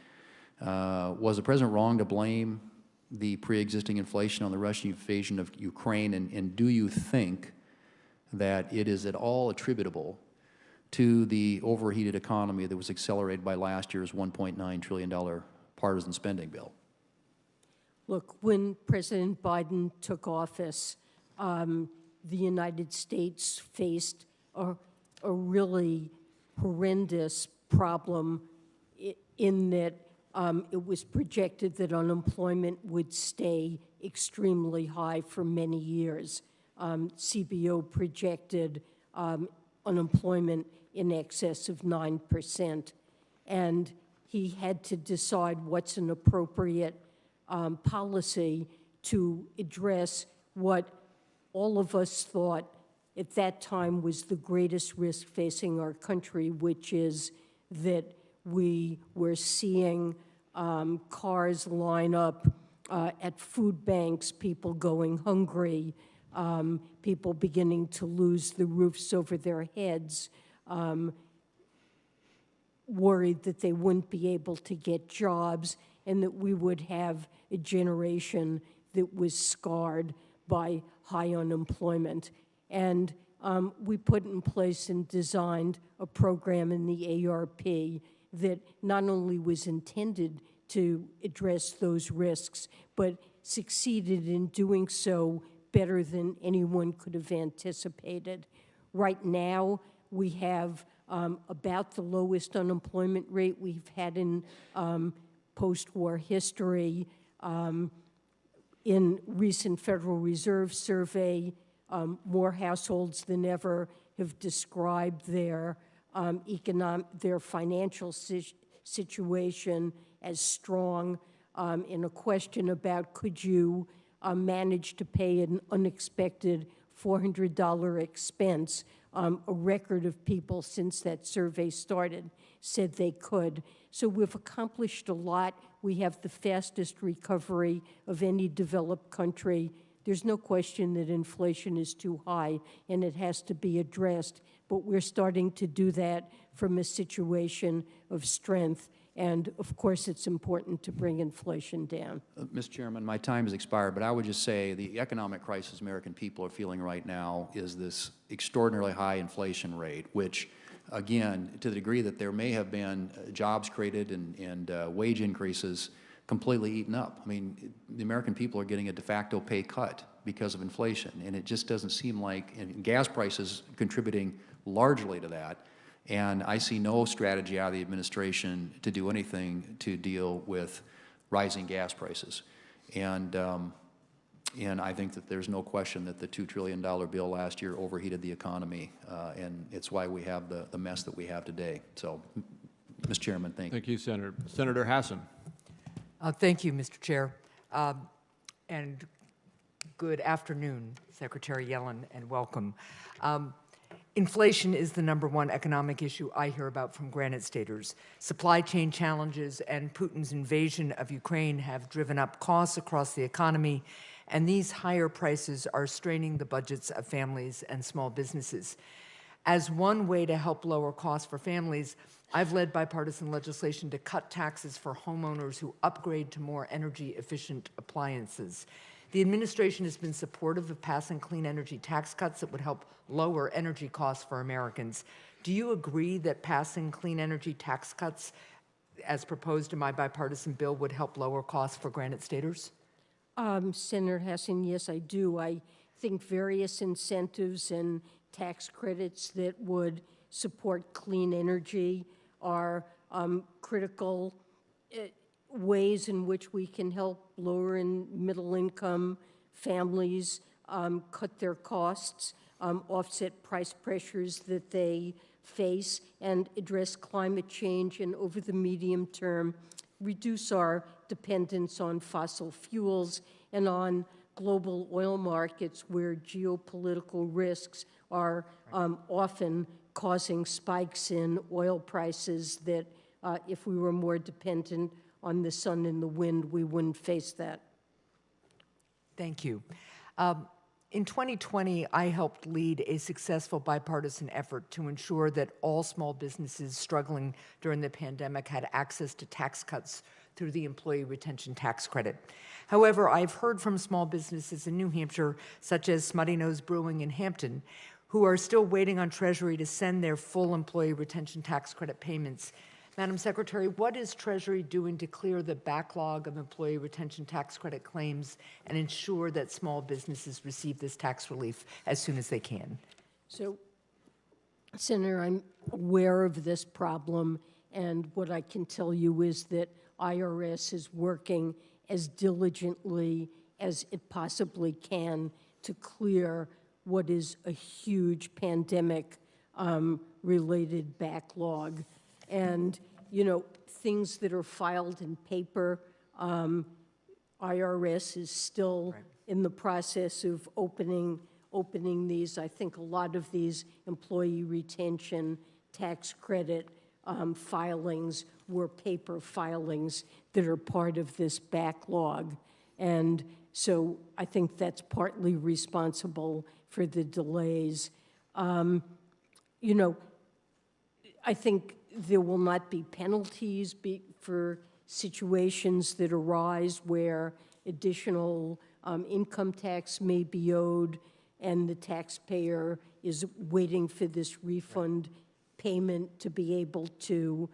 Speaker 22: Was the President wrong to blame the pre-existing inflation on the Russian invasion of Ukraine? And do you think that it is at all attributable to the overheated economy that was accelerated by last year's $1.9 trillion partisan spending bill?
Speaker 3: Look, when President Biden took office, the United States faced a really horrendous problem in that it was projected that unemployment would stay extremely high for many years. CBO projected unemployment in excess of 9%. And he had to decide what's an appropriate policy to address what all of us thought at that time was the greatest risk facing our country, which is that we were seeing cars line up at food banks, people going hungry, people beginning to lose the roofs over their heads, worried that they wouldn't be able to get jobs, and that we would have a generation that was scarred by high unemployment. And we put in place and designed a program in the ARP that not only was intended to address those risks, but succeeded in doing so better than anyone could have anticipated. Right now, we have about the lowest unemployment rate we've had in post-war history. In recent Federal Reserve survey, more households than ever have described their financial situation as strong. In a question about could you manage to pay an unexpected $400 expense, a record of people since that survey started said they could. So we've accomplished a lot. We have the fastest recovery of any developed country. There's no question that inflation is too high and it has to be addressed, but we're starting to do that from a situation of strength. And of course, it's important to bring inflation down.
Speaker 22: Mr. Chairman, my time has expired, but I would just say the economic crisis American people are feeling right now is this extraordinarily high inflation rate, which, again, to the degree that there may have been jobs created and wage increases completely eaten up. I mean, the American people are getting a de facto pay cut because of inflation, and it just doesn't seem like, and gas prices contributing largely to that. And I see no strategy out of the administration to do anything to deal with rising gas prices. And I think that there's no question that the $2 trillion bill last year overheated the economy, and it's why we have the mess that we have today. So, Mr. Chairman, thank you.
Speaker 2: Thank you, Senator. Senator Hassan.
Speaker 21: Thank you, Mr. Chair. And good afternoon, Secretary Yellen, and welcome. Inflation is the #1 economic issue I hear about from Granite Staters. Supply chain challenges and Putin's invasion of Ukraine have driven up costs across the economy, and these higher prices are straining the budgets of families and small businesses. As one way to help lower costs for families, I've led bipartisan legislation to cut taxes for homeowners who upgrade to more energy-efficient appliances. The administration has been supportive of passing clean energy tax cuts that would help lower energy costs for Americans. Do you agree that passing clean energy tax cuts, as proposed in my bipartisan bill, would help lower costs for Granite Staters?
Speaker 3: Senator Hassan, yes, I do. I think various incentives and tax credits that would support clean energy are critical ways in which we can help lower and middle income families cut their costs, offset price pressures that they face, and address climate change, and over the medium term, reduce our dependence on fossil fuels and on global oil markets where geopolitical risks are often causing spikes in oil prices that if we were more dependent on the sun and the wind, we wouldn't face that.
Speaker 21: Thank you. In 2020, I helped lead a successful bipartisan effort to ensure that all small businesses struggling during the pandemic had access to tax cuts through the Employee Retention Tax Credit. However, I've heard from small businesses in New Hampshire, such as Smutty Nose Brewing in Hampton, who are still waiting on Treasury to send their full employee retention tax credit payments. Madam Secretary, what is Treasury doing to clear the backlog of employee retention tax credit claims and ensure that small businesses receive this tax relief as soon as they can?
Speaker 3: So, Senator, I'm aware of this problem, and what I can tell you is that IRS is working as diligently as it possibly can to clear what is a huge pandemic-related backlog. And, you know, things that are filed in paper, IRS is still in the process of opening these. I think a lot of these employee retention tax credit filings were paper filings that are part of this backlog. And so I think that's partly responsible for the delays. You know, I think there will not be penalties for situations that arise where additional income tax may be owed and the taxpayer is waiting for this refund payment to be able to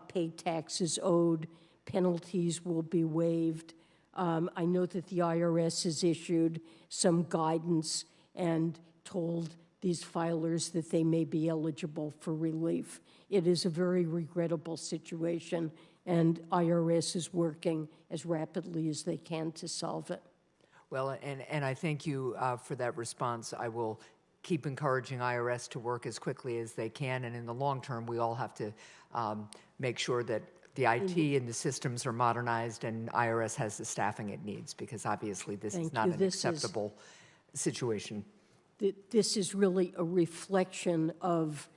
Speaker 3: pay taxes owed. Penalties will be waived. I know that the IRS has issued some guidance and told these filers that they may be eligible for relief. It is a very regrettable situation, and IRS is working as rapidly as they can to solve it.
Speaker 21: Well, and I thank you for that response. I will keep encouraging IRS to work as quickly as they can, and in the long term, we all have to make sure that the IT and the systems are modernized and IRS has the staffing it needs, because obviously this is not an acceptable situation.
Speaker 3: This is really a reflection of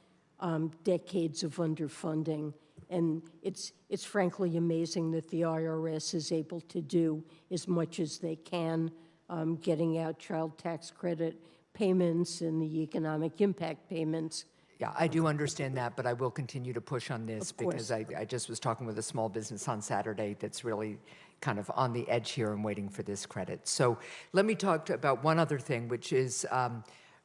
Speaker 3: decades of underfunding, and it's frankly amazing that the IRS is able to do as much as they can, getting out child tax credit payments and the economic impact payments.
Speaker 21: Yeah, I do understand that, but I will continue to push on this because I just was talking with a small business on Saturday that's really kind of on the edge here and waiting for this credit. So let me talk about one other thing, which is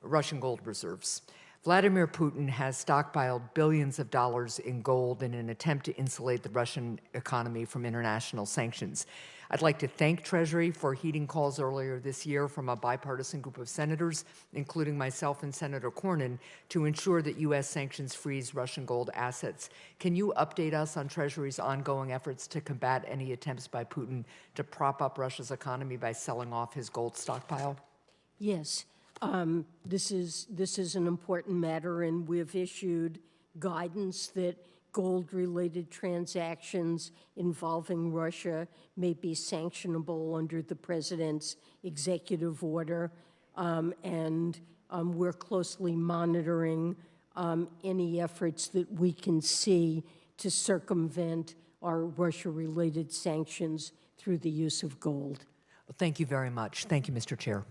Speaker 21: Russian gold reserves. Vladimir Putin has stockpiled billions of dollars in gold in an attempt to insulate the Russian economy from international sanctions. I'd like to thank Treasury for heeding calls earlier this year from a bipartisan group of senators, including myself and Senator Cornyn, to ensure that U.S. sanctions freeze Russian gold assets. Can you update us on Treasury's ongoing efforts to combat any attempts by Putin to prop up Russia's economy by selling off his gold stockpile?
Speaker 3: Yes. This is an important matter, and we've issued guidance that gold-related transactions involving Russia may be sanctionable under the president's executive order, and we're closely monitoring any efforts that we can see to circumvent our Russia-related sanctions through the use of gold.
Speaker 21: Well, thank you very much. Thank you, Mr. Chair.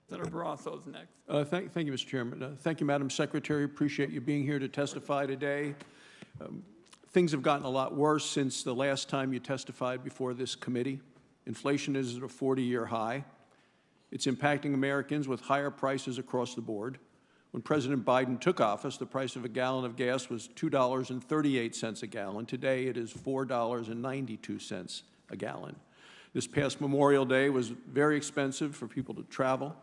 Speaker 1: Senator Barrasso's next.
Speaker 4: Thank you, Mr. Chairman. Thank you, Madam Secretary. Appreciate you being here to testify today. Things have gotten a lot worse since the last time you testified before this committee. Inflation is at a 40-year high. It's impacting Americans with higher prices across the board. When President Biden took office, the price of a gallon of gas was $2.38 a gallon. Today, it is $4.92 a gallon. This past Memorial Day was very expensive for people to travel.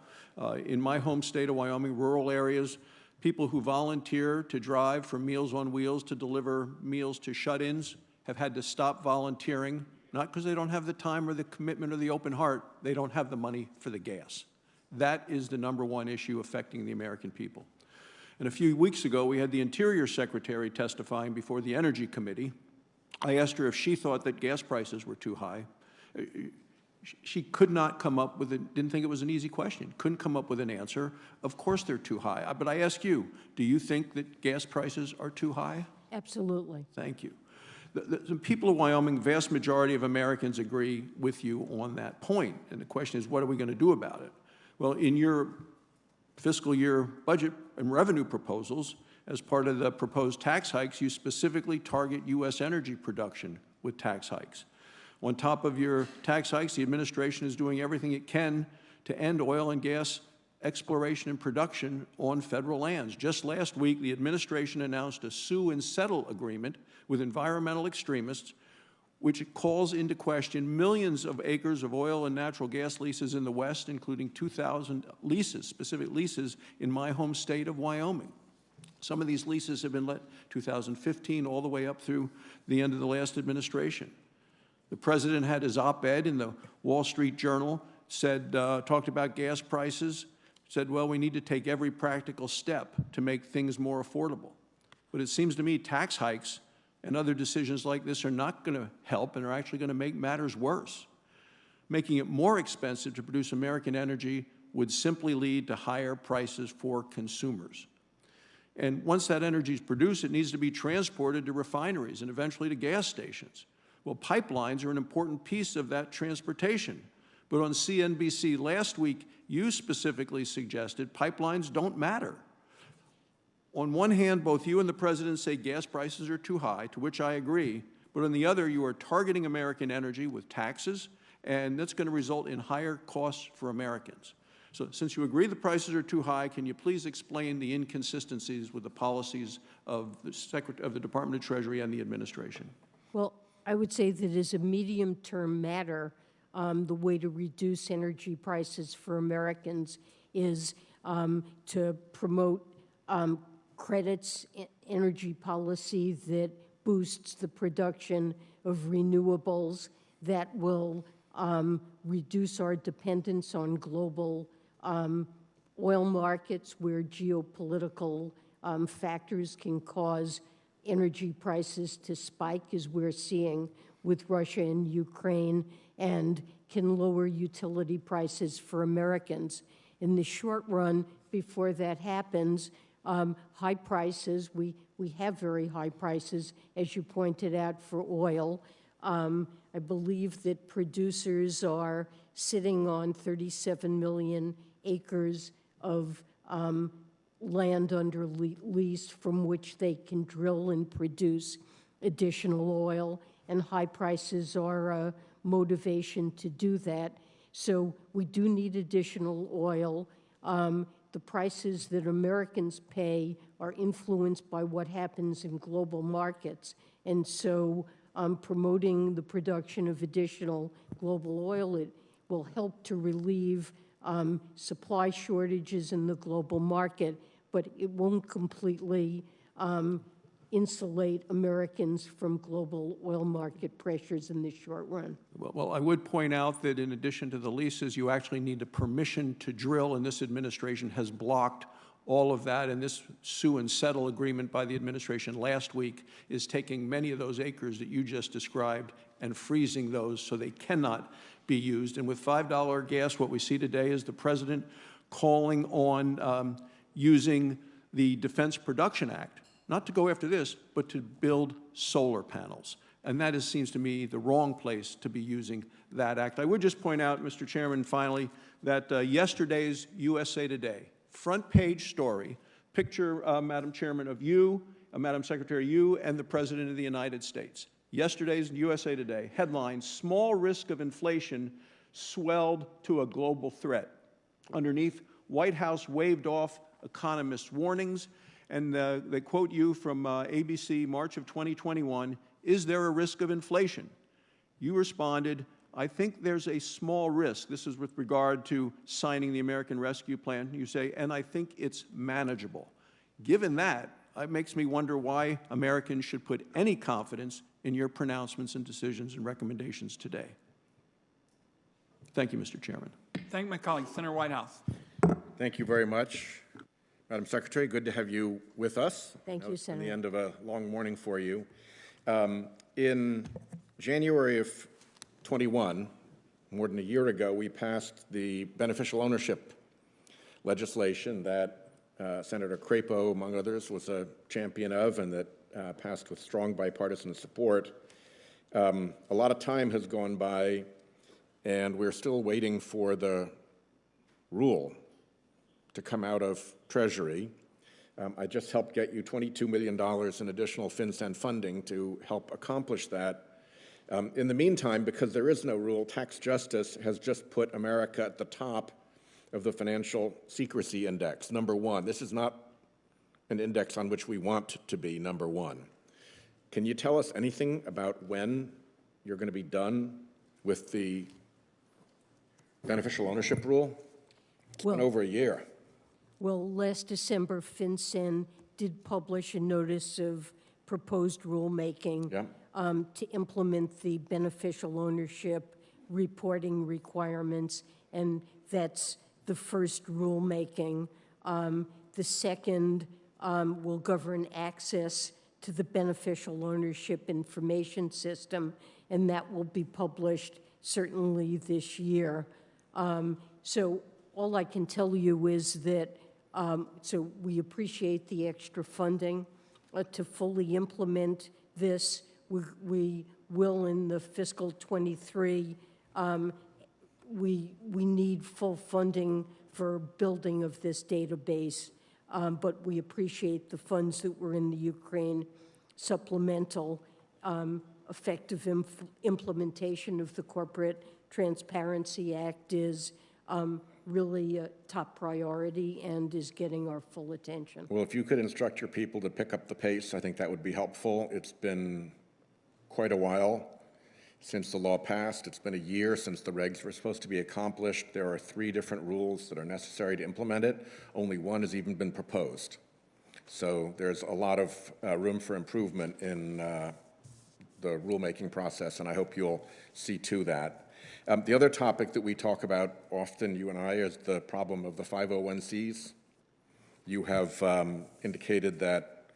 Speaker 4: In my home state of Wyoming, rural areas, people who volunteer to drive for Meals on Wheels to deliver meals to shut-ins have had to stop volunteering, not because they don't have the time or the commitment or the open heart, they don't have the money for the gas. That is the #1 issue affecting the American people. And a few weeks ago, we had the Interior Secretary testifying before the Energy Committee. I asked her if she thought that gas prices were too high. She could not come up with didn't think it was an easy question, couldn't come up with an answer. Of course they're too high. But I ask you, do you think that gas prices are too high?
Speaker 3: Absolutely.
Speaker 4: Thank you. The people of Wyoming, vast majority of Americans agree with you on that point. And the question is, what are we going to do about it? Well, in your fiscal year budget and revenue proposals, as part of the proposed tax hikes, you specifically target U.S. energy production with tax hikes. On top of your tax hikes, the administration is doing everything it can to end oil and gas exploration and production on federal lands. Just last week, the administration announced a sue and settle agreement with environmental extremists, which calls into question millions of acres of oil and natural gas leases in the West, including 2,000 leases, specific leases in my home state of Wyoming. Some of these leases have been let 2015 all the way up through the end of the last administration. The president had his op-ed in the Wall Street Journal, talked about gas prices, said, well, we need to take every practical step to make things more affordable. But it seems to me tax hikes and other decisions like this are not going to help and are actually going to make matters worse. Making it more expensive to produce American energy would simply lead to higher prices for consumers. And once that energy is produced, it needs to be transported to refineries and eventually to gas stations. Well, pipelines are an important piece of that transportation. But on CNBC last week, you specifically suggested pipelines don't matter. On one hand, both you and the president say gas prices are too high, to which I agree. But on the other, you are targeting American energy with taxes, and that's going to result in higher costs for Americans. So since you agree the prices are too high, can you please explain the inconsistencies with the policies of the Department of Treasury and the administration?
Speaker 3: Well, I would say that as a medium-term matter, the way to reduce energy prices for Americans is to promote credits, energy policy that boosts the production of renewables, that will reduce our dependence on global oil markets where geopolitical factors can cause energy prices to spike, as we're seeing with Russia and Ukraine, and can lower utility prices for Americans. In the short run, before that happens, high prices, we have very high prices, as you pointed out, for oil. I believe that producers are sitting on 37 million acres of land under lease from which they can drill and produce additional oil, and high prices are a motivation to do that. So we do need additional oil. The prices that Americans pay are influenced by what happens in global markets. And so promoting the production of additional global oil, it will help to relieve supply shortages in the global market, but it won't completely insulate Americans from global oil market pressures in the short run.
Speaker 4: Well, I would point out that in addition to the leases, you actually need the permission to drill, and this administration has blocked all of that. And this sue and settle agreement by the administration last week is taking many of those acres that you just described and freezing those so they cannot be used. And with $5 gas, what we see today is the president calling on using the Defense Production Act, not to go after this, but to build solar panels. And that seems to me the wrong place to be using that act. I would just point out, Mr. Chairman, finally, that yesterday's USA Today front page story, picture, Madam Chairman, of you, Madam Secretary, you and the President of the United States. Yesterday's USA Today headline, small risk of inflation swelled to a global threat. Underneath, White House waved off economists' warnings, and they quote you from ABC, March of 2021, is there a risk of inflation? You responded, I think there's a small risk. This is with regard to signing the American Rescue Plan. You say, and I think it's manageable. Given that, it makes me wonder why Americans should put any confidence in your pronouncements and decisions and recommendations today. Thank you, Mr. Chairman.
Speaker 1: Thank my colleague, Senator Whitehouse.
Speaker 5: Thank you very much. Madam Secretary, good to have you with us.
Speaker 3: Thank you, Senator.
Speaker 5: At the end of a long morning for you. In January of 21, more than a year ago, we passed the beneficial ownership legislation that Senator Crapo, among others, was a champion of, and that passed with strong bipartisan support. A lot of time has gone by, and we're still waiting for the rule to come out of Treasury. I just helped get you $22 million in additional FinCEN funding to help accomplish that. In the meantime, because there is no rule, tax justice has just put America at the top of the financial secrecy index, #1. This is not an index on which we want to be #1. Can you tell us anything about when you're going to be done with the beneficial ownership rule? It's been over a year.
Speaker 3: Well, last December, FinCEN did publish a notice of proposed rulemaking to implement the beneficial ownership reporting requirements, and that's the first rulemaking. The second will govern access to the beneficial ownership information system, and that will be published certainly this year. So all I can tell you is that, so we appreciate the extra funding to fully implement this. We will in the fiscal 23, we need full funding for building of this database, but we appreciate the funds that were in the Ukraine supplemental. Effective implementation of the Corporate Transparency Act is really a top priority and is getting our full attention.
Speaker 5: Well, if you could instruct your people to pick up the pace, I think that would be helpful. It's been quite a while since the law passed. It's been a year since the regs were supposed to be accomplished. There are 3 different rules that are necessary to implement it. Only one has even been proposed. So there's a lot of room for improvement in the rulemaking process, and I hope you'll see to that. The other topic that we talk about often, you and I, is the problem of the 501Cs. You have indicated that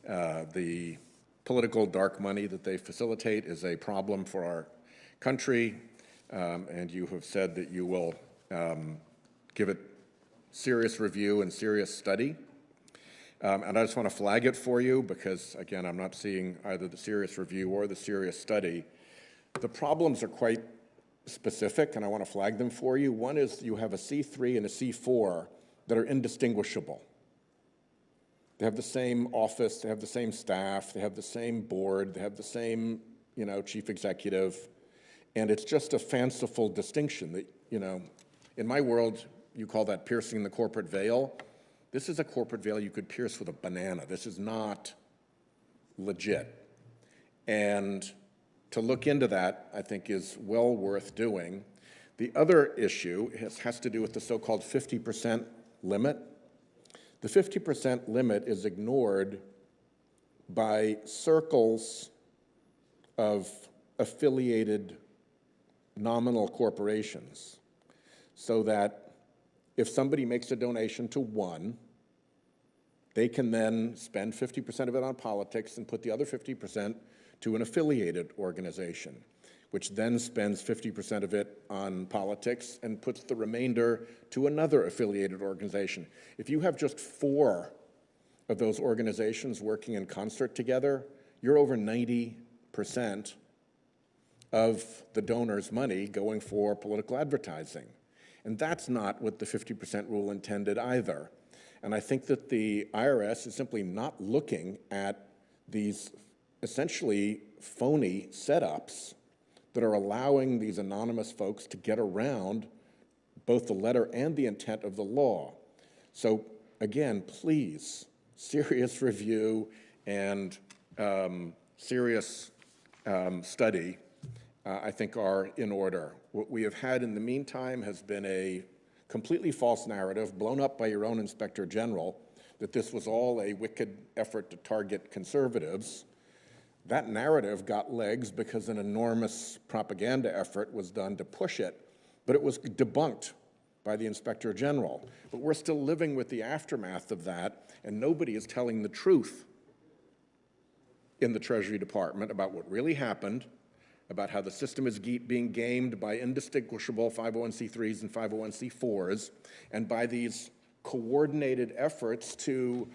Speaker 5: the political dark money that they facilitate is a problem for our country, and you have said that you will give it serious review and serious study. And I just want to flag it for you because, again, I'm not seeing either the serious review or the serious study. The problems are quite specific, and I want to flag them for you. One is you have a C3 and a C4 that are indistinguishable. They have the same office, they have the same staff, they have the same board, they have the same, chief executive, and it's just a fanciful distinction that, in my world, you call that piercing the corporate veil. This is a corporate veil you could pierce with a banana. This is not legit. And to look into that, I think, is well worth doing. The other issue has to do with the so-called 50% limit. The 50% limit is ignored by circles of affiliated nominal corporations, so that if somebody makes a donation to one, they can then spend 50% of it on politics and put the other 50% to an affiliated organization, which then spends 50% of it on politics and puts the remainder to another affiliated organization. If you have just 4 of those organizations working in concert together, you're over 90% of the donor's money going for political advertising. And that's not what the 50% rule intended either. And I think that the IRS is simply not looking at these essentially phony setups that are allowing these anonymous folks to get around both the letter and the intent of the law. So again, please, serious review and serious study, I think, are in order. What we have had in the meantime has been a completely false narrative blown up by your own Inspector General that this was all a wicked effort to target conservatives. That narrative got legs because an enormous propaganda effort was done to push it, but it was debunked by the Inspector General. But we're still living with the aftermath of that, and nobody is telling the truth in the Treasury Department about what really happened, about how the system is being gamed by indistinguishable 501c3s and 501c4s, and by these coordinated efforts to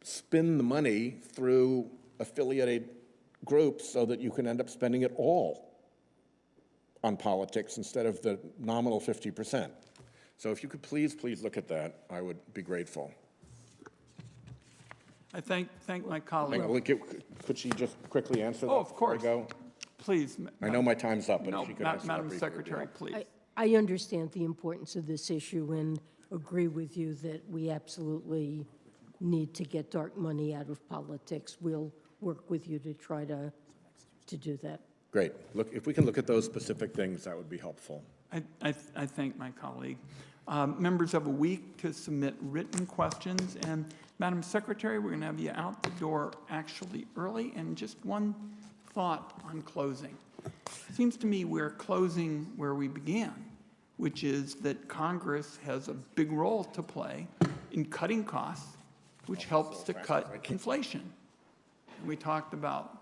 Speaker 5: spin the money through affiliated groups so that you can end up spending it all on politics instead of the nominal 50%. So if you could please look at that, I would be grateful.
Speaker 1: I thank my colleague.
Speaker 5: Could she just quickly answer that?
Speaker 1: Oh, of course.
Speaker 5: before I go?
Speaker 1: Please.
Speaker 5: I know my time's up, but
Speaker 1: No,
Speaker 5: if she could answer that
Speaker 1: Madam
Speaker 5: briefly,
Speaker 1: Secretary,
Speaker 5: it'd be
Speaker 1: please.
Speaker 3: I understand the importance of this issue and agree with you that we absolutely need to get dark money out of politics. We'll work with you to try to do that.
Speaker 5: great. Look, if we can look at those specific things, that would be helpful.
Speaker 1: I thank my colleague. Members have a week to submit written questions, and Madam Secretary, we're going to have you out the door actually early. And just one thought on closing. It seems to me we're closing where we began, which is that Congress has a big role to play in cutting costs, which helps to cut inflation. And we talked about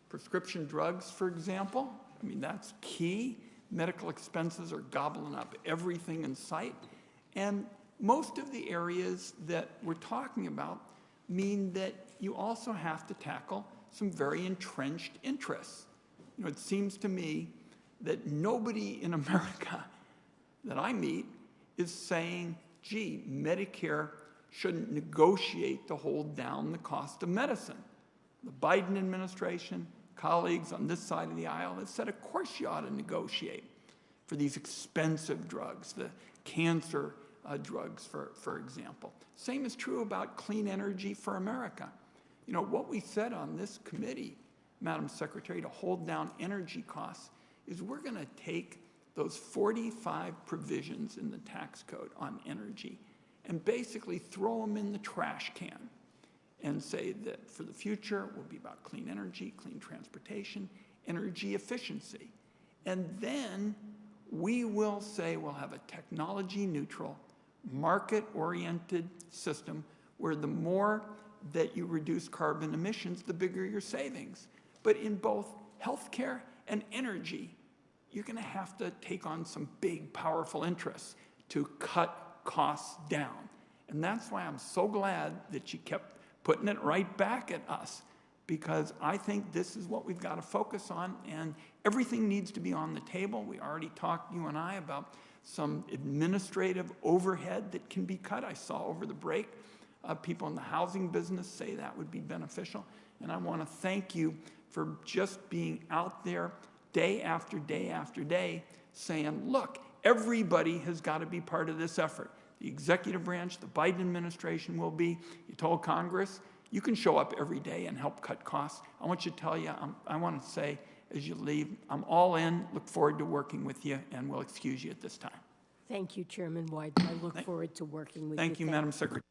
Speaker 1: prescription drugs, for example. I mean, that's key. Medical expenses are gobbling up everything in sight. And most of the areas that we're talking about mean that you also have to tackle some very entrenched interests. You know, it seems to me that nobody in America that I meet is saying, gee, Medicare shouldn't negotiate to hold down the cost of medicine. The Biden administration, colleagues on this side of the aisle have said, of course you ought to negotiate for these expensive drugs, the cancer drugs, for example. Same is true about clean energy for America. You know, what we said on this committee, Madam Secretary, to hold down energy costs is we're going to take those 45 provisions in the tax code on energy and basically throw them in the trash can and say that for the future will be about clean energy, clean transportation, energy efficiency. And then we will say we'll have a technology-neutral, market-oriented system where the more that you reduce carbon emissions, the bigger your savings. But in both healthcare and energy, you're going to have to take on some big, powerful interests to cut costs down. And that's why I'm so glad that you kept putting it right back at us, because I think this is what we've got to focus on, and everything needs to be on the table. We already talked, you and I, about some administrative overhead that can be cut. I saw over the break people in the housing business say that would be beneficial. And I want to thank you for just being out there day after day after day saying, look, everybody has got to be part of this effort. The executive branch, the Biden administration will be. You told Congress, you can show up every day and help cut costs. I want you to tell you, I want to say as you leave, I'm all in, look forward to working with you, and we'll excuse you at this time.
Speaker 3: Thank you, Chairman Wyden. I look forward to working with you.
Speaker 1: Thank you, Madam Secretary.